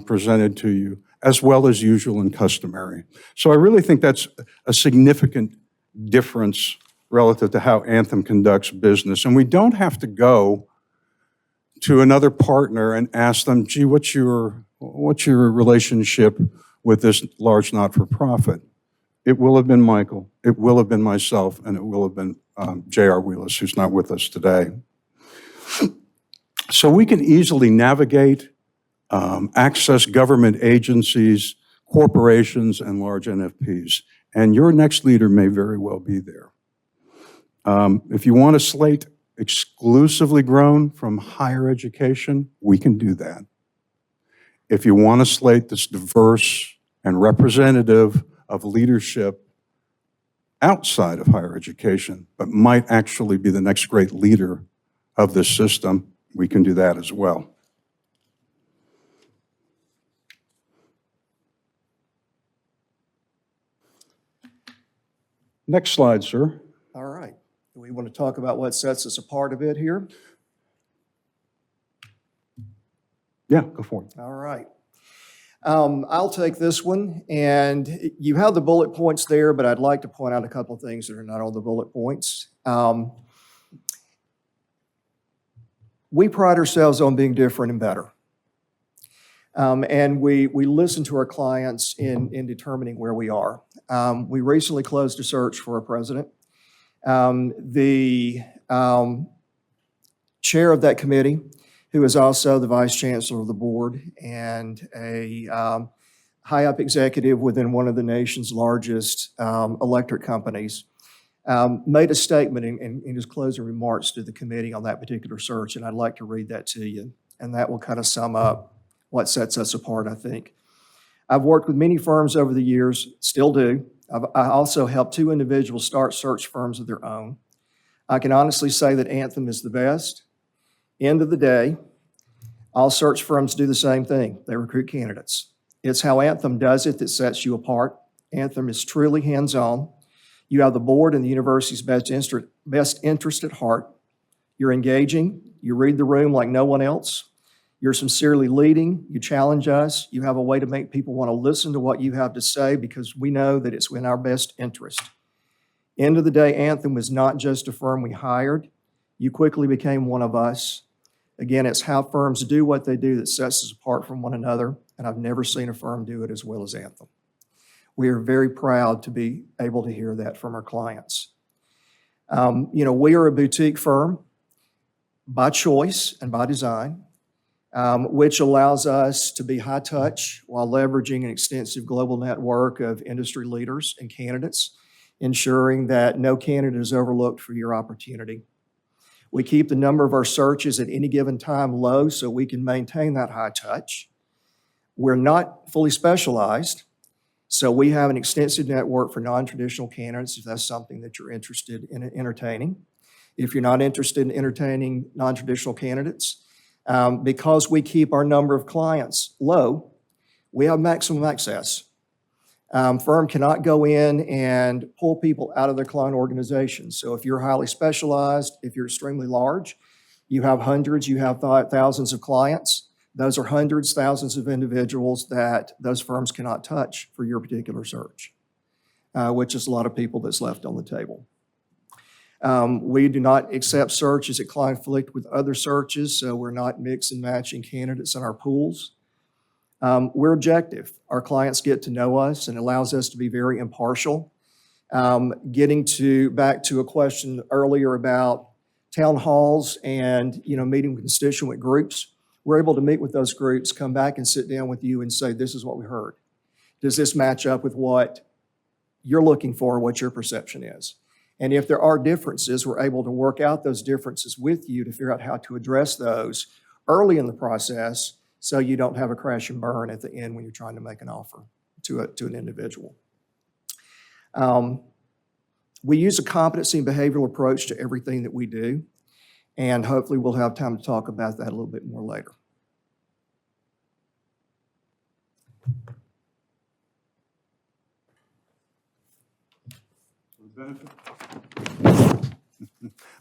presented to you, as well as usual and customary. So I really think that's a significant difference relative to how Anthem conducts business. And we don't have to go to another partner and ask them, gee, what's your relationship with this large not-for-profit? It will have been Michael, it will have been myself, and it will have been J.R. Wheelis, who's not with us today. So we can easily navigate, access government agencies, corporations, and large NFPs. And your next leader may very well be there. If you want a slate exclusively grown from higher education, we can do that. If you want a slate that's diverse and representative of leadership outside of higher education, but might actually be the next great leader of this system, we can do that as well. Next slide, sir. All right. We want to talk about what sets us apart a bit here. Yeah, go for it. All right. I'll take this one, and you have the bullet points there, but I'd like to point out a couple of things that are not on the bullet points. We pride ourselves on being different and better. And we listen to our clients in determining where we are. We recently closed a search for a president. The chair of that committee, who is also the vice chancellor of the board and a high-up executive within one of the nation's largest electric companies, made a statement in his closing remarks to the committee on that particular search, and I'd like to read that to you, and that will kind of sum up what sets us apart, I think. I've worked with many firms over the years, still do. I also helped 2 individuals start search firms of their own. I can honestly say that Anthem is the best. End of the day, all search firms do the same thing. They recruit candidates. It's how Anthem does it that sets you apart. Anthem is truly hands-on. You have the board and the university's best interest at heart. You're engaging. You read the room like no one else. You're sincerely leading. You challenge us. You have a way to make people want to listen to what you have to say because we know that it's in our best interest. End of the day, Anthem was not just a firm we hired. You quickly became one of us. Again, it's how firms do what they do that sets us apart from one another, and I've never seen a firm do it as well as Anthem. We are very proud to be able to hear that from our clients. We are a boutique firm by choice and by design, which allows us to be high touch while leveraging an extensive global network of industry leaders and candidates, ensuring that no candidate is overlooked for your opportunity. We keep the number of our searches at any given time low so we can maintain that high touch. We're not fully specialized, so we have an extensive network for non-traditional candidates if that's something that you're interested in entertaining. If you're not interested in entertaining non-traditional candidates, because we keep our number of clients low, we have maximum access. Firm cannot go in and pull people out of their client organization. So if you're highly specialized, if you're extremely large, you have hundreds, you have thousands of clients. Those are hundreds, thousands of individuals that those firms cannot touch for your particular search. which is a lot of people that's left on the table. We do not accept searches that conflict with other searches, so we're not mix and matching candidates in our pools. We're objective. Our clients get to know us and allows us to be very impartial. Getting back to a question earlier about town halls and meeting with constituent groups, we're able to meet with those groups, come back and sit down with you and say, this is what we heard. Does this match up with what you're looking for, what your perception is? And if there are differences, we're able to work out those differences with you to figure out how to address those early in the process so you don't have a crash and burn at the end when you're trying to make an offer to an individual. We use a competency and behavioral approach to everything that we do, and hopefully we'll have time to talk about that a little bit more later.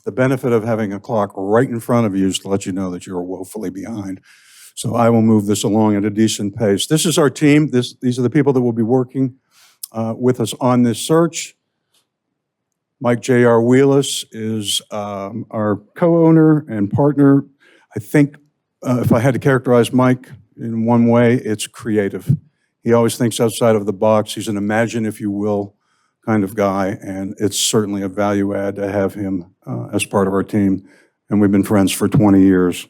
The benefit of having a clock right in front of you is to let you know that you're woefully behind. So I will move this along at a decent pace. This is our team. These are the people that will be working with us on this search. Mike J.R. Wheelis is our co-owner and partner. I think if I had to characterize Mike in one way, it's creative. He always thinks outside of the box. He's an imagine, if you will, kind of guy, and it's certainly a value add to have him as part of our team, and we've been friends for 20 years.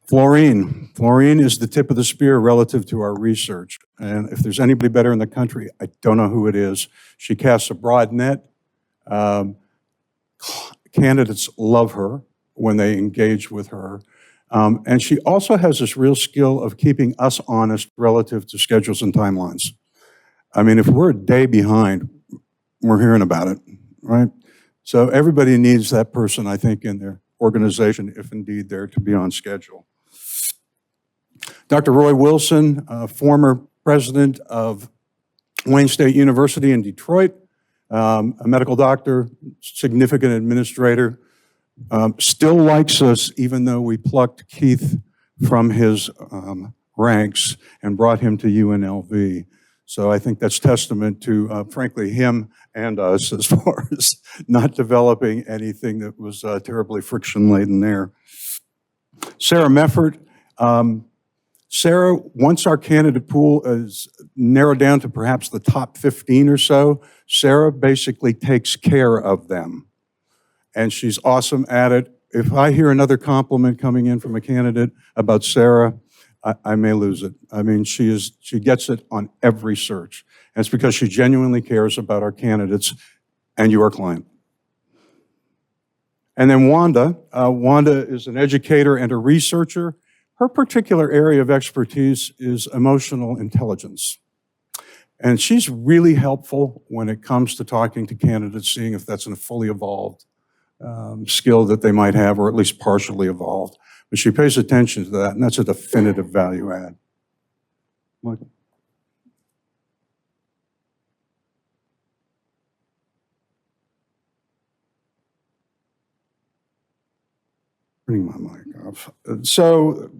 Florine is the tip of the spear relative to our research, and if there's anybody better in the country, I don't know who it is. She casts a broad net. Candidates love her when they engage with her, and she also has this real skill of keeping us honest relative to schedules and timelines. I mean, if we're a day behind, we're hearing about it, right? So everybody needs that person, I think, in their organization, if indeed they're to be on schedule. Dr. Roy Wilson, former president of Wayne State University in Detroit, a medical doctor, significant administrator, still likes us even though we plucked Keith from his ranks and brought him to UNLV. So I think that's testament to, frankly, him and us as far as not developing anything that was terribly friction-laden there. Sarah Meffert. Sarah, once our candidate pool is narrowed down to perhaps the top 15 or so, Sarah basically takes care of them. And she's awesome at it. If I hear another compliment coming in from a candidate about Sarah, I may lose it. I mean, she gets it on every search. And it's because she genuinely cares about our candidates and your client. And then Wanda. Wanda is an educator and a researcher. Her particular area of expertise is emotional intelligence. And she's really helpful when it comes to talking to candidates, seeing if that's a fully evolved skill that they might have, or at least partially evolved. But she pays attention to that, and that's a definitive value add. Michael. Turning my mic off. So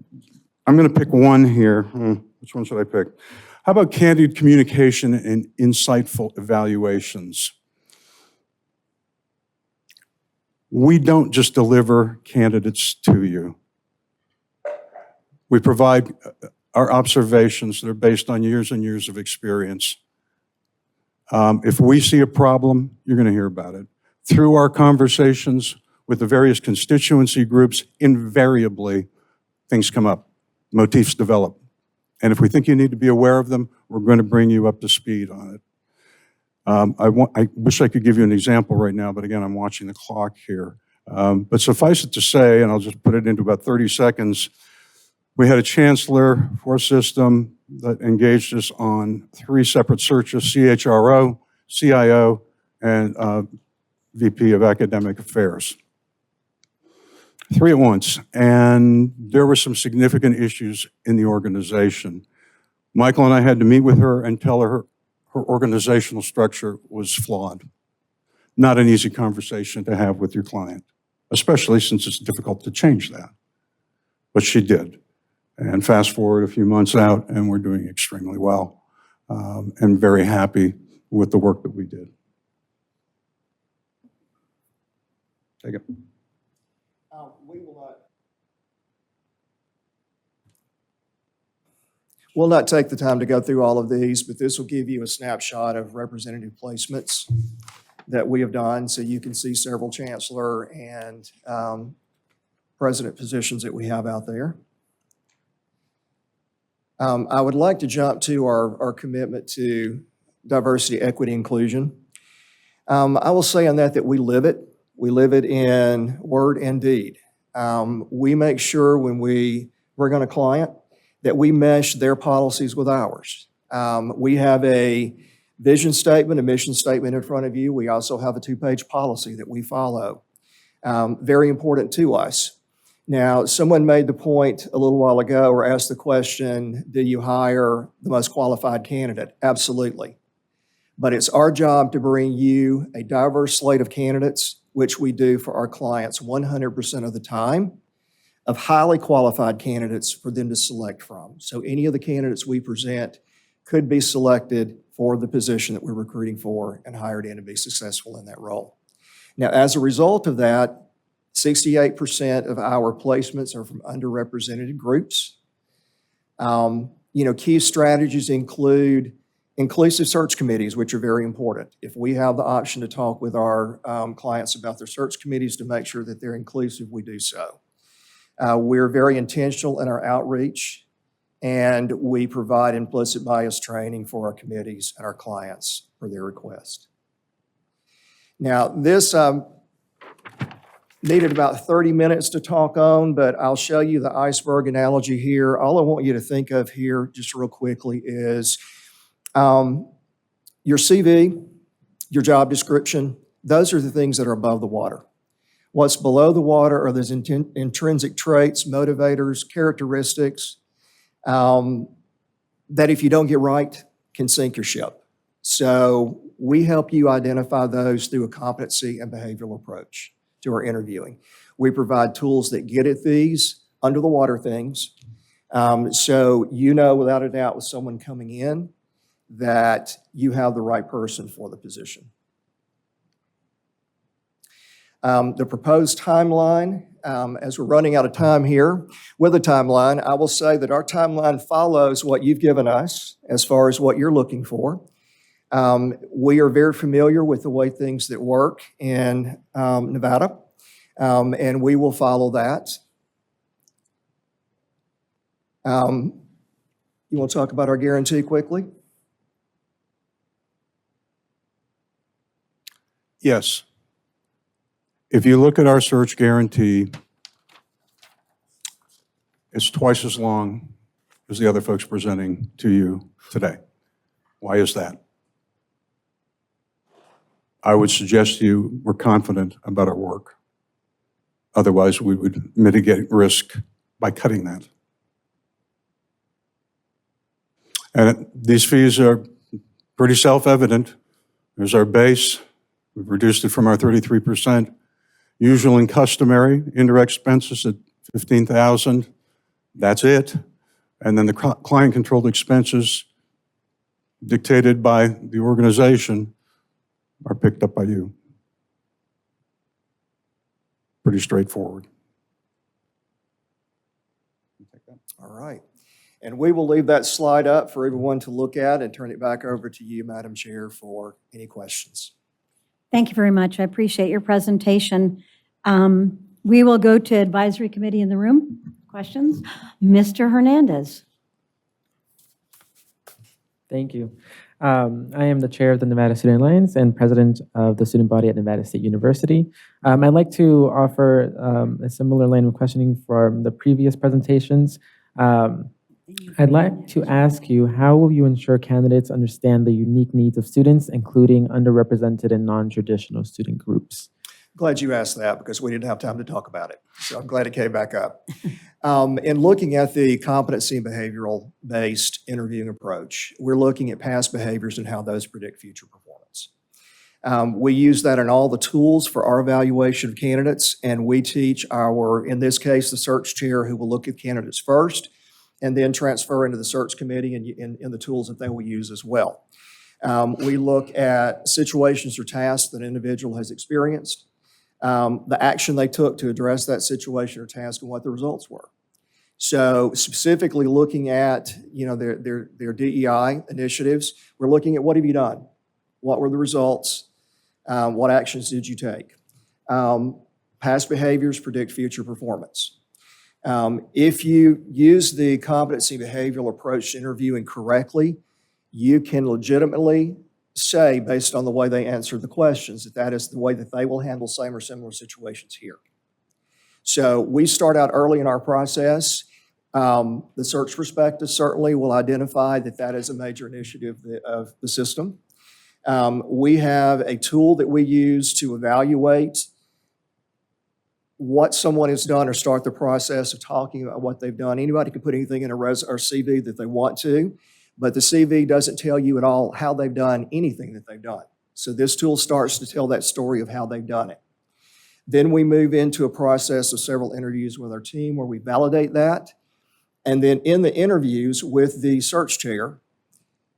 I'm going to pick one here. Which one should I pick? How about candid communication and insightful evaluations? We don't just deliver candidates to you. We provide our observations that are based on years and years of experience. If we see a problem, you're going to hear about it. Through our conversations with the various constituency groups, invariably things come up, motifs develop. And if we think you need to be aware of them, we're going to bring you up to speed on it. I wish I could give you an example right now, but again, I'm watching the clock here. But suffice it to say, and I'll just put it into about 30 seconds, we had a chancellor for a system that engaged us on 3 separate searches: CHRO, CIO, and VP of Academic Affairs. 3 at once, and there were some significant issues in the organization. Michael and I had to meet with her and tell her her organizational structure was flawed. Not an easy conversation to have with your client, especially since it's difficult to change that. But she did. And fast forward a few months out, and we're doing extremely well. and very happy with the work that we did. Take it. We'll not take the time to go through all of these, but this will give you a snapshot of representative placements that we have done. So you can see several chancellor and president positions that we have out there. I would like to jump to our commitment to diversity, equity, inclusion. I will say on that we live it. We live it in word and deed. We make sure when we bring on a client that we mesh their policies with ours. We have a vision statement, a mission statement in front of you. We also have a 2-page policy that we follow. Very important to us. Now, someone made the point a little while ago or asked the question, do you hire the most qualified candidate? Absolutely. But it's our job to bring you a diverse slate of candidates, which we do for our clients 100% of the time, of highly qualified candidates for them to select from. So any of the candidates we present could be selected for the position that we're recruiting for and hired in to be successful in that role. Now, as a result of that, 68% of our placements are from underrepresented groups. Key strategies include inclusive search committees, which are very important. If we have the option to talk with our clients about their search committees to make sure that they're inclusive, we do so. We're very intentional in our outreach, and we provide implicit bias training for our committees and our clients for their request. Now, this needed about 30 minutes to talk on, but I'll show you the iceberg analogy here. All I want you to think of here, just real quickly, is your CV, your job description. Those are the things that are above the water. What's below the water are those intrinsic traits, motivators, characteristics that if you don't get right, can sink your ship. So we help you identify those through a competency and behavioral approach to our interviewing. We provide tools that get at these under the water things. So you know without a doubt with someone coming in that you have the right person for the position. The proposed timeline, as we're running out of time here, with a timeline, I will say that our timeline follows what you've given us as far as what you're looking for. We are very familiar with the way things that work in Nevada, and we will follow that. You want to talk about our guarantee quickly? Yes. If you look at our search guarantee, it's twice as long as the other folks presenting to you today. Why is that? I would suggest to you we're confident about our work. Otherwise, we would mitigate risk by cutting that. And these fees are pretty self-evident. There's our base. We've reduced it from our 33%. Usual and customary, indirect expenses at $15,000. That's it. And then the client-controlled expenses dictated by the organization are picked up by you. Pretty straightforward. All right. And we will leave that slide up for everyone to look at and turn it back over to you, Madam Chair, for any questions. Thank you very much. I appreciate your presentation. We will go to advisory committee in the room. Questions? Mr. Hernandez. Thank you. I am the chair of the Nevada Student Alliance and president of the student body at Nevada State University. I'd like to offer a similar line of questioning from the previous presentations. I'd like to ask you, how will you ensure candidates understand the unique needs of students, including underrepresented and non-traditional student groups? Glad you asked that because we didn't have time to talk about it. So I'm glad it came back up. In looking at the competency and behavioral-based interviewing approach, we're looking at past behaviors and how those predict future performance. We use that in all the tools for our evaluation of candidates, and we teach our, in this case, the search chair who will look at candidates first, and then transfer into the search committee and the tools that they will use as well. We look at situations or tasks that an individual has experienced, the action they took to address that situation or task, and what the results were. So specifically looking at, their DEI initiatives, we're looking at what have you done? What were the results? What actions did you take? Past behaviors predict future performance. If you use the competency behavioral approach to interviewing correctly, you can legitimately say, based on the way they answered the questions, that is the way that they will handle same or similar situations here. So we start out early in our process. The search prospectus certainly will identify that is a major initiative of the system. We have a tool that we use to evaluate what someone has done or start the process of talking about what they've done. Anybody can put anything in a CV that they want to, but the CV doesn't tell you at all how they've done anything that they've done. So this tool starts to tell that story of how they've done it. Then we move into a process of several interviews with our team where we validate that. And then in the interviews with the search chair,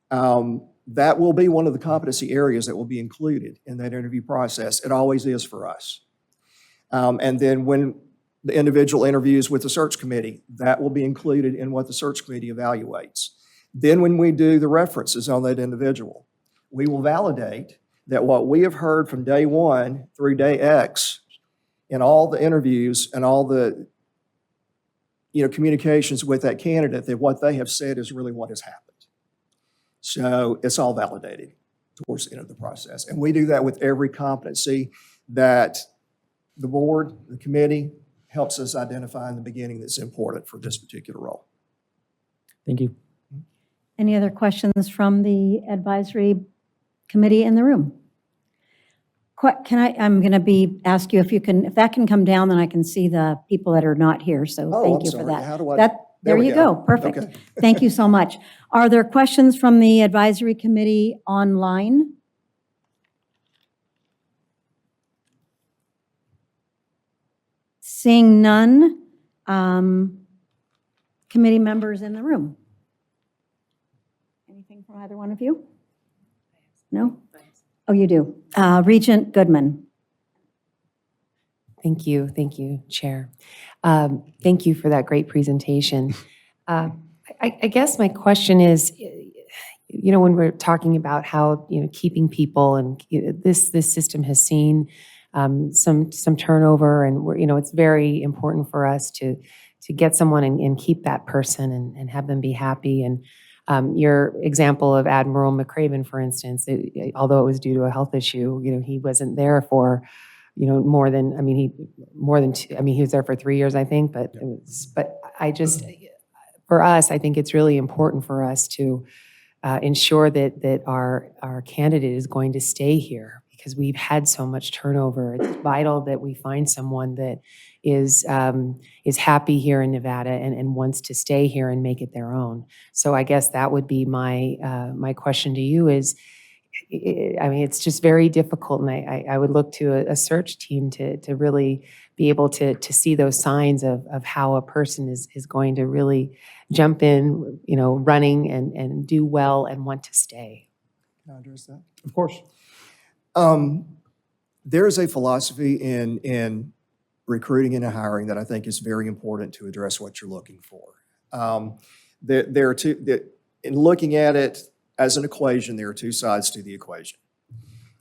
that will be one of the competency areas that will be included in that interview process. It always is for us. And then when the individual interviews with the search committee, that will be included in what the search committee evaluates. Then when we do the references on that individual, we will validate that what we have heard from day one through day X in all the interviews and all the communications with that candidate, that what they have said is really what has happened. So it's all validated towards the end of the process. And we do that with every competency that the board, the committee, helps us identify in the beginning that's important for this particular role. Thank you. Any other questions from the advisory committee in the room? I'm going to ask you if that can come down, then I can see the people that are not here. So thank you for that. How do I? There you go. Perfect. Okay. Thank you so much. Are there questions from the advisory committee online? Seeing none, committee members in the room? Anything from either one of you? No? Oh, you do. Regent Goodman. Thank you, Chair. Thank you for that great presentation. I guess my question is, when we're talking about how, keeping people and this system has seen some turnover, and it's very important for us to get someone and keep that person and have them be happy. And your example of Admiral McCraven, for instance, although it was due to a health issue, he wasn't there for, he was there for 3 years, I think, but for us, I think it's really important for us to ensure that our candidate is going to stay here, because we've had so much turnover. It's vital that we find someone that is happy here in Nevada and wants to stay here and make it their own. So I guess that would be my question to you is, it's just very difficult, and I would look to a search team to really be able to see those signs of how a person is going to really jump in, running and do well and want to stay. Can I address that? Of course. There is a philosophy in recruiting and hiring that I think is very important to address what you're looking for. There are in looking at it as an equation, there are two sides to the equation.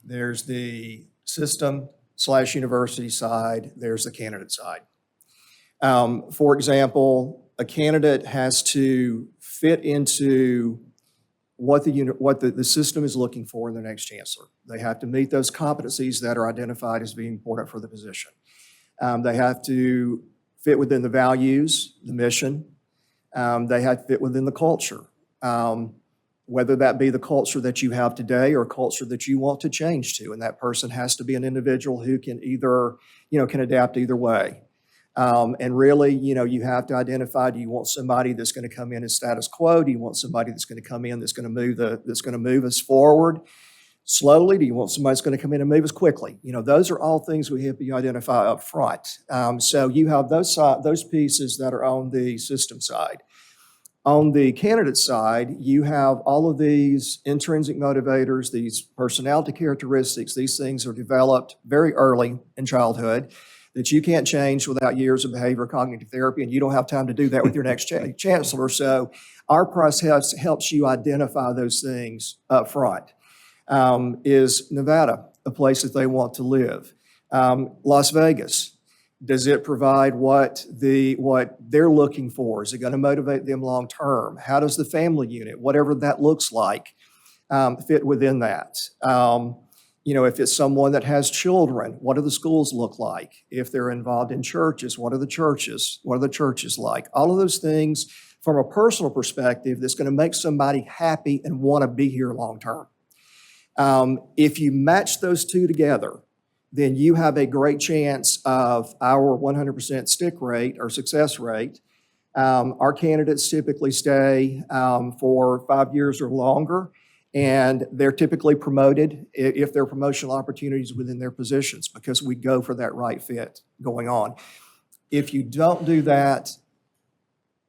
There's the system/university side, there's the candidate side. For example, a candidate has to fit into what the system is looking for in their next chancellor. They have to meet those competencies that are identified as being important for the position. They have to fit within the values, the mission. They have to fit within the culture, whether that be the culture that you have today or a culture that you want to change to. And that person has to be an individual who can can adapt either way. And really, you have to identify, do you want somebody that's going to come in as status quo? Do you want somebody that's going to come in that's going to move us forward slowly? Do you want somebody that's going to come in and move us quickly? Those are all things we have to identify up front. So you have those pieces that are on the system side. On the candidate side, you have all of these intrinsic motivators, these personality characteristics. These things are developed very early in childhood that you can't change without years of behavior cognitive therapy, and you don't have time to do that with your next chancellor. So our process helps you identify those things up front. Is Nevada a place that they want to live? Las Vegas, does it provide what they're looking for? Is it going to motivate them long term? How does the family unit, whatever that looks like, fit within that? If it's someone that has children, what do the schools look like? If they're involved in churches, what are the churches like? All of those things from a personal perspective that's going to make somebody happy and want to be here long term. If you match those two together, then you have a great chance of our 100% stick rate or success rate. Our candidates typically stay for 5 years or longer, and they're typically promoted if there are promotional opportunities within their positions because we go for that right fit going on. If you don't do that,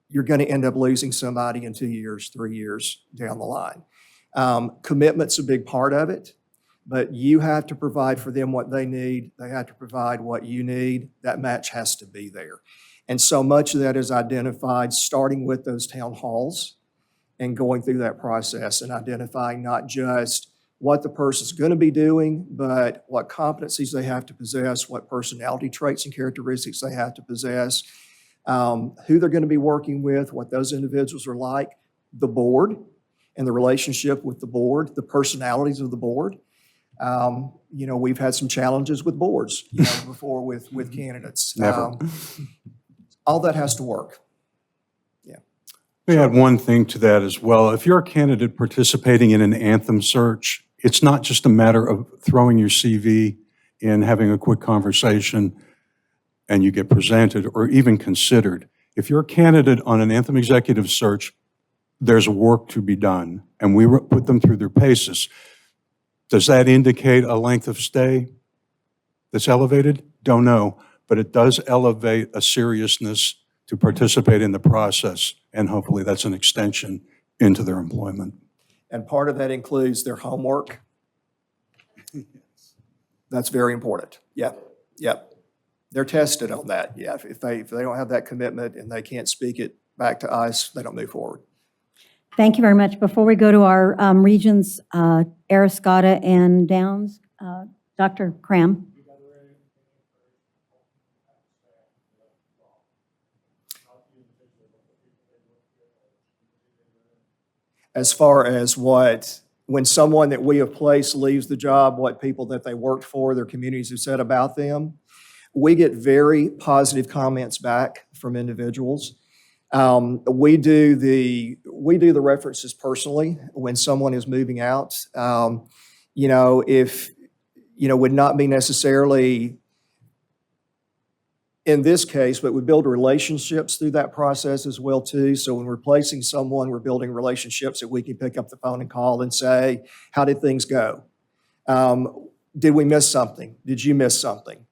you're going to end up losing somebody in 2 years, 3 years down the line. Commitment's a big part of it. But you have to provide for them what they need. They have to provide what you need. That match has to be there. And so much of that is identified starting with those town halls and going through that process and identifying not just what the person's going to be doing, but what competencies they have to possess, what personality traits and characteristics they have to possess, who they're going to be working with, what those individuals are like, the board and the relationship with the board, the personalities of the board. We've had some challenges with boards, before with candidates. Never. All that has to work. Yeah. We add one thing to that as well. If you're a candidate participating in an Anthem search, it's not just a matter of throwing your CV in, having a quick conversation, and you get presented or even considered. If you're a candidate on an Anthem Executive search, there's work to be done, and we put them through their paces. Does that indicate a length of stay that's elevated? Don't know, but it does elevate a seriousness to participate in the process, and hopefully that's an extension into their employment. And part of that includes their homework. That's very important. Yep. They're tested on that. Yeah, if they don't have that commitment and they can't speak it back to us, they don't move forward. Thank you very much. Before we go to our regions, Arascata and Downs, Dr. Cram. As far as when someone that we have placed leaves the job, what people that they worked for, their communities have said about them, we get very positive comments back from individuals. We do the references personally when someone is moving out. Would not be necessarily in this case, but we build relationships through that process as well too. So when we're placing someone, we're building relationships that we can pick up the phone and call and say, how did things go? Did we miss something? Did you miss something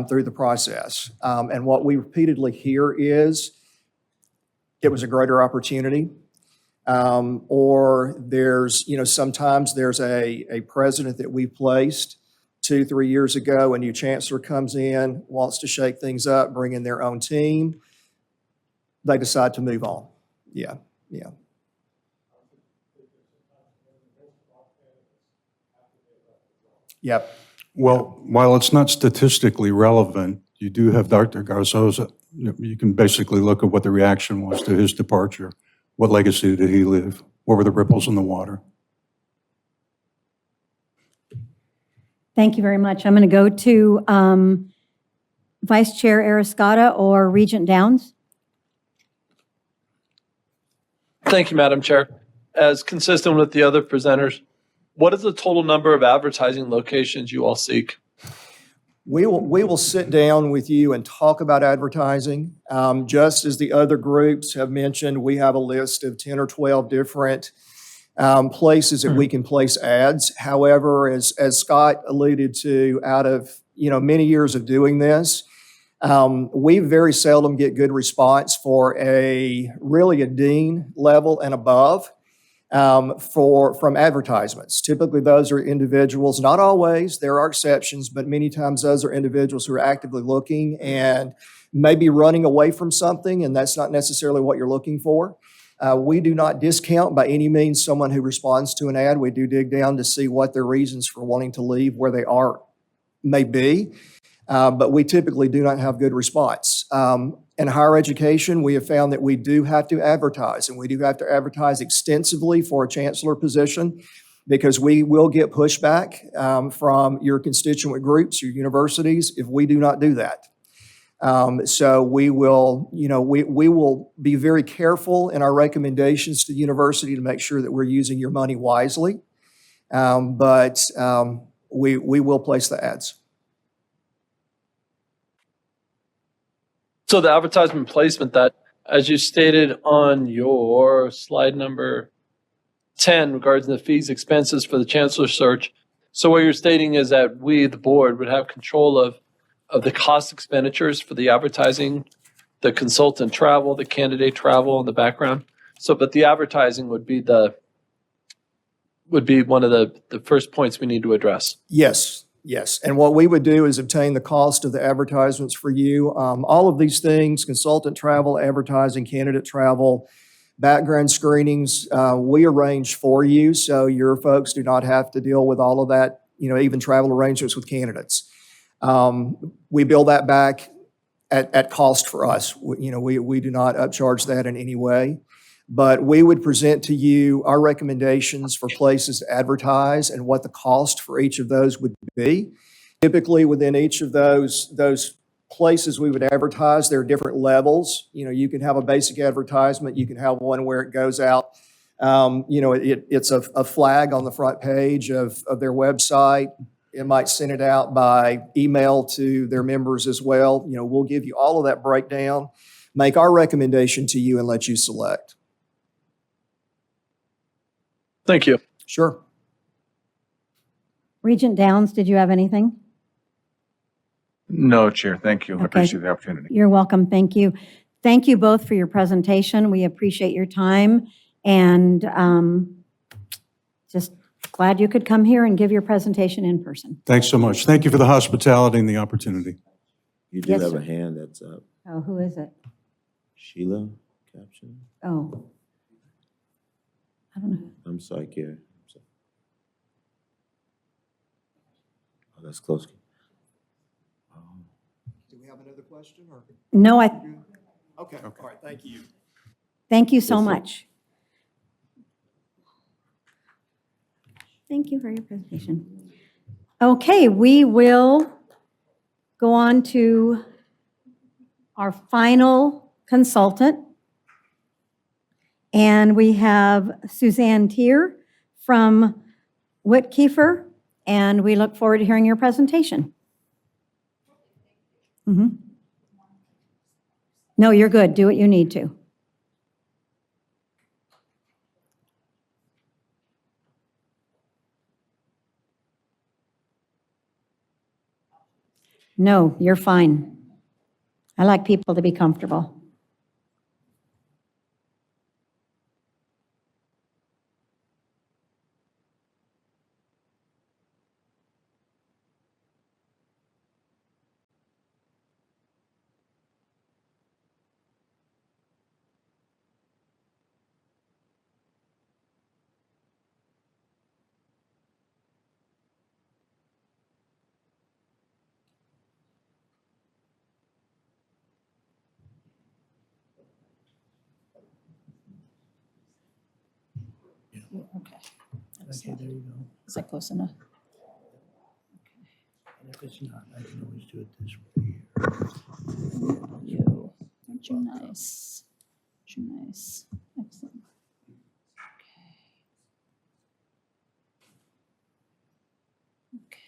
through the process? And what we repeatedly hear is, it was a greater opportunity. Or there's, sometimes there's a president that we placed 2-3 years ago, a new chancellor comes in, wants to shake things up, bring in their own team. They decide to move on. Yeah. Yep. Well, while it's not statistically relevant, you do have Dr. Garzosa. You can basically look at what the reaction was to his departure. What legacy did he leave? What were the ripples in the water? Thank you very much. I'm going to go to Vice Chair Arascata or Regent Downs. Thank you, Madam Chair. As consistent with the other presenters, what is the total number of advertising locations you all seek? We will sit down with you and talk about advertising. Just as the other groups have mentioned, we have a list of 10 or 12 different places that we can place ads. However, as Scott alluded to, out of many years of doing this, We very seldom get good response for really a dean level and above from advertisements. Typically, those are individuals, not always, there are exceptions, but many times those are individuals who are actively looking and maybe running away from something, and that's not necessarily what you're looking for. We do not discount by any means someone who responds to an ad. We do dig down to see what their reasons for wanting to leave where they are may be, but we typically do not have good response. In higher education, we have found that we do have to advertise, and we do have to advertise extensively for a chancellor position because we will get pushback from your constituent groups, your universities, if we do not do that. So we will, we will be very careful in our recommendations to the university to make sure that we're using your money wisely. But we will place the ads. So the advertisement placement that, as you stated on your slide number 10 regarding the fees, expenses for the chancellor search. So what you're stating is that we, the board, would have control of the cost expenditures for the advertising, the consultant travel, the candidate travel in the background. So, but the advertising would be one of the first points we need to address. Yes. Yes, and what we would do is obtain the cost of the advertisements for you. All of these things, consultant travel, advertising, candidate travel, background screenings, we arrange for you, so your folks do not have to deal with all of that, even travel arrangements with candidates. We bill that back at cost for us. We do not upcharge that in any way. But we would present to you our recommendations for places to advertise and what the cost for each of those would be. Typically, within each of those places we would advertise, there are different levels. You can have a basic advertisement. You can have one where it goes out. It's a flag on the front page of their website. It might send it out by email to their members as well. We'll give you all of that breakdown, make our recommendation to you, and let you select. Thank you. Sure. Regent Downs, did you have anything? No, Chair. Thank you. I Okay. appreciate the opportunity. You're welcome. Thank you. Thank you both for your presentation. We appreciate your time, and just glad you could come here and give your presentation in person. Thanks so much. Thank you for the hospitality and the opportunity. You do Yes, have sir. a hand that's up. Oh, who is it? Sheila Caption? Oh. I don't know. I'm sorry, Gary. Oh, that's close. Do we have another question? Or? No, Okay. All right. Thank you. thank you so Yes, sir. much. Thank you for your presentation. Okay, we will go on to our final consultant. And we have Suzanne Tier from WittKieffer, and we look forward to hearing your presentation. No, you're good. Do what you need to. No, you're fine. I like people to be comfortable. Okay, there you go. Is that close enough? And if it's not, I can always do it this way here. You, aren't you nice? Aren't you nice? Excellent. Okay.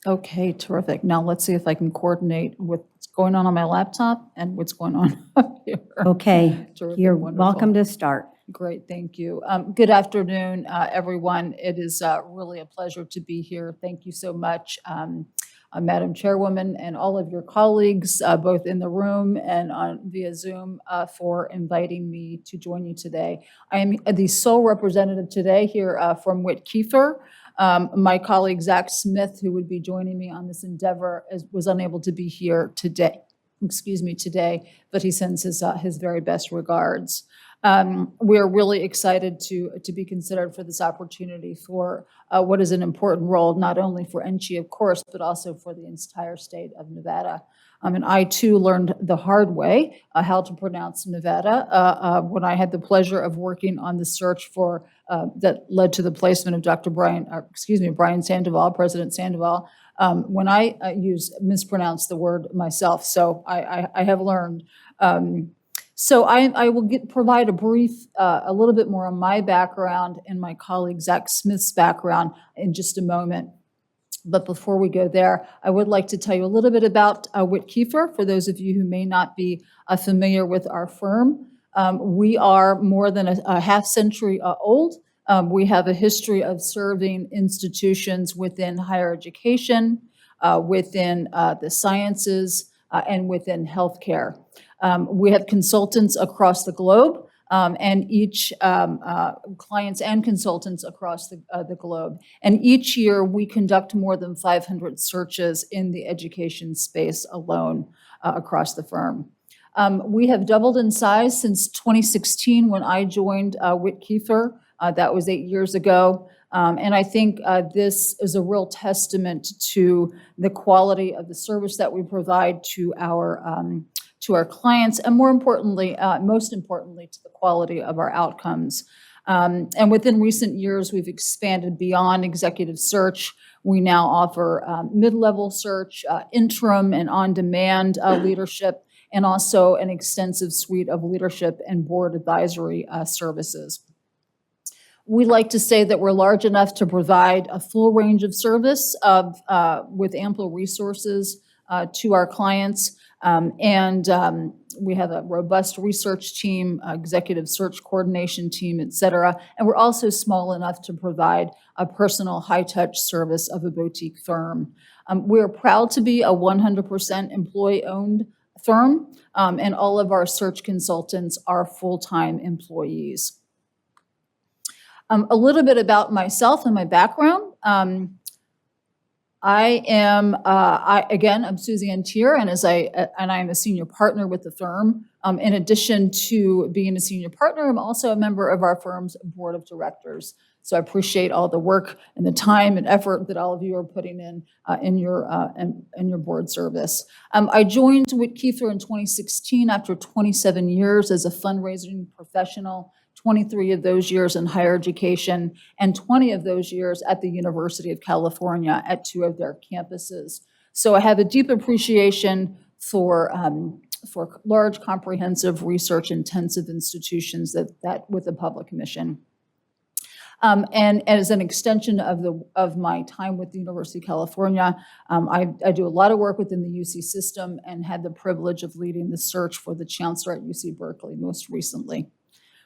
Okay, terrific. Now let's see if I can coordinate what's going on my laptop and what's going on up here. Okay, Terrific, you're wonderful. welcome to start. Great, thank you. Good afternoon, everyone. It is really a pleasure to be here. Thank you so much, Madam Chairwoman, and all of your colleagues, both in the room and via Zoom, for inviting me to join you today. I am the sole representative today here from WittKieffer. My colleague Zach Smith, who would be joining me on this endeavor, was unable to be here today. Today, but he sends his very best regards. We are really excited to be considered for this opportunity for what is an important role, not only for NSHE, of course, but also for the entire state of Nevada. And I too learned the hard way how to pronounce Nevada when I had the pleasure of working on the search for that led to the placement of Dr. Brian Sandoval, President Sandoval, when I mispronounced the word myself. So I have learned. So I will provide a little bit more on my background and my colleague Zach Smith's background in just a moment. But before we go there, I would like to tell you a little bit about WittKieffer, for those of you who may not be familiar with our firm. We are more than a half century old. We have a history of serving institutions within higher education, within the sciences, and within healthcare. We have consultants across the globe, and each clients and consultants across the globe. And each year we conduct more than 500 searches in the education space alone across the firm. We have doubled in size since 2016 when I joined WittKieffer. That was 8 years ago. And I think this is a real testament to the quality of the service that we provide to our clients, and most importantly, to the quality of our outcomes. And within recent years, we've expanded beyond executive search. We now offer mid-level search, interim and on-demand leadership, and also an extensive suite of leadership and board advisory services. We like to say that we're large enough to provide a full range of service with ample resources to our clients. We have a robust research team, executive search coordination team, et cetera. And we're also small enough to provide a personal high-touch service of a boutique firm. We're proud to be a 100% employee-owned firm, and all of our search consultants are full-time employees. A little bit about myself and my background. I'm Suzanne Tier, and I'm a senior partner with the firm. In addition to being a senior partner, I'm also a member of our firm's board of directors. So I appreciate all the work and the time and effort that all of you are putting in your board service. I joined WittKieffer in 2016 after 27 years as a fundraising professional. 23 of those years in higher education, and 20 of those years at the University of California at 2 of their campuses. So I have a deep appreciation for large, comprehensive, research-intensive institutions that with a public mission. And as an extension of my time with the University of California, I do a lot of work within the UC system and had the privilege of leading the search for the Chancellor at UC Berkeley most recently,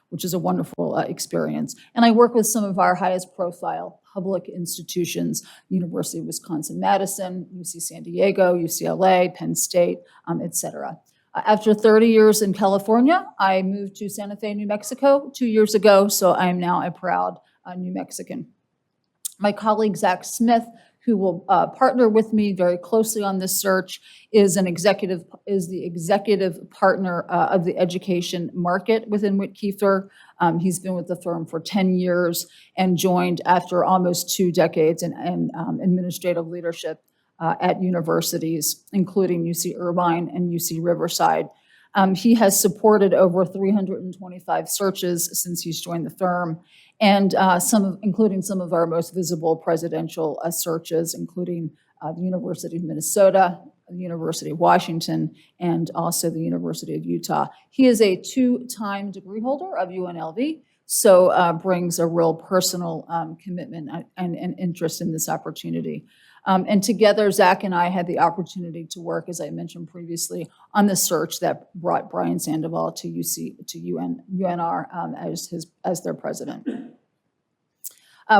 which is a wonderful experience. And I work with some of our highest profile public institutions, University of Wisconsin-Madison, UC San Diego, UCLA, Penn State, et cetera. After 30 years in California, I moved to Santa Fe, New Mexico 2 years ago, so I am now a proud New Mexican. My colleague, Zach Smith, who will partner with me very closely on this search, is the executive partner of the education market within WittKieffer. He's been with the firm for 10 years and joined after almost 2 decades in administrative leadership at universities, including UC Irvine and UC Riverside. He has supported over 325 searches since he's joined the firm, and including some of our most visible presidential searches, including the University of Minnesota, the University of Washington, and also the University of Utah. He is a 2-time degree holder of UNLV, brings a real personal commitment and interest in this opportunity. And together, Zach and I had the opportunity to work, as I mentioned previously, on the search that brought Brian Sandoval to UNR as their president.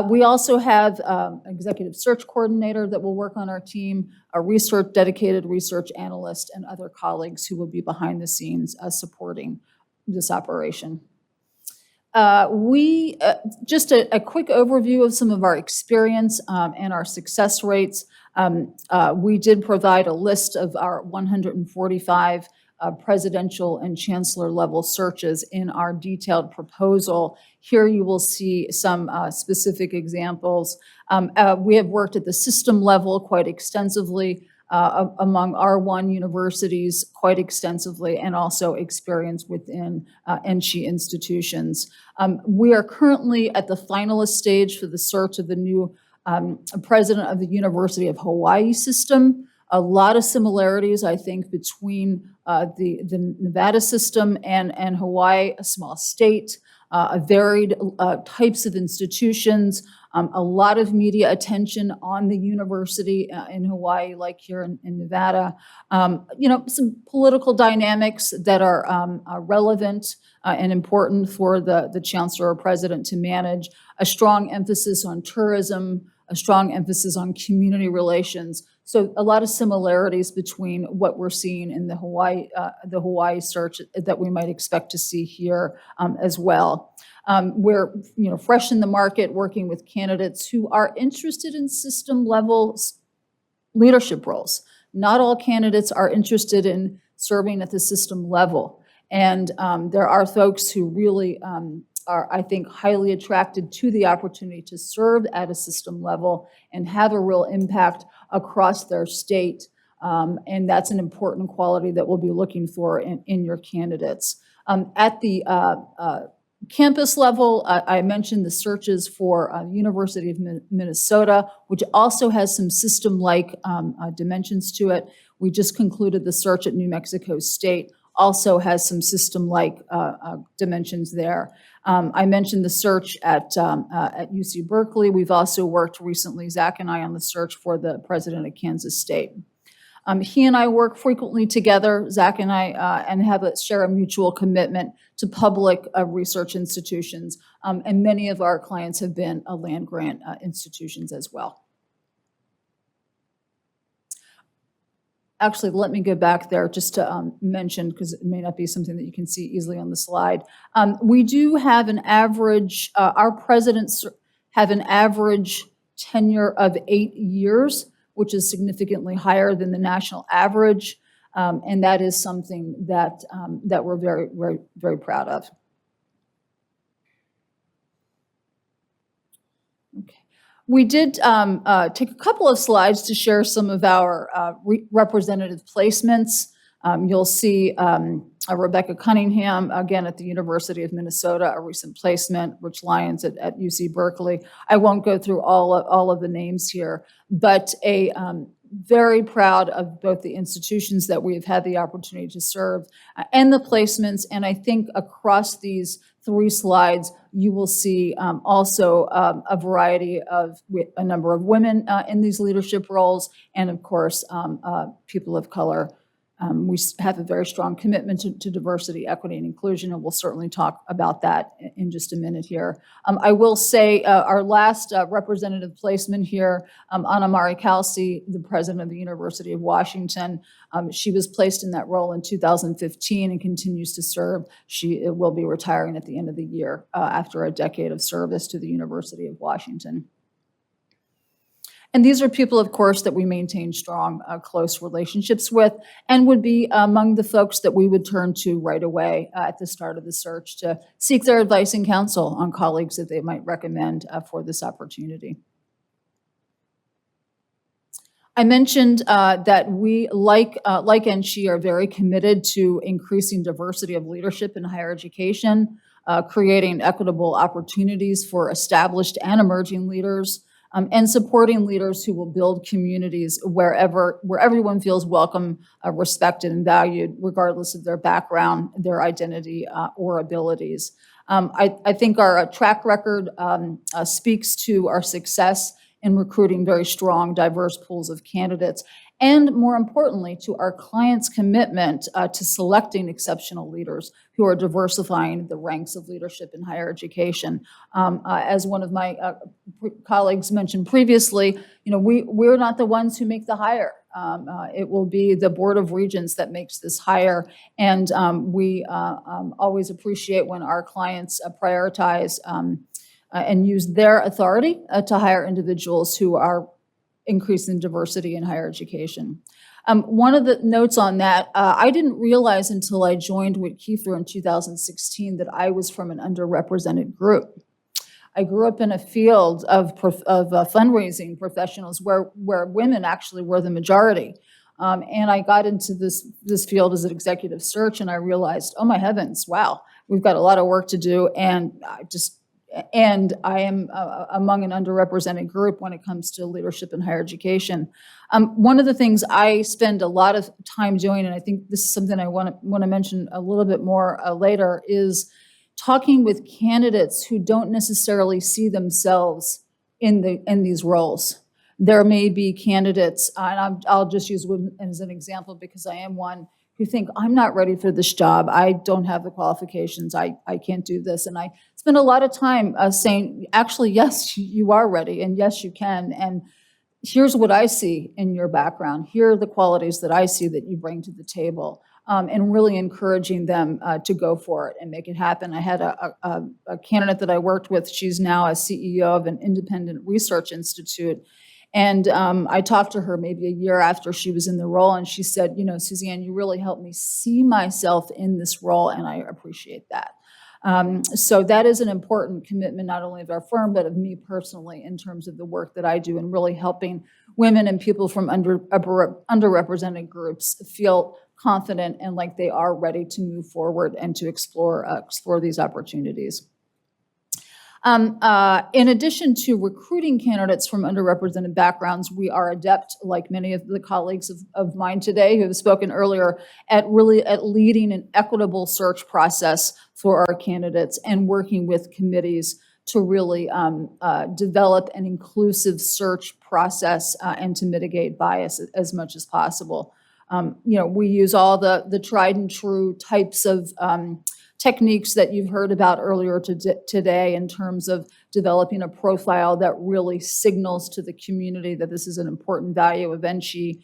We also have an executive search coordinator that will work on our team, a dedicated research analyst, and other colleagues who will be behind the scenes supporting this operation. Just a quick overview of some of our experience and our success rates. We did provide a list of our 145 presidential and chancellor level searches in our detailed proposal. Here you will see some specific examples. We have worked at the system level quite extensively among R1 universities quite extensively, and also experience within NSHE institutions. We are currently at the finalist stage for the search of the new president of the University of Hawaii system. A lot of similarities, I think, between the Nevada system and Hawaii, a small state, varied types of institutions, a lot of media attention on the university in Hawaii, like here in Nevada. Some political dynamics that are relevant and important for the chancellor or president to manage, a strong emphasis on tourism, a strong emphasis on community relations. So a lot of similarities between what we're seeing in the Hawaii search that we might expect to see here as well. We're fresh in the market, working with candidates who are interested in system level leadership roles. Not all candidates are interested in serving at the system level. And there are folks who really are, I think, highly attracted to the opportunity to serve at a system level and have a real impact across their state. And that's an important quality that we'll be looking for in your candidates. At the campus level, I mentioned the searches for University of Minnesota, which also has some system-like dimensions to it. We just concluded the search at New Mexico State, also has some system-like dimensions there. I mentioned the search at UC Berkeley. We've also worked recently, Zach and I, on the search for the president of Kansas State. He and I work frequently together, Zach and I, and share a mutual commitment to public research institutions. And many of our clients have been land-grant institutions as well. Actually, let me go back there just to mention, because it may not be something that you can see easily on the slide. We do have an average, our presidents have an average tenure of 8 years, which is significantly higher than the national average. And that is something that, that we're very, very, very proud of. Okay. We did take a couple of slides to share some of our representative placements. You'll see Rebecca Cunningham, again, at the University of Minnesota, a recent placement, Rich Lyons at UC Berkeley. I won't go through all of the names here, but very proud of both the institutions that we've had the opportunity to serve and the placements. And I think across these 3 slides, you will see also a variety of a number of women in these leadership roles, and of course, people of color. We have a very strong commitment to diversity, equity, and inclusion, and we'll certainly talk about that in just a minute here. I will say our last representative placement here, Anna Mari Kalsi, the president of the University of Washington, she was placed in that role in 2015 and continues to serve. She will be retiring at the end of the year after a decade of service to the University of Washington. And these are people, of course, that we maintain strong, close relationships with, and would be among the folks that we would turn to right away at the start of the search to seek their advice and counsel on colleagues that they might recommend for this opportunity. I mentioned that we, like NSHE, are very committed to increasing diversity of leadership in higher education, creating equitable opportunities for established and emerging leaders, and supporting leaders who will build communities where everyone feels welcome, respected, and valued, regardless of their background, their identity, or abilities. I think our track record speaks to our success in recruiting very strong, diverse pools of candidates, and more importantly, to our clients' commitment to selecting exceptional leaders who are diversifying the ranks of leadership in higher education. As one of my colleagues mentioned previously, we're not the ones who make the hire. It will be the Board of Regents that makes this hire, and we always appreciate when our clients prioritize and use their authority to hire individuals who are increasing diversity in higher education. One of the notes on that, I didn't realize until I joined WittKieffer in 2016 that I was from an underrepresented group. I grew up in a field of fundraising professionals where women actually were the majority. And I got into this field as an executive search, and I realized, oh my heavens, wow, we've got a lot of work to do, and I am among an underrepresented group when it comes to leadership in higher education. One of the things I spend a lot of time doing, and I think this is something I want to mention a little bit more later, is talking with candidates who don't necessarily see themselves in these roles. There may be candidates, and I'll just use women as an example because I am one, who think, I'm not ready for this job. I don't have the qualifications. I can't do this. And I spend a lot of time saying, actually, yes, you are ready, and yes, you can. And here's what I see in your background. Here are the qualities that I see that you bring to the table, and really encouraging them to go for it and make it happen. I had a candidate that I worked with. She's now a CEO of an independent research institute. And I talked to her maybe a year after she was in the role, and she said, Suzanne, you really helped me see myself in this role, and I appreciate that. So that is an important commitment, not only of our firm, but of me personally in terms of the work that I do and really helping women and people from underrepresented groups feel confident and like they are ready to move forward and to explore these opportunities. In addition to recruiting candidates from underrepresented backgrounds, we are adept, like many of the colleagues of mine today who have spoken earlier, at leading an equitable search process for our candidates and working with committees to really develop an inclusive search process and to mitigate bias as much as possible. We use all the tried and true types of techniques that you've heard about earlier today in terms of developing a profile that really signals to the community that this is an important value of NSHE,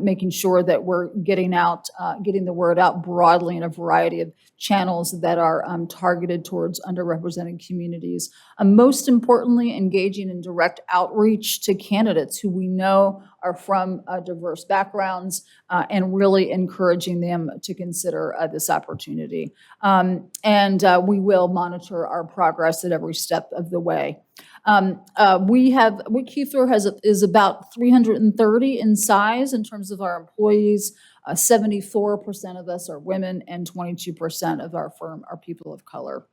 making sure that we're getting the word out broadly in a variety of channels that are targeted towards underrepresented communities. Most importantly, engaging in direct outreach to candidates who we know are from diverse backgrounds and really encouraging them to consider this opportunity. We will monitor our progress at every step of the way. WittKieffer is about 330 in size in terms of our employees. 74% of us are women, and 22% of our firm are people of color.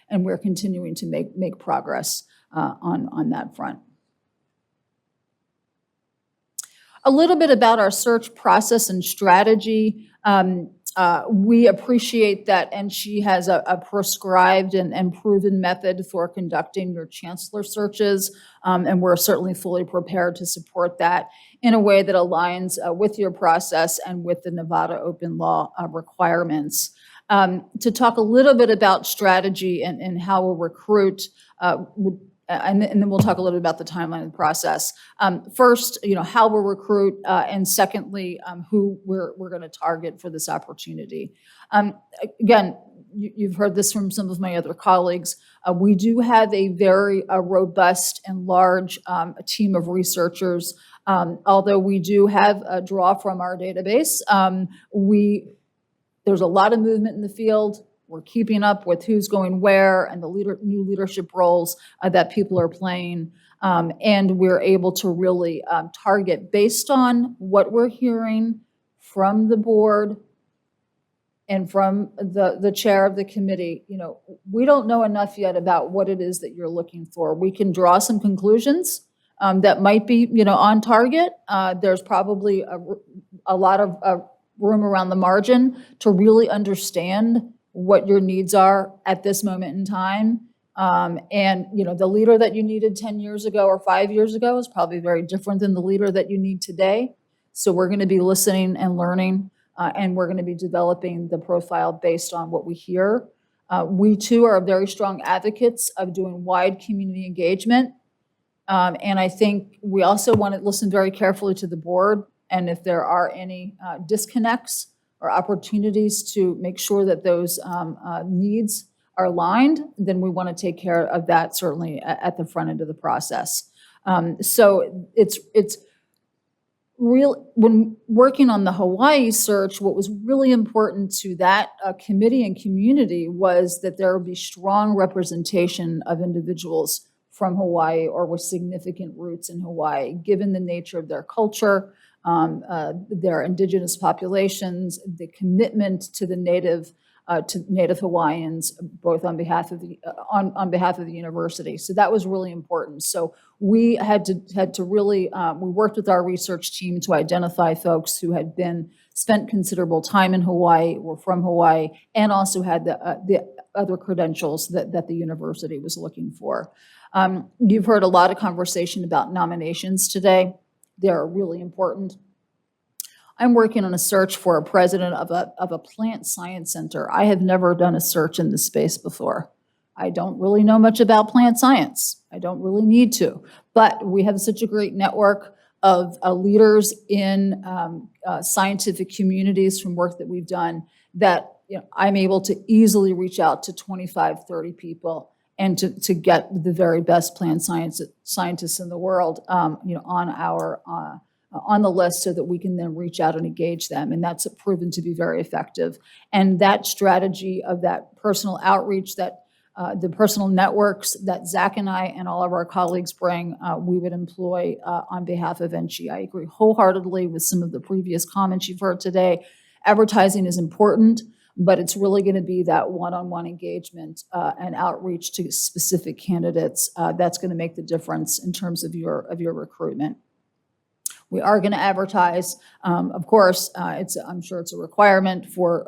And we're continuing to make progress on that front. A little bit about our search process and strategy. We appreciate that NSHE has a prescribed and proven method for conducting your chancellor searches, and we're certainly fully prepared to support that in a way that aligns with your process and with the Nevada open law requirements. To talk a little bit about strategy and how we'll recruit, and then we'll talk a little bit about the timeline of the process. First, how we'll recruit, and secondly, who we're going to target for this opportunity. Again, you've heard this from some of my other colleagues. We do have a very robust and large team of researchers. Although we do have a draw from our database, there's a lot of movement in the field. We're keeping up with who's going where and the new leadership roles that people are playing. And we're able to really target based on what we're hearing from the board and from the chair of the committee. We don't know enough yet about what it is that you're looking for. We can draw some conclusions that might be, on target. There's probably a lot of room around the margin to really understand what your needs are at this moment in time. And, the leader that you needed 10 years ago or 5 years ago is probably very different than the leader that you need today. So we're going to be listening and learning, and we're going to be developing the profile based on what we hear. We too are very strong advocates of doing wide community engagement. And I think we also want to listen very carefully to the board, and if there are any disconnects or opportunities to make sure that those needs are aligned, then we want to take care of that certainly at the front end of the process. So it's real. When working on the Hawaii search, what was really important to that committee and community was that there would be strong representation of individuals from Hawaii or with significant roots in Hawaii, given the nature of their culture, their indigenous populations, the commitment to the Native Hawaiians, both on behalf of the on behalf of the university. So that was really important. So we had to really we worked with our research team to identify folks who had spent considerable time in Hawaii, were from Hawaii, and also had the other credentials that the university was looking for. You've heard a lot of conversation about nominations today. They're really important. I'm working on a search for a president of a plant science center. I have never done a search in this space before. I don't really know much about plant science. I don't really need to, but we have such a great network of leaders in scientific communities from work that we've done that I'm able to easily reach out to 25, 30 people and to get the very best plant scientists in the world on the list so that we can then reach out and engage them. And that's proven to be very effective. And that strategy of that personal outreach, that the personal networks that Zach and I and all of our colleagues bring, we would employ on behalf of NSHE. I agree wholeheartedly with some of the previous comments you've heard today. Advertising is important, but it's really going to be that one-on-one engagement and outreach to specific candidates that's going to make the difference in terms of your recruitment. We are going to advertise. Of course, I'm sure it's a requirement for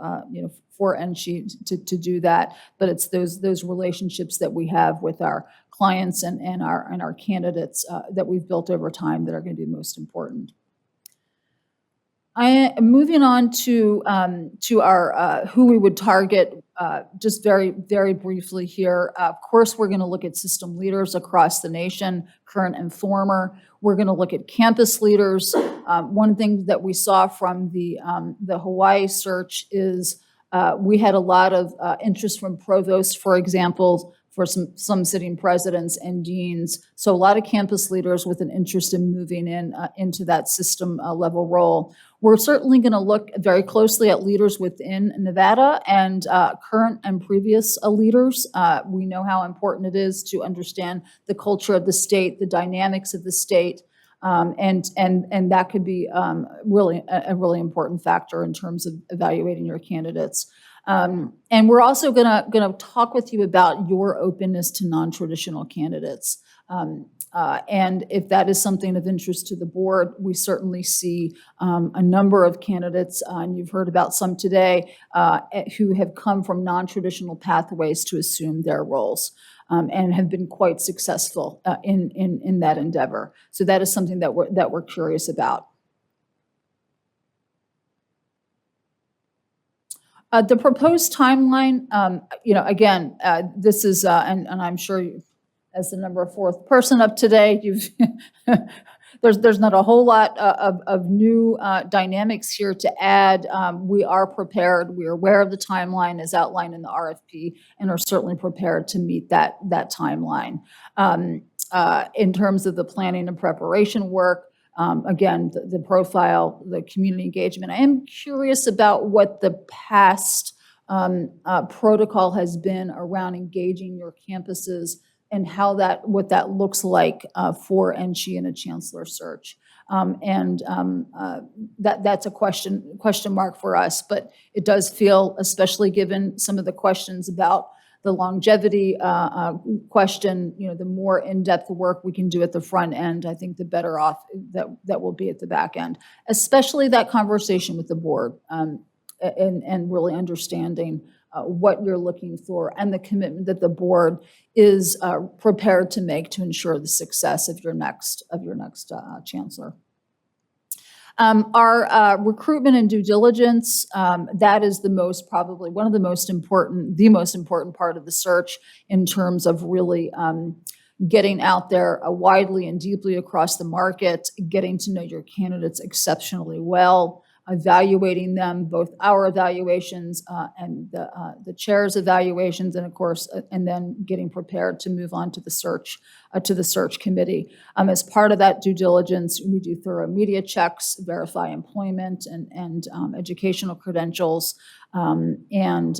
NSHE to do that, but it's those relationships that we have with our clients and our candidates that we've built over time that are going to be most important. I am moving on to our who we would target. Just very, very briefly here. Of course, we're going to look at system leaders across the nation, current and former. We're going to look at campus leaders. One thing that we saw from the Hawaii search is we had a lot of interest from provosts, for example, for some sitting presidents and deans. So a lot of campus leaders with an interest in moving into that system level role. We're certainly going to look very closely at leaders within Nevada and current and previous leaders. We know how important it is to understand the culture of the state, the dynamics of the state, and that could be really a really important factor in terms of evaluating your candidates. And we're also gonna talk with you about your openness to non-traditional candidates. And if that is something of interest to the board, we certainly see a number of candidates, and you've heard about some today, who have come from non-traditional pathways to assume their roles. And have been quite successful in that endeavor. So that is something that we're curious about. The proposed timeline, again, this is, and I'm sure you, as the number fourth person up today, you've there's not a whole lot of new dynamics here to add. We are prepared. We are aware of the timeline as outlined in the RFP and are certainly prepared to meet that timeline. In terms of the planning and preparation work, again, the profile, the community engagement. I am curious about what the past protocol has been around engaging your campuses and what that looks like for NSHE in a chancellor search. That's a question mark for us, but it does feel, especially given some of the questions about the longevity question, the more in-depth work we can do at the front end, I think the better off that will be at the back end, especially that conversation with the board and really understanding what you're looking for and the commitment that the board is prepared to make to ensure the success of your next chancellor. Our recruitment and due diligence, that is probably one of the most important part of the search in terms of really getting out there widely and deeply across the market, getting to know your candidates exceptionally well, evaluating them, both our evaluations and the chair's evaluations, and of course, and then getting prepared to move on to the search committee. As part of that due diligence, we do thorough media checks, verify employment and educational credentials, and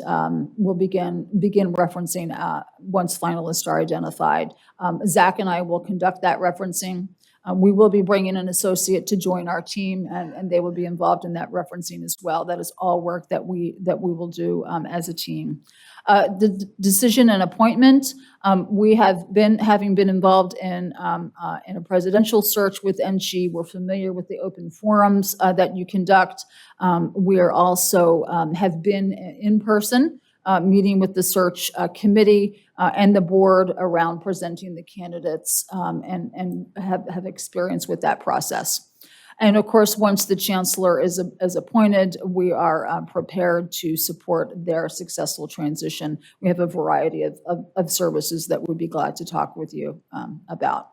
we'll begin referencing once finalists are identified. Zach and I will conduct that referencing. We will be bringing an associate to join our team, and they will be involved in that referencing as well. That is all work that we will do as a team. The decision and appointment, we have having been involved in a presidential search with NSHE. We're familiar with the open forums that you conduct. We are also have been in person meeting with the search committee and the board around presenting the candidates and have experience with that process. And of course, once the chancellor is appointed, we are prepared to support their successful transition. We have a variety of services that we'd be glad to talk with you about.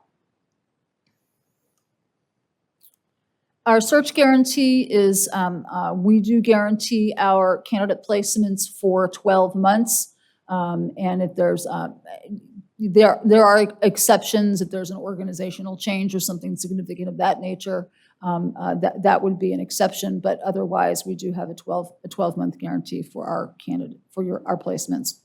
Our search guarantee is, we do guarantee our candidate placements for 12 months. And if there's, there are exceptions, if there's an organizational change or something significant of that nature, that would be an exception. But otherwise, we do have a 12-month guarantee for our candidate, for our placements.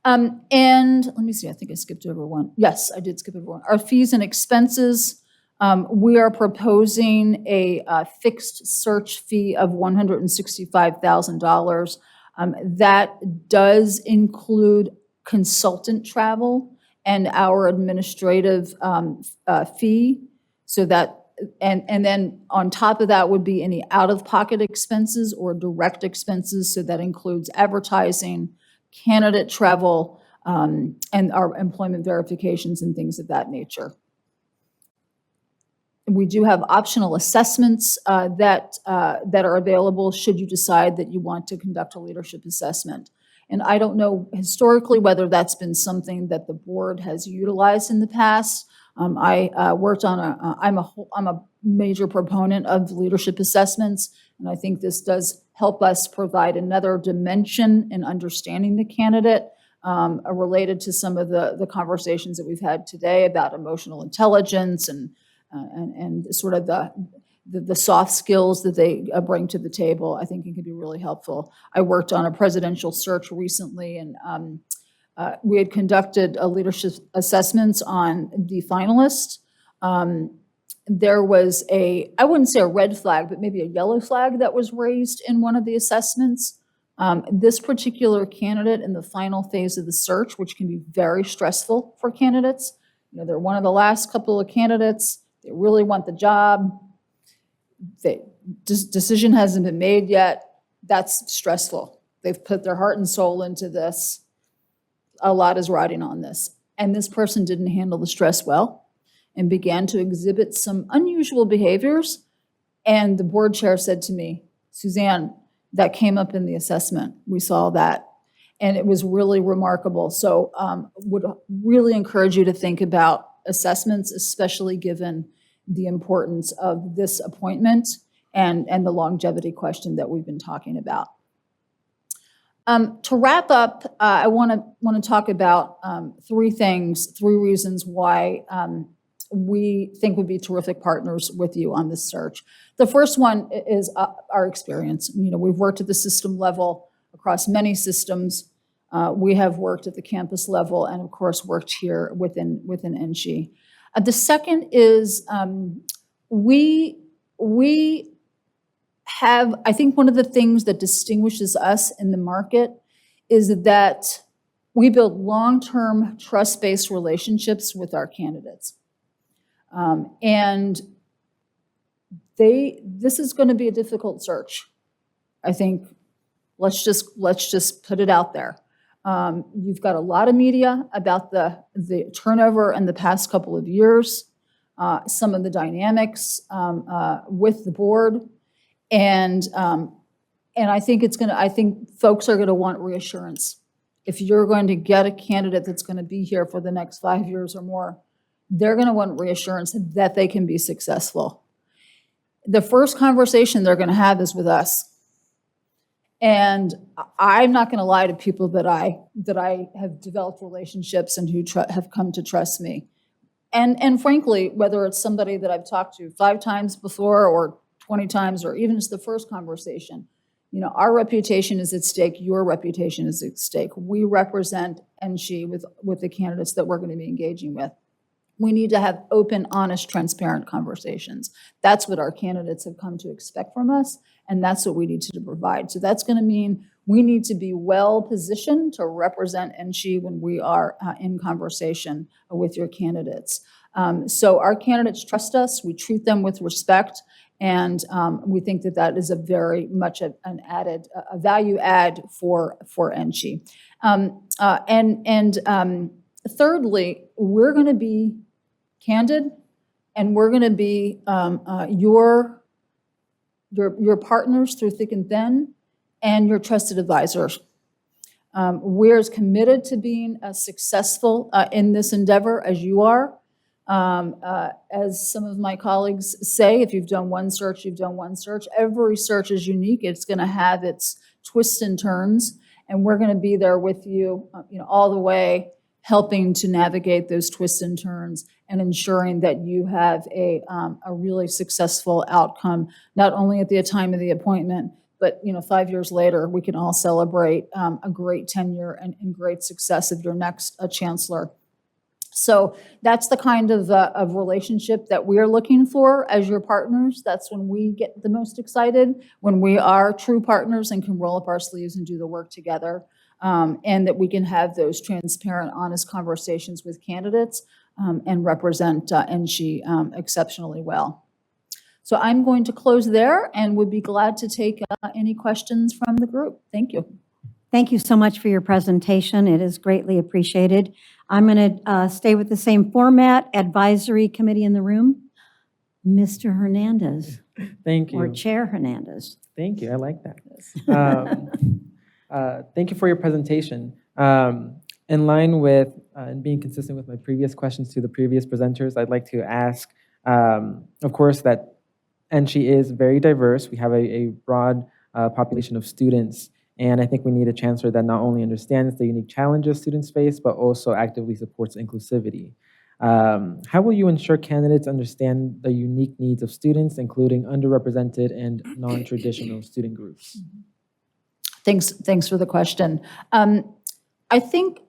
And let me see, I think I skipped over one. Yes, I did skip over one. Our fees and expenses. We are proposing a fixed search fee of $165,000. That does include consultant travel and our administrative fee. So that, and then on top of that would be any out-of-pocket expenses or direct expenses. So that includes advertising, candidate travel, and our employment verifications and things of that nature. We do have optional assessments that are available should you decide that you want to conduct a leadership assessment. And I don't know historically whether that's been something that the board has utilized in the past. I worked on I'm a major proponent of leadership assessments, and I think this does help us provide another dimension in understanding the candidate related to some of the conversations that we've had today about emotional intelligence and sort of the soft skills that they bring to the table. I think it can be really helpful. I worked on a presidential search recently, and we had conducted a leadership assessments on the finalists. There was I wouldn't say a red flag, but maybe a yellow flag that was raised in one of the assessments. This particular candidate in the final phase of the search, which can be very stressful for candidates. They're one of the last couple of candidates. They really want the job. The decision hasn't been made yet. That's stressful. They've put their heart and soul into this. A lot is riding on this. And this person didn't handle the stress well and began to exhibit some unusual behaviors. And the board chair said to me, Suzanne, that came up in the assessment. We saw that. And it was really remarkable. So would really encourage you to think about assessments, especially given the importance of this appointment and the longevity question that we've been talking about. To wrap up, I want to talk about three reasons why we think would be terrific partners with you on this search. The first one is our experience. We've worked at the system level across many systems. We have worked at the campus level and, of course, worked here within NSHE. The second is we have, I think one of the things that distinguishes us in the market is that we build long-term trust-based relationships with our candidates. And this is going to be a difficult search. I think let's just put it out there. You've got a lot of media about the turnover in the past couple of years, some of the dynamics with the board, and I think I think folks are going to want reassurance. If you're going to get a candidate that's going to be here for the next 5 years or more, they're going to want reassurance that they can be successful. The first conversation they're going to have is with us. And I'm not going to lie to people that I have developed relationships and who have come to trust me. And frankly, whether it's somebody that I've talked to 5 times before or 20 times, or even just the first conversation, you know, our reputation is at stake. Your reputation is at stake. We represent NSHE with the candidates that we're going to be engaging with. We need to have open, honest, transparent conversations. That's what our candidates have come to expect from us, and that's what we need to provide. So that's going to mean we need to be well positioned to represent NSHE when we are in conversation with your candidates. So our candidates trust us. We treat them with respect, and we think that that is a very much a value add for NSHE. Thirdly, we're going to be candid, and we're going to be your partners through thick and thin, and your trusted advisors. We're as committed to being as successful in this endeavor as you are. As some of my colleagues say, if you've done one search, you've done one search. Every search is unique. It's going to have its twists and turns, and we're going to be there with you, all the way, helping to navigate those twists and turns and ensuring that you have a really successful outcome, not only at the time of the appointment, but 5 years later, we can all celebrate a great tenure and great success of your next chancellor. So that's the kind of relationship that we're looking for as your partners. That's when we get the most excited, when we are true partners and can roll up our sleeves and do the work together. And that we can have those transparent, honest conversations with candidates and represent NSHE exceptionally well. So I'm going to close there and would be glad to take any questions from the group. Thank you. Thank you so much for your presentation. It is greatly appreciated. I'm going to stay with the same format. Advisory committee in the room. Mr. Hernandez. Thank you. Or Chair Hernandez. Thank you. I like that. Thank you for your presentation. In line with and being consistent with my previous questions to the previous presenters, I'd like to ask, of course, that NSHE is very diverse. We have a broad population of students, and I think we need a chancellor that not only understands the unique challenges students face, but also actively supports inclusivity. How will you ensure candidates understand the unique needs of students, including underrepresented and non-traditional student groups? Thanks for the question. I think,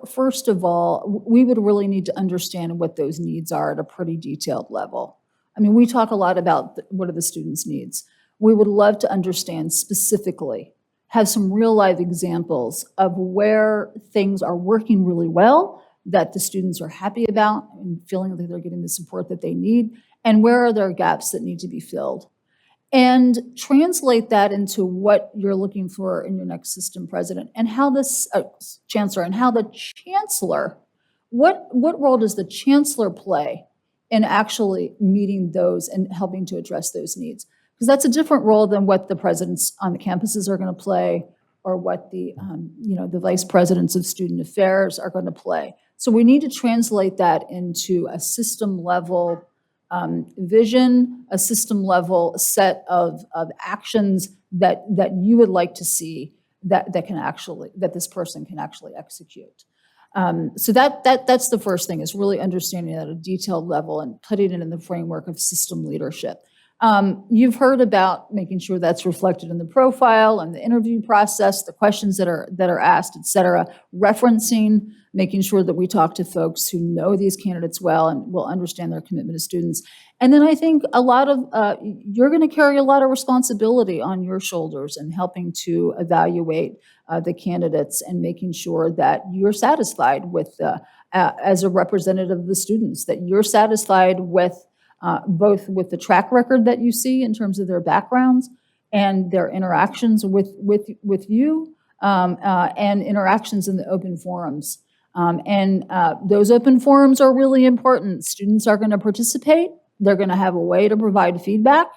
first of all, we would really need to understand what those needs are at a pretty detailed level. I mean, we talk a lot about what are the students' needs. We would love to understand specifically, have some real life examples of where things are working really well, that the students are happy about and feeling that they're getting the support that they need, and where are there gaps that need to be filled. And translate that into what you're looking for in your next system president, and how this chancellor, and how the chancellor, what role does the chancellor play in actually meeting those and helping to address those needs? Because that's a different role than what the presidents on the campuses are going to play, or what the the vice presidents of student affairs are going to play. So we need to translate that into a system level vision, a system level set of actions that you would like to see that this person can actually execute. So that's the first thing, is really understanding at a detailed level and putting it in the framework of system leadership. You've heard about making sure that's reflected in the profile and the interview process, the questions that are asked, et cetera, referencing, making sure that we talk to folks who know these candidates well and will understand their commitment to students. And then I think a lot of, you're going to carry a lot of responsibility on your shoulders in helping to evaluate the candidates and making sure that you're satisfied with, as a representative of the students, that you're satisfied with both with the track record that you see in terms of their backgrounds and their interactions with you, and interactions in the open forums. Those open forums are really important. Students are going to participate. They're going to have a way to provide feedback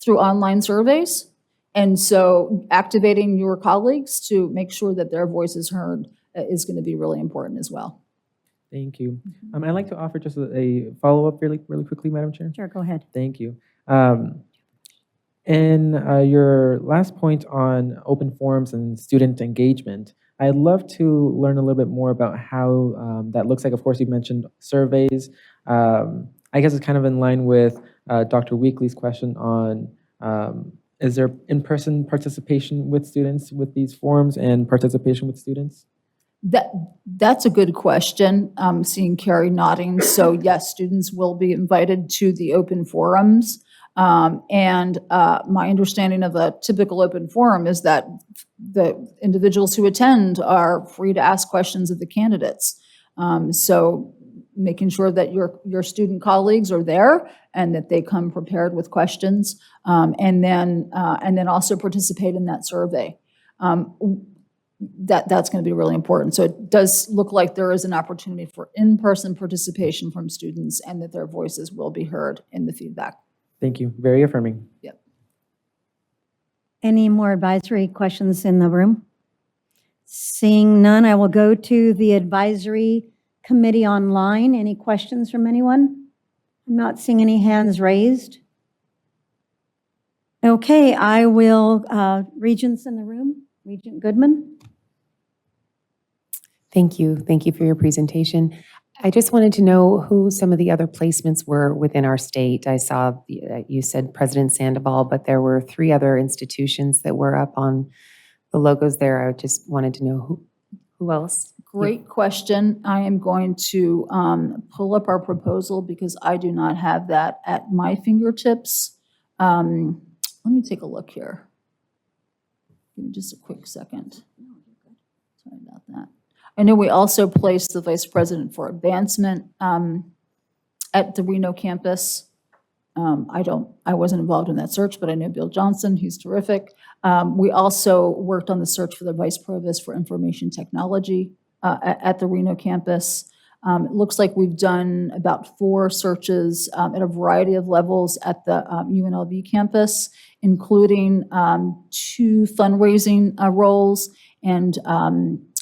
through online surveys. And so activating your colleagues to make sure that their voice is heard is going to be really important as well. Thank you. I'd like to offer just a follow-up really quickly, Madam Chair. Sure, go ahead. Thank you. In your last point on open forums and student engagement, I'd love to learn a little bit more about how that looks like. Of course, you mentioned surveys. I guess it's kind of in line with Dr. Weekly's question on is there in-person participation with students with these forums and participation with students? That's a good question. I'm seeing Carrie nodding. So yes, students will be invited to the open forums. My understanding of a typical open forum is that the individuals who attend are free to ask questions of the candidates. So making sure that your student colleagues are there and that they come prepared with questions, and then also participate in that survey. That's going to be really important. So it does look like there is an opportunity for in-person participation from students and that their voices will be heard in the feedback. Thank you. Very affirming. Yep. Any more advisory questions in the room? Seeing none, I will go to the advisory committee online. Any questions from anyone? I'm not seeing any hands raised. Okay, I will, Regents in the room, Regent Goodman. Thank you. Thank you for your presentation. I just wanted to know who some of the other placements were within our state. I saw you said President Sandoval, but there were 3 other institutions that were up on the logos there. I just wanted to know who else. Great question. I am going to pull up our proposal because I do not have that at my fingertips. Let me take a look here. Give me just a quick second. Sorry about that. I know we also placed the Vice President for Advancement at the Reno campus. I wasn't involved in that search, but I know Bill Johnson, he's terrific. We also worked on the search for the Vice Provost for Information Technology at the Reno campus. It looks like we've done about 4 searches at a variety of levels at the UNLV campus, including 2 fundraising roles and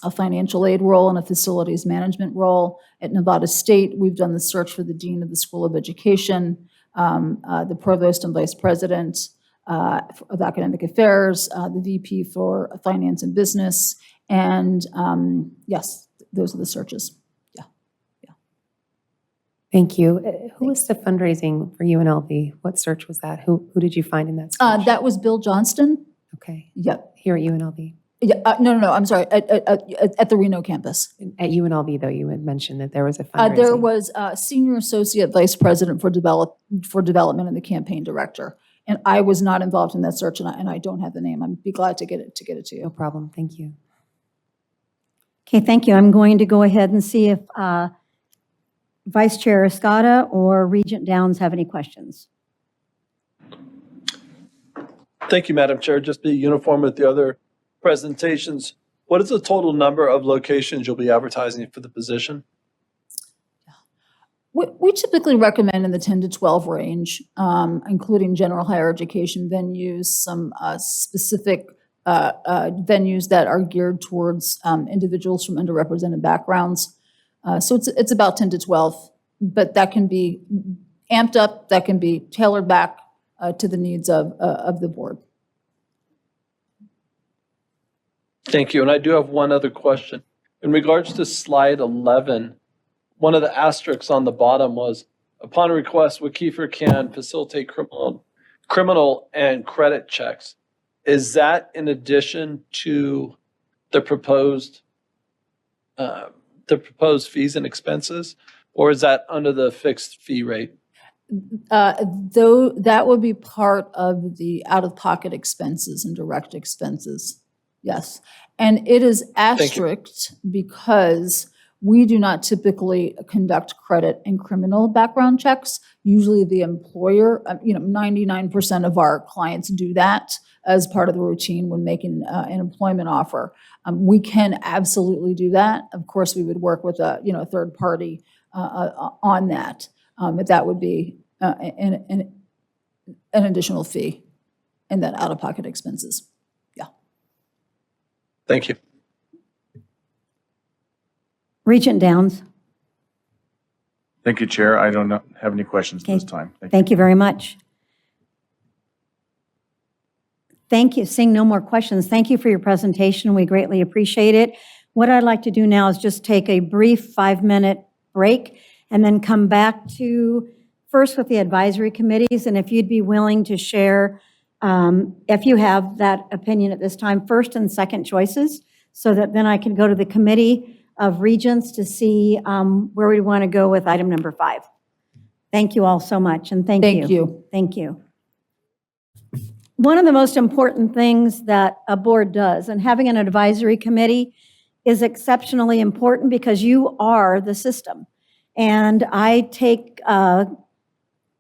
a financial aid role and a facilities management role. At Nevada State, we've done the search for the Dean of the School of Education, the Provost and Vice President of Academic Affairs, the VP for Finance and Business, and yes, those are the searches. Thank you. Who was the fundraising for UNLV? What search was that? Who did you find in that search? That was Bill Johnston. Okay. Yep. Here at UNLV? Yeah, no, I'm sorry, at the Reno campus. At UNLV, though, you had mentioned that there was a fundraising. There was a Senior Associate Vice President for Development and the Campaign Director. And I was not involved in that search, and I don't have the name. I'd be glad to get it to you. No problem. Thank you. Okay, thank you. I'm going to go ahead and see if Vice Chair Escada or Regent Downs have any questions. Thank you, Madam Chair. Just be uniform with the other presentations. What is the total number of locations you'll be advertising for the position? We typically recommend in the 10 to 12 range, including general higher education venues, some specific venues that are geared towards individuals from underrepresented backgrounds. So it's about 10 to 12, but that can be amped up, that can be tailored back to the needs of the board. Thank you. And I do have one other question. In regards to slide 11, one of the asterisks on the bottom was, upon request, WittKieffer can facilitate criminal and credit checks, is that in addition to the proposed fees and expenses, or is that under the fixed fee rate? Though that would be part of the out-of-pocket expenses and direct expenses. Yes. And it is asterisked because we do not typically conduct credit and criminal background checks. Usually the employer, 99% of our clients do that as part of the routine when making an employment offer. We can absolutely do that. Of course, we would work with a third party on that. But that would be an additional fee in that out-of-pocket expenses. Yeah. Thank you. Regent Downs. Thank you, Chair. I don't have any questions this time. Thank you very much. Thank you. Seeing no more questions, thank you for your presentation. We greatly appreciate it. What I'd like to do now is just take a brief 5-minute break and then come back to first with the advisory committees. And if you'd be willing to share, if you have that opinion at this time, first and second choices, so that then I can go to the committee of regents to see where we want to go with item number 5. Thank you all so much, and thank you. Thank you. One of the most important things that a board does, and having an advisory committee is exceptionally important because you are the system. And I take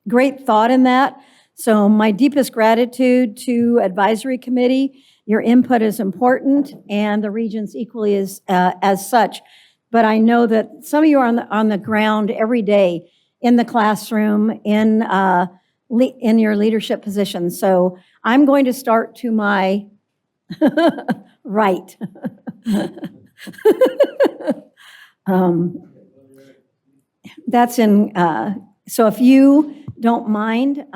great thought in that. So my deepest gratitude to advisory committee. Your input is important, and the regents equally as such. But I know that some of you are on the ground every day in the classroom, in your leadership positions. So I'm going to start to my right. That's in. So if you don't mind,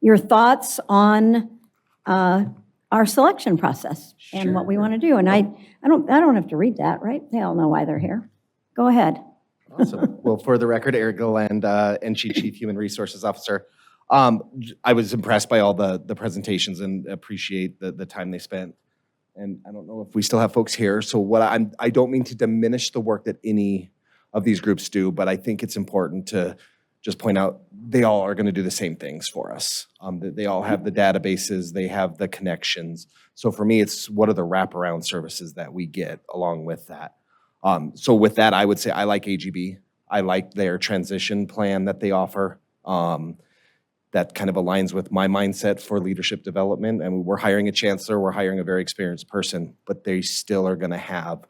your thoughts on our selection process and what we want to do. And I don't have to read that, right? They all know why they're here. Go ahead. Awesome. Well, for the record, Eric Gilland, NSHE Chief Human Resources Officer. I was impressed by all the presentations and appreciate the time they spent. And I don't know if we still have folks here. So I don't mean to diminish the work that any of these groups do, but I think it's important to just point out they all are going to do the same things for us. They all have the databases, they have the connections. So for me, it's what are the wraparound services that we get along with that. So with that, I would say I like AGB. I like their transition plan that they offer. That kind of aligns with my mindset for leadership development. And we're hiring a chancellor, we're hiring a very experienced person, but they still are going to have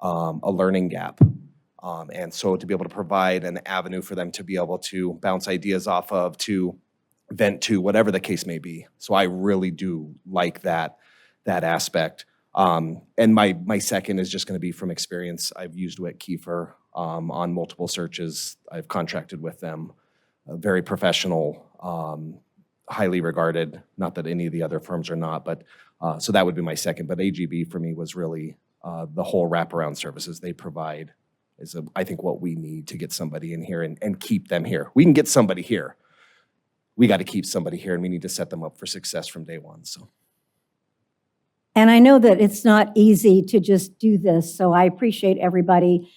a learning gap. And so to be able to provide an avenue for them to be able to bounce ideas off of, to vent to, whatever the case may be. So I really do like that aspect. And my second is just going to be from experience. I've used WittKieffer on multiple searches. I've contracted with them. Very professional, highly regarded. Not that any of the other firms are not, but so that would be my second. But AGB for me was really the whole wraparound services they provide. Is I think what we need to get somebody in here and keep them here. We can get somebody here. We got to keep somebody here, and we need to set them up for success from day one. So. And I know that it's not easy to just do this, so I appreciate everybody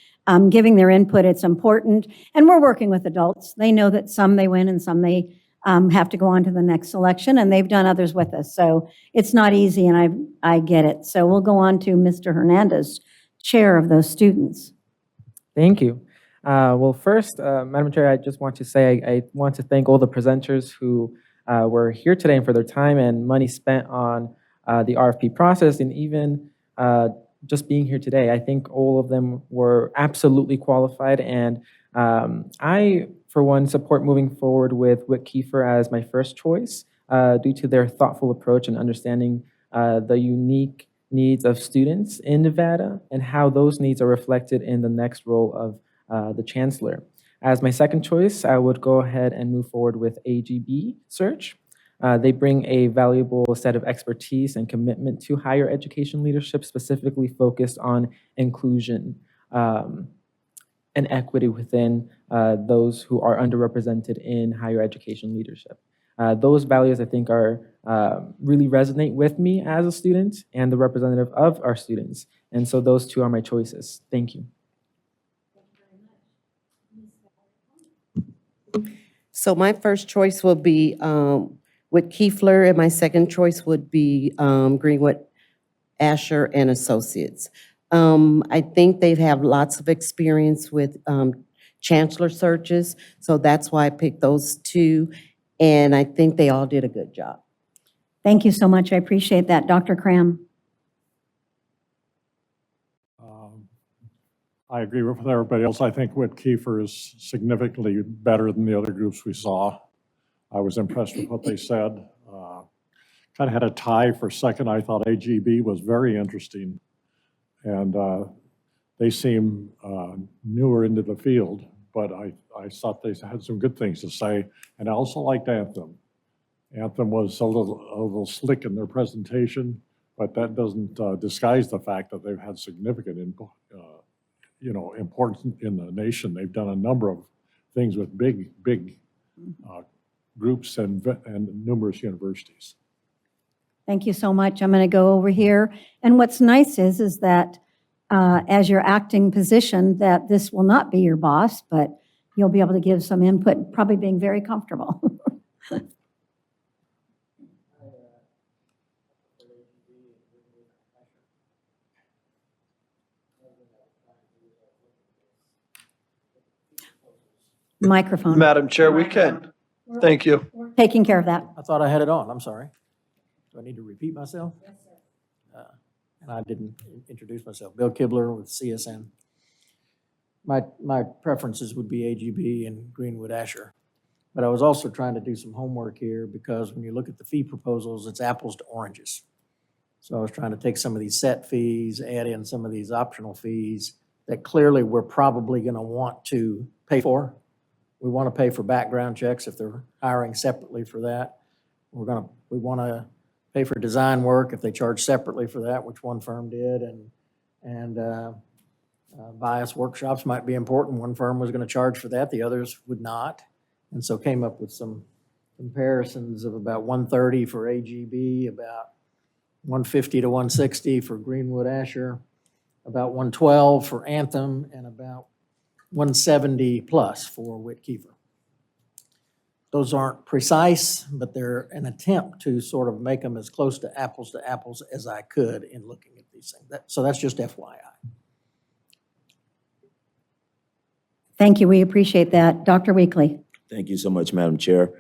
giving their input. It's important. And we're working with adults. They know that some they win and some they have to go on to the next selection, and they've done others with us. So it's not easy, and I get it. So we'll go on to Mr. Hernandez, chair of those students. Thank you. Well, first, Madam Chair, I just want to say I want to thank all the presenters who were here today and for their time and money spent on the RFP process, and even just being here today. I think all of them were absolutely qualified, and I, for one, support moving forward with WittKieffer as my first choice due to their thoughtful approach and understanding the unique needs of students in Nevada and how those needs are reflected in the next role of the chancellor. As my second choice, I would go ahead and move forward with AGB search. They bring a valuable set of expertise and commitment to higher education leadership, specifically focused on inclusion and equity within those who are underrepresented in higher education leadership. Those values, I think, are really resonate with me as a student and the representative of our students. And so those two are my choices. Thank you. So my first choice will be WittKieffer, and my second choice would be Greenwood Asher and Associates. I think they have lots of experience with Chancellor searches, so that's why I picked those two, and I think they all did a good job. Thank you so much. I appreciate that. Dr. Cram. I agree with everybody else. I think WittKieffer is significantly better than the other groups we saw. I was impressed with what they said. Kind of had a tie for second. I thought AGB was very interesting. And they seem newer into the field, but I thought they had some good things to say. And I also liked Anthem. Anthem was a little slick in their presentation, but that doesn't disguise the fact that they've had significant importance in the nation. They've done a number of things with big groups and numerous universities. Thank you so much. I'm going to go over here. And what's nice is that as your acting position, that this will not be your boss, but you'll be able to give some input, probably being very comfortable. Microphone. Madam Chair, we can. Thank you. Taking care of that. I thought I had it on. I'm sorry. Do I need to repeat myself? Yes, sir. And I didn't introduce myself. Bill Kibler with CSN. My preferences would be AGB and Greenwood Asher. But I was also trying to do some homework here because when you look at the fee proposals, it's apples to oranges. So I was trying to take some of these set fees, add in some of these optional fees that clearly we're probably going to want to pay for. We want to pay for background checks if they're hiring separately for that. We want to pay for design work if they charge separately for that, which one firm did, and bias workshops might be important. One firm was going to charge for that, the others would not, and so came up with some comparisons of about $130 for AGB, about $150 to $160 for Greenwood Asher, about $112 for Anthem, and about $170 plus for WittKieffer. Those aren't precise, but they're an attempt to sort of make them as close to apples as I could in looking at these things. So that's just FYI. Thank you. We appreciate that. Dr. Weekly. Thank you so much, Madam Chair.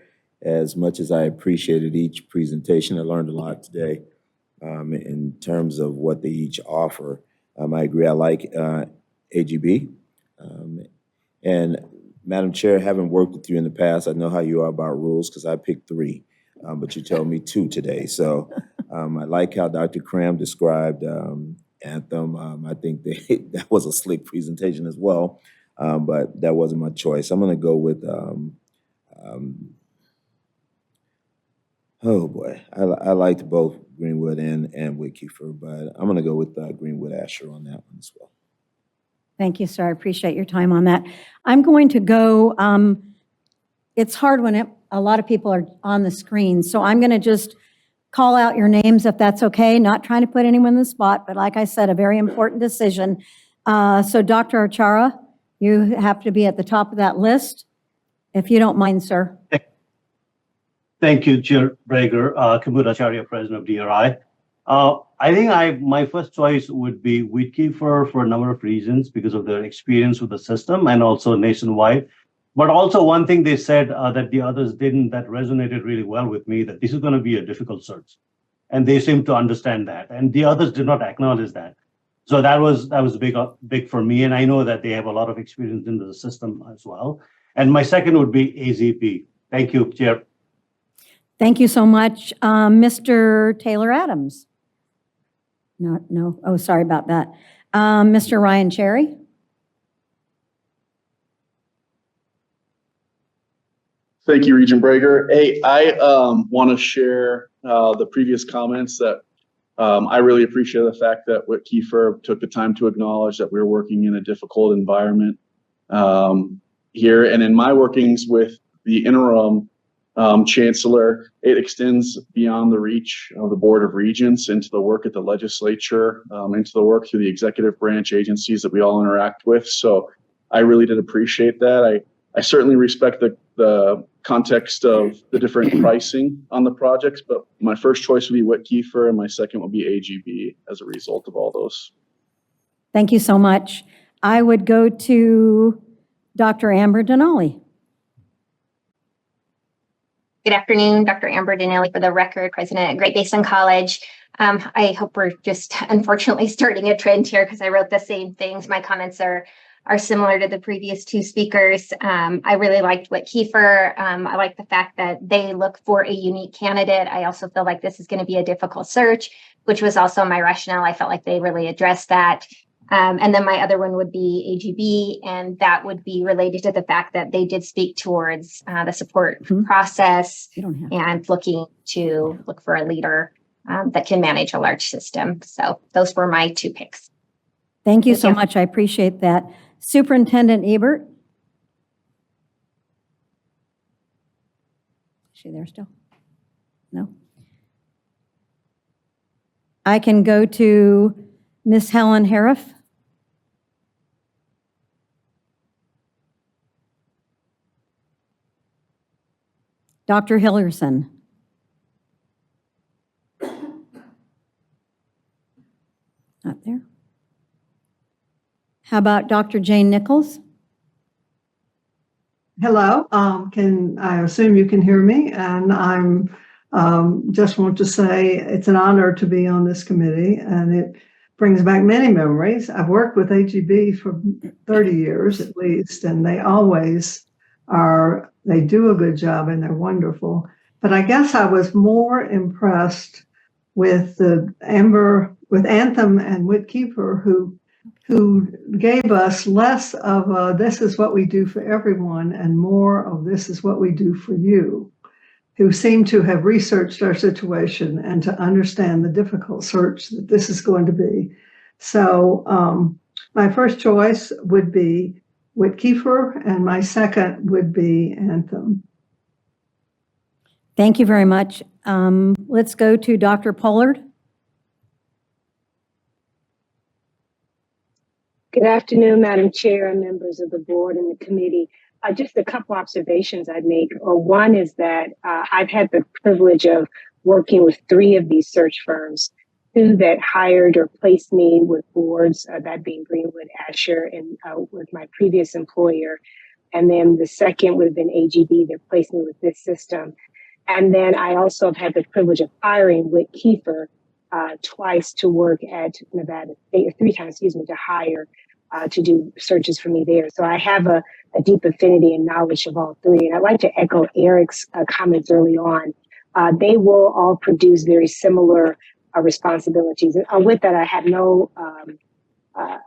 As much as I appreciated each presentation, I learned a lot today in terms of what they each offer. I agree. I like AGB. And Madam Chair, having worked with you in the past, I know how you are about rules because I picked 3, but you told me 2 today. So I like how Dr. Cram described Anthem. I think that was a slick presentation as well, but that wasn't my choice. I'm going to go with, oh boy, I liked both Greenwood and WittKieffer, but I'm going to go with Greenwood Asher on that one as well. Thank you, sir. I appreciate your time on that. I'm going to go, it's hard when a lot of people are on the screen, so I'm going to just call out your names if that's okay, not trying to put anyone in the spot, but like I said, a very important decision. So Dr. Achara, you have to be at the top of that list, if you don't mind, sir. Thank you, Chair Brager, Kamud Acharya, President of DRI. I think my first choice would be WittKieffer for a number of reasons because of their experience with the system and also nationwide. But also one thing they said that the others didn't, that resonated really well with me, that this is going to be a difficult search. And they seem to understand that. And the others did not acknowledge that. So that was big for me. And I know that they have a lot of experience in the system as well. And my second would be AZP. Thank you, Chair. Thank you so much. Mr. Taylor Adams. No. Oh, sorry about that. Mr. Ryan Cherry. Thank you, Regent Brager. Hey, I want to share the previous comments that I really appreciate the fact that WittKieffer took the time to acknowledge that we're working in a difficult environment here. And in my workings with the interim Chancellor. It extends beyond the reach of the Board of Regents into the work at the legislature, into the work through the executive branch agencies that we all interact with. So I really did appreciate that. I certainly respect the context of the different pricing on the projects, but my first choice would be WittKieffer and my second would be AGB as a result of all those. Thank you so much. I would go to Dr. Amber Denali. Good afternoon, Dr. Amber Denali for the record, president at Great Basin College. I hope we're just unfortunately starting a trend here because I wrote the same things. My comments are similar to the previous two speakers. I really liked WittKieffer. I like the fact that they look for a unique candidate. I also feel like this is going to be a difficult search, which was also my rationale. I felt like they really addressed that. And then my other one would be AGB, and that would be related to the fact that they did speak towards the support process and look for a leader that can manage a large system. So those were my two picks. Thank you so much. I appreciate that. Superintendent Ebert. Is she there still? No. I can go to Miss Helen Hariff. Dr. Hillerson. Not there. How about Dr. Jane Nichols? Hello, I assume you can hear me, and I'm just want to say it's an honor to be on this committee, and it brings back many memories. I've worked with AGB for 30 years at least, and they do a good job and they're wonderful. But I guess I was more impressed with Anthem and WittKieffer, who gave us less of this is what we do for everyone and more of this is what we do for you, who seem to have researched our situation and to understand the difficult search that this is going to be. So my first choice would be WittKieffer and my second would be Anthem. Thank you very much. Let's go to Dr. Pollard. Good afternoon, Madam Chair and members of the board and the committee. Just a couple observations I'd make. One is that I've had the privilege of working with 3 of these search firms, 2 that hired or placed me with boards, that being Greenwood Asher and with my previous employer. And then the second would have been AGB that placed me with this system. And then I also have had the privilege of hiring WittKieffer twice to work at Nevada State, 3 times, to hire to do searches for me there. So I have a deep affinity and knowledge of all 3. And I'd like to echo Eric's comments early on. They will all produce very similar responsibilities. With that, I have no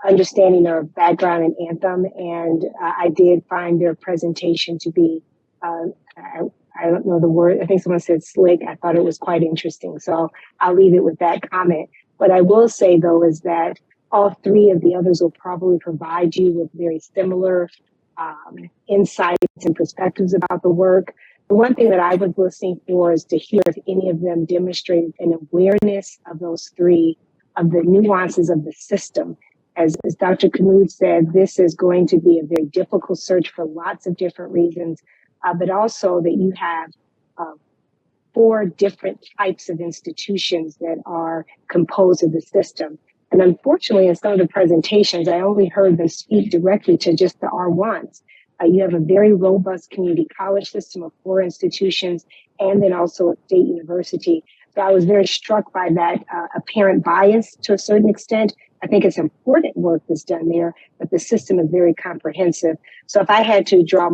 understanding or background in Anthem, and I did find their presentation to be, I don't know the word, I think someone said slick. I thought it was quite interesting. So I'll leave it with that comment. What I will say, though, is that all 3 of the others will probably provide you with very similar insights and perspectives about the work. The one thing that I was listening for is to hear if any of them demonstrated an awareness of those 3, of the nuances of the system. As Dr. Kamud said, this is going to be a very difficult search for lots of different reasons, but also that you have 4 different types of institutions that are composed of the system. And unfortunately, in some of the presentations, I only heard them speak directly to just the R1s. You have a very robust community college system of 4 institutions, and then also a state university. So I was very struck by that apparent bias to a certain extent. I think it's important work that's done there, but the system is very comprehensive. So if I had to draw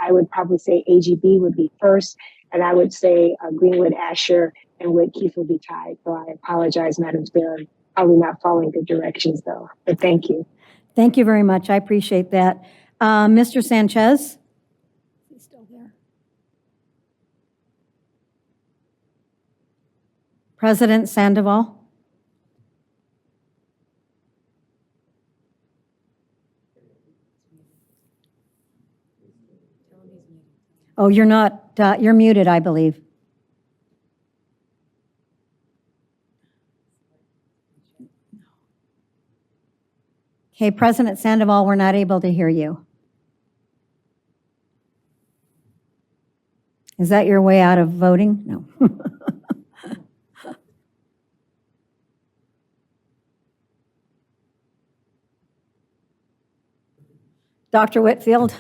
I would probably say AGB would be first, and I would say Greenwood Asher and WittKieffer would be tied. So I apologize, Madam Chair. I'm probably not following good directions, though, but thank you. Thank you very much. I appreciate that. Mr. Sanchez? He's still there. President Sandoval? Oh, you're not, you're muted, I believe. Okay, President Sandoval, we're not able to hear you. Is that your way out of voting? No. Dr. Whitfield?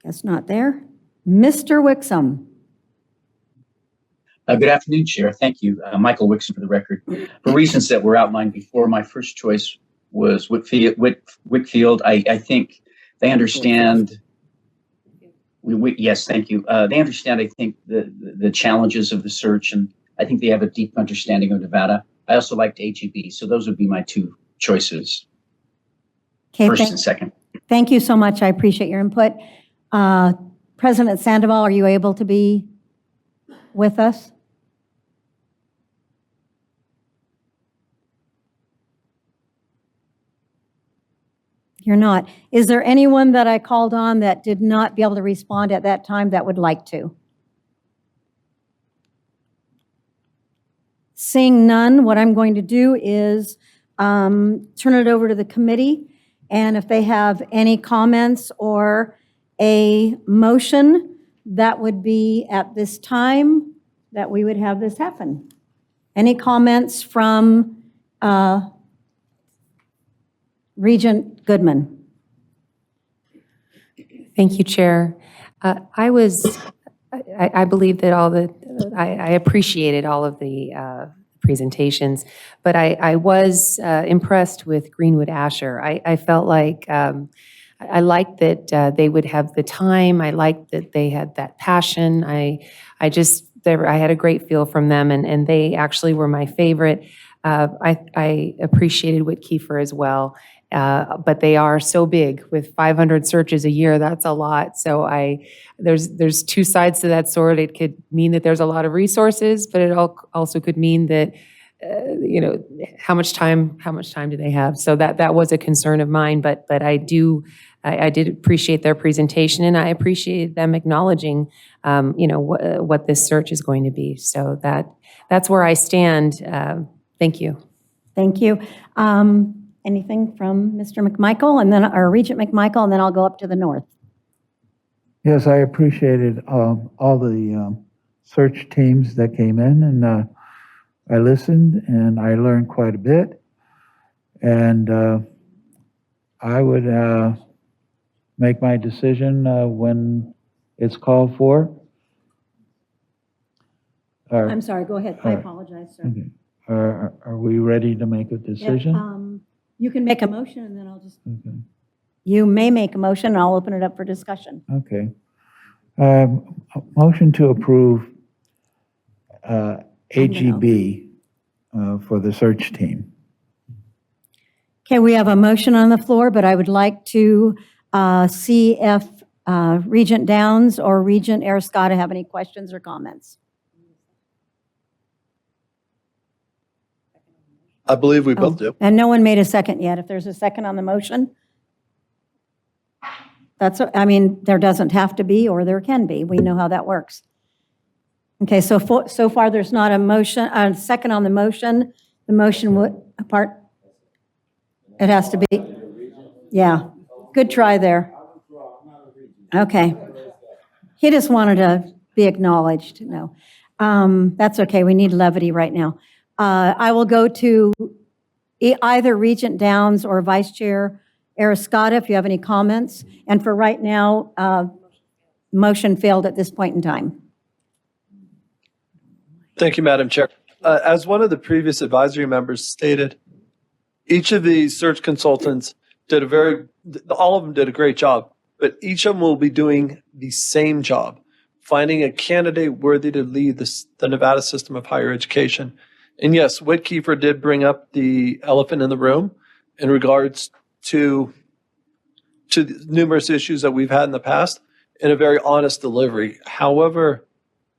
Guess not there. Mr. Wixom? Good afternoon, Chair. Thank you. Michael Wixom for the record. For reasons that were outlined before, my first choice was Whitfield. I think they understand. Yes, thank you. They understand, I think, the challenges of the search, and I think they have a deep understanding of Nevada. I also liked AGB, so those would be my two choices, Okay, first and second. Thank you so much. I appreciate your input. President Sandoval, are you able to be with us? You're not. Is there anyone that I called on that did not be able to respond at that time that would like to? Seeing none, what I'm going to do is turn it over to the committee, and if they have any comments or a motion, that would be at this time that we would have this happen. Any comments from Regent Goodman? Thank you, Chair. I believe that I appreciated all of the presentations, but I was impressed with Greenwood Asher. I felt like I liked that they would have the time. I liked that they had that passion. I had a great feel from them, and they actually were my favorite. I appreciated WittKieffer as well. But they are so big with 500 searches a year. That's a lot. So there's two sides to that sword. It could mean that there's a lot of resources, but it also could mean that how much time do they have? So that was a concern of mine. But I did appreciate their presentation, and I appreciate them acknowledging what this search is going to be. So that's where I stand. Thank you. Thank you. Anything from Mr. McMichael, and then our Regent McMichael, and then I'll go up to the north. Yes, I appreciated all the search teams that came in, and I listened and I learned quite a bit. And I would make my decision when it's called for. I'm sorry, go ahead. I apologize, sir. Okay. Are we ready to make a decision? Yeah, you can make a motion, and then I'll just. Okay. You may make a motion, and I'll open it up for discussion. Okay. Motion to approve AGB for the search team. Okay, we have a motion on the floor, but I would like to see if Regent Downs or Regent Arascata have any questions or comments. I believe we both do. And no one made a second yet. If there's a second on the motion, there doesn't have to be, or there can be. We know how that works. Okay, so far there's not a second on the motion. The motion would, it has to be, yeah. Good try there. Okay. He just wanted to be acknowledged. No, that's okay. We need levity right now. I will go to either Regent Downs or Vice Chair Arascata if you have any comments. And for right now, motion failed at this point in time. Thank you, Madam Chair. As one of the previous advisory members stated, each of the search consultants all of them did a great job, but each of them will be doing the same job, finding a candidate worthy to lead the Nevada system of higher education. And yes, WittKieffer did bring up the elephant in the room in regards to the numerous issues that we've had in the past in a very honest delivery. However,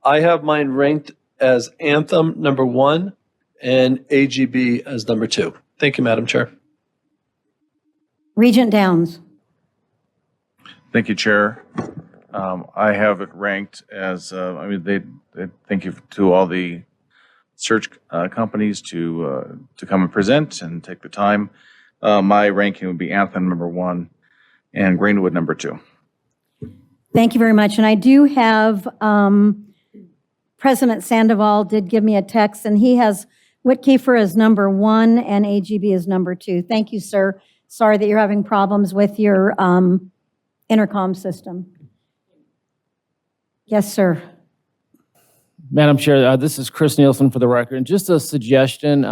I have mine ranked as Anthem number 1 and AGB as number 2. Thank you, Madam Chair. Regent Downs. Thank you, Chair. I have it ranked as, they thank you to all the search companies to come and present and take the time. My ranking would be Anthem number 1 and Greenwood number 2. Thank you very much. And I do have, President Sandoval did give me a text, and he has WittKieffer as number 1 and AGB as number 2. Thank you, sir. Sorry that you're having problems with your intercom system. Yes, sir. Madam Chair, this is Chris Nielsen for the record. And just a suggestion,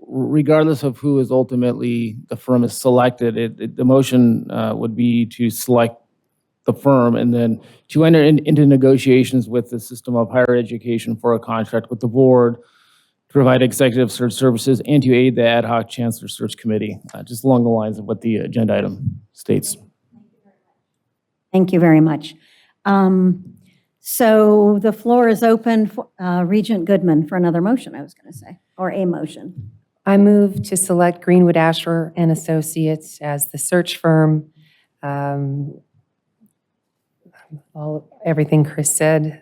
regardless of who is ultimately the firm is selected, the motion would be to select the firm and then to enter into negotiations with the system of higher education for a contract with the board to provide executive search services and to aid the ad hoc Chancellor search committee, just along the lines of what the agenda item states. Thank you very much. So the floor is open for Regent Goodman for another motion, I was going to say, or a motion. I move to select Greenwood Asher and Associates as the search firm. Everything Chris said.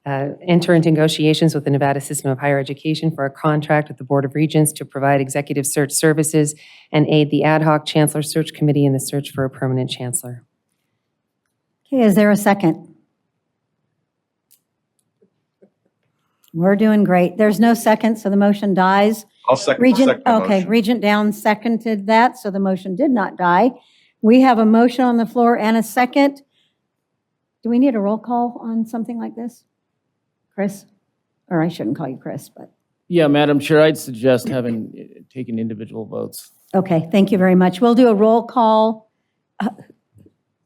Enter into negotiations with the Nevada System of Higher Education for a contract with the Board of Regents to provide executive search services and aid the ad hoc Chancellor search committee in the search for a permanent chancellor. Okay, is there a second? We're doing great. There's no second, so the motion dies. I'll second Regent, the okay, motion. Regent Downs seconded that, so the motion did not die. We have a motion on the floor and a second. Do we need a roll call on something like this? Chris? Or I shouldn't call you Chris, but. Yeah, Madam Chair, I'd suggest taking individual votes. Okay, thank you very much. We'll do a roll call.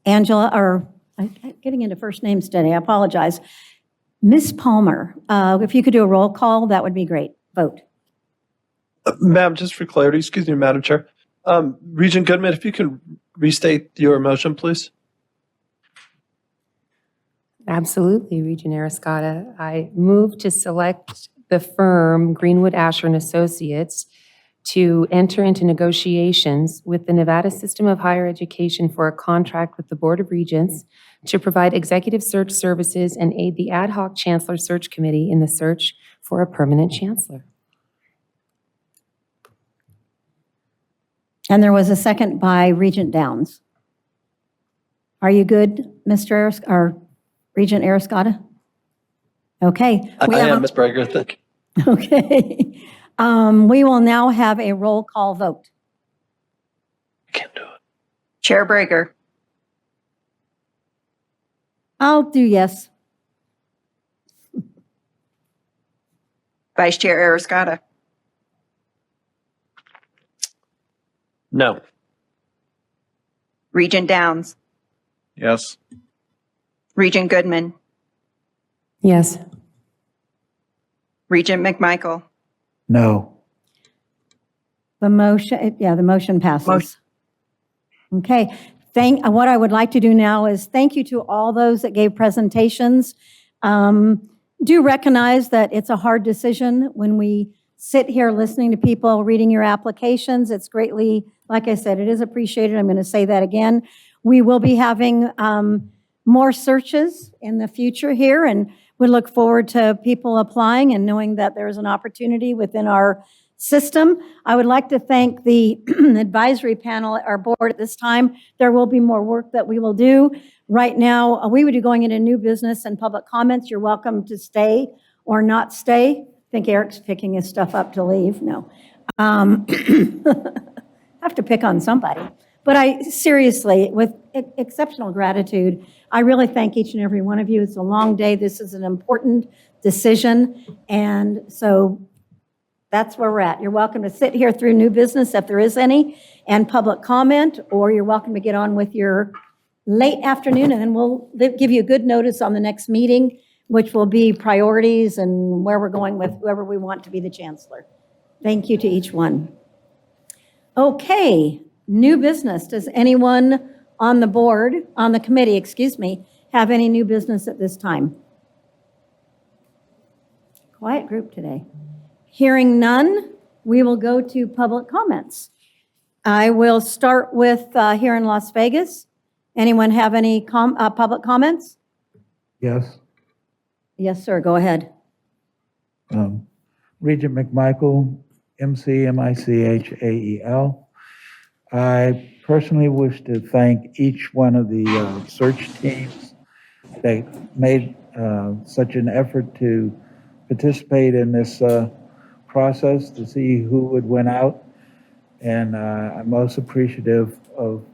Angela, or I'm getting into first names today, I apologize. Ms. Palmer, if you could do a roll call, that would be great. Vote. Ma'am, just for clarity, excuse me, Madam Chair. Regent Goodman, if you can restate your motion, please. Absolutely, Regent Arascata. I move to select the firm Greenwood Asher and Associates to enter into negotiations with the Nevada System of Higher Education for a contract with the Board of Regents to provide executive search services and aid the ad hoc Chancellor search committee in the search for a permanent chancellor. And there was a second by Regent Downs. Are you good, Mr. or Regent Arascata? Okay. I am, Ms. Brager. Thank you. Okay. We will now have a roll call vote. Can't do it. Chair Brager, I'll do yes. Vice Chair Arascata, No. Regent Downs, Yes. Regent Goodman, Yes. Regent McMichael, No. The motion passes. Okay. What I would like to do now is thank you to all those that gave presentations. Do recognize that it's a hard decision when we sit here listening to people, reading your applications. It's greatly, like I said, it is appreciated. I'm going to say that again. We will be having more searches in the future here, and we look forward to people applying and knowing that there's an opportunity within our system. I would like to thank the advisory panel at our board at this time. There will be more work that we will do. Right now, we would be going into new business and public comments. You're welcome to stay or not stay. I think Eric's picking his stuff up to leave. No. Have to pick on somebody. But I seriously, with exceptional gratitude, I really thank each and every one of you. It's a long day. This is an important decision. And so that's where we're at. You're welcome to sit here through new business if there is any, and public comment, or you're welcome to get on with your late afternoon, and then we'll give you a good notice on the next meeting, which will be priorities and where we're going with whoever we want to be the chancellor. Thank you to each one. Okay, new business. Does anyone on the board, on the committee, excuse me, have any new business at this time? Quiet group today. Hearing none, we will go to public comments. I will start with here in Las Vegas. Anyone have any public comments? Yes. Yes, sir, go ahead. Regent McMichael, MCMICHAEL. I personally wish to thank each one of the search teams that made such an effort to participate in this process to see who would win out. And I'm most appreciative of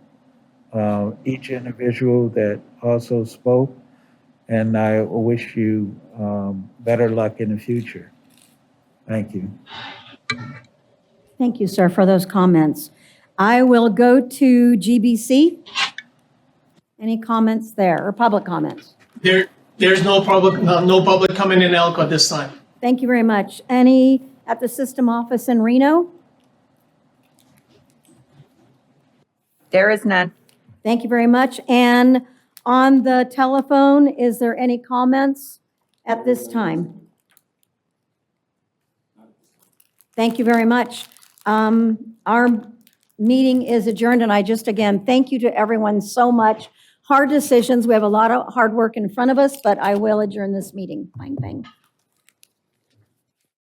each individual that also spoke. And I wish you better luck in the future. Thank you. Thank you, sir, for those comments. I will go to GBC. Any comments there, or public comments? There's no public comment in Elko at this time. Thank you very much. Any at the system office in Reno? There is none. Thank you very much. And on the telephone, is there any comments at this time? Thank you very much. Our meeting is adjourned, and I just, again, thank you to everyone so much. Hard decisions. We have a lot of hard work in front of us, but I will adjourn this meeting. Bang, bang.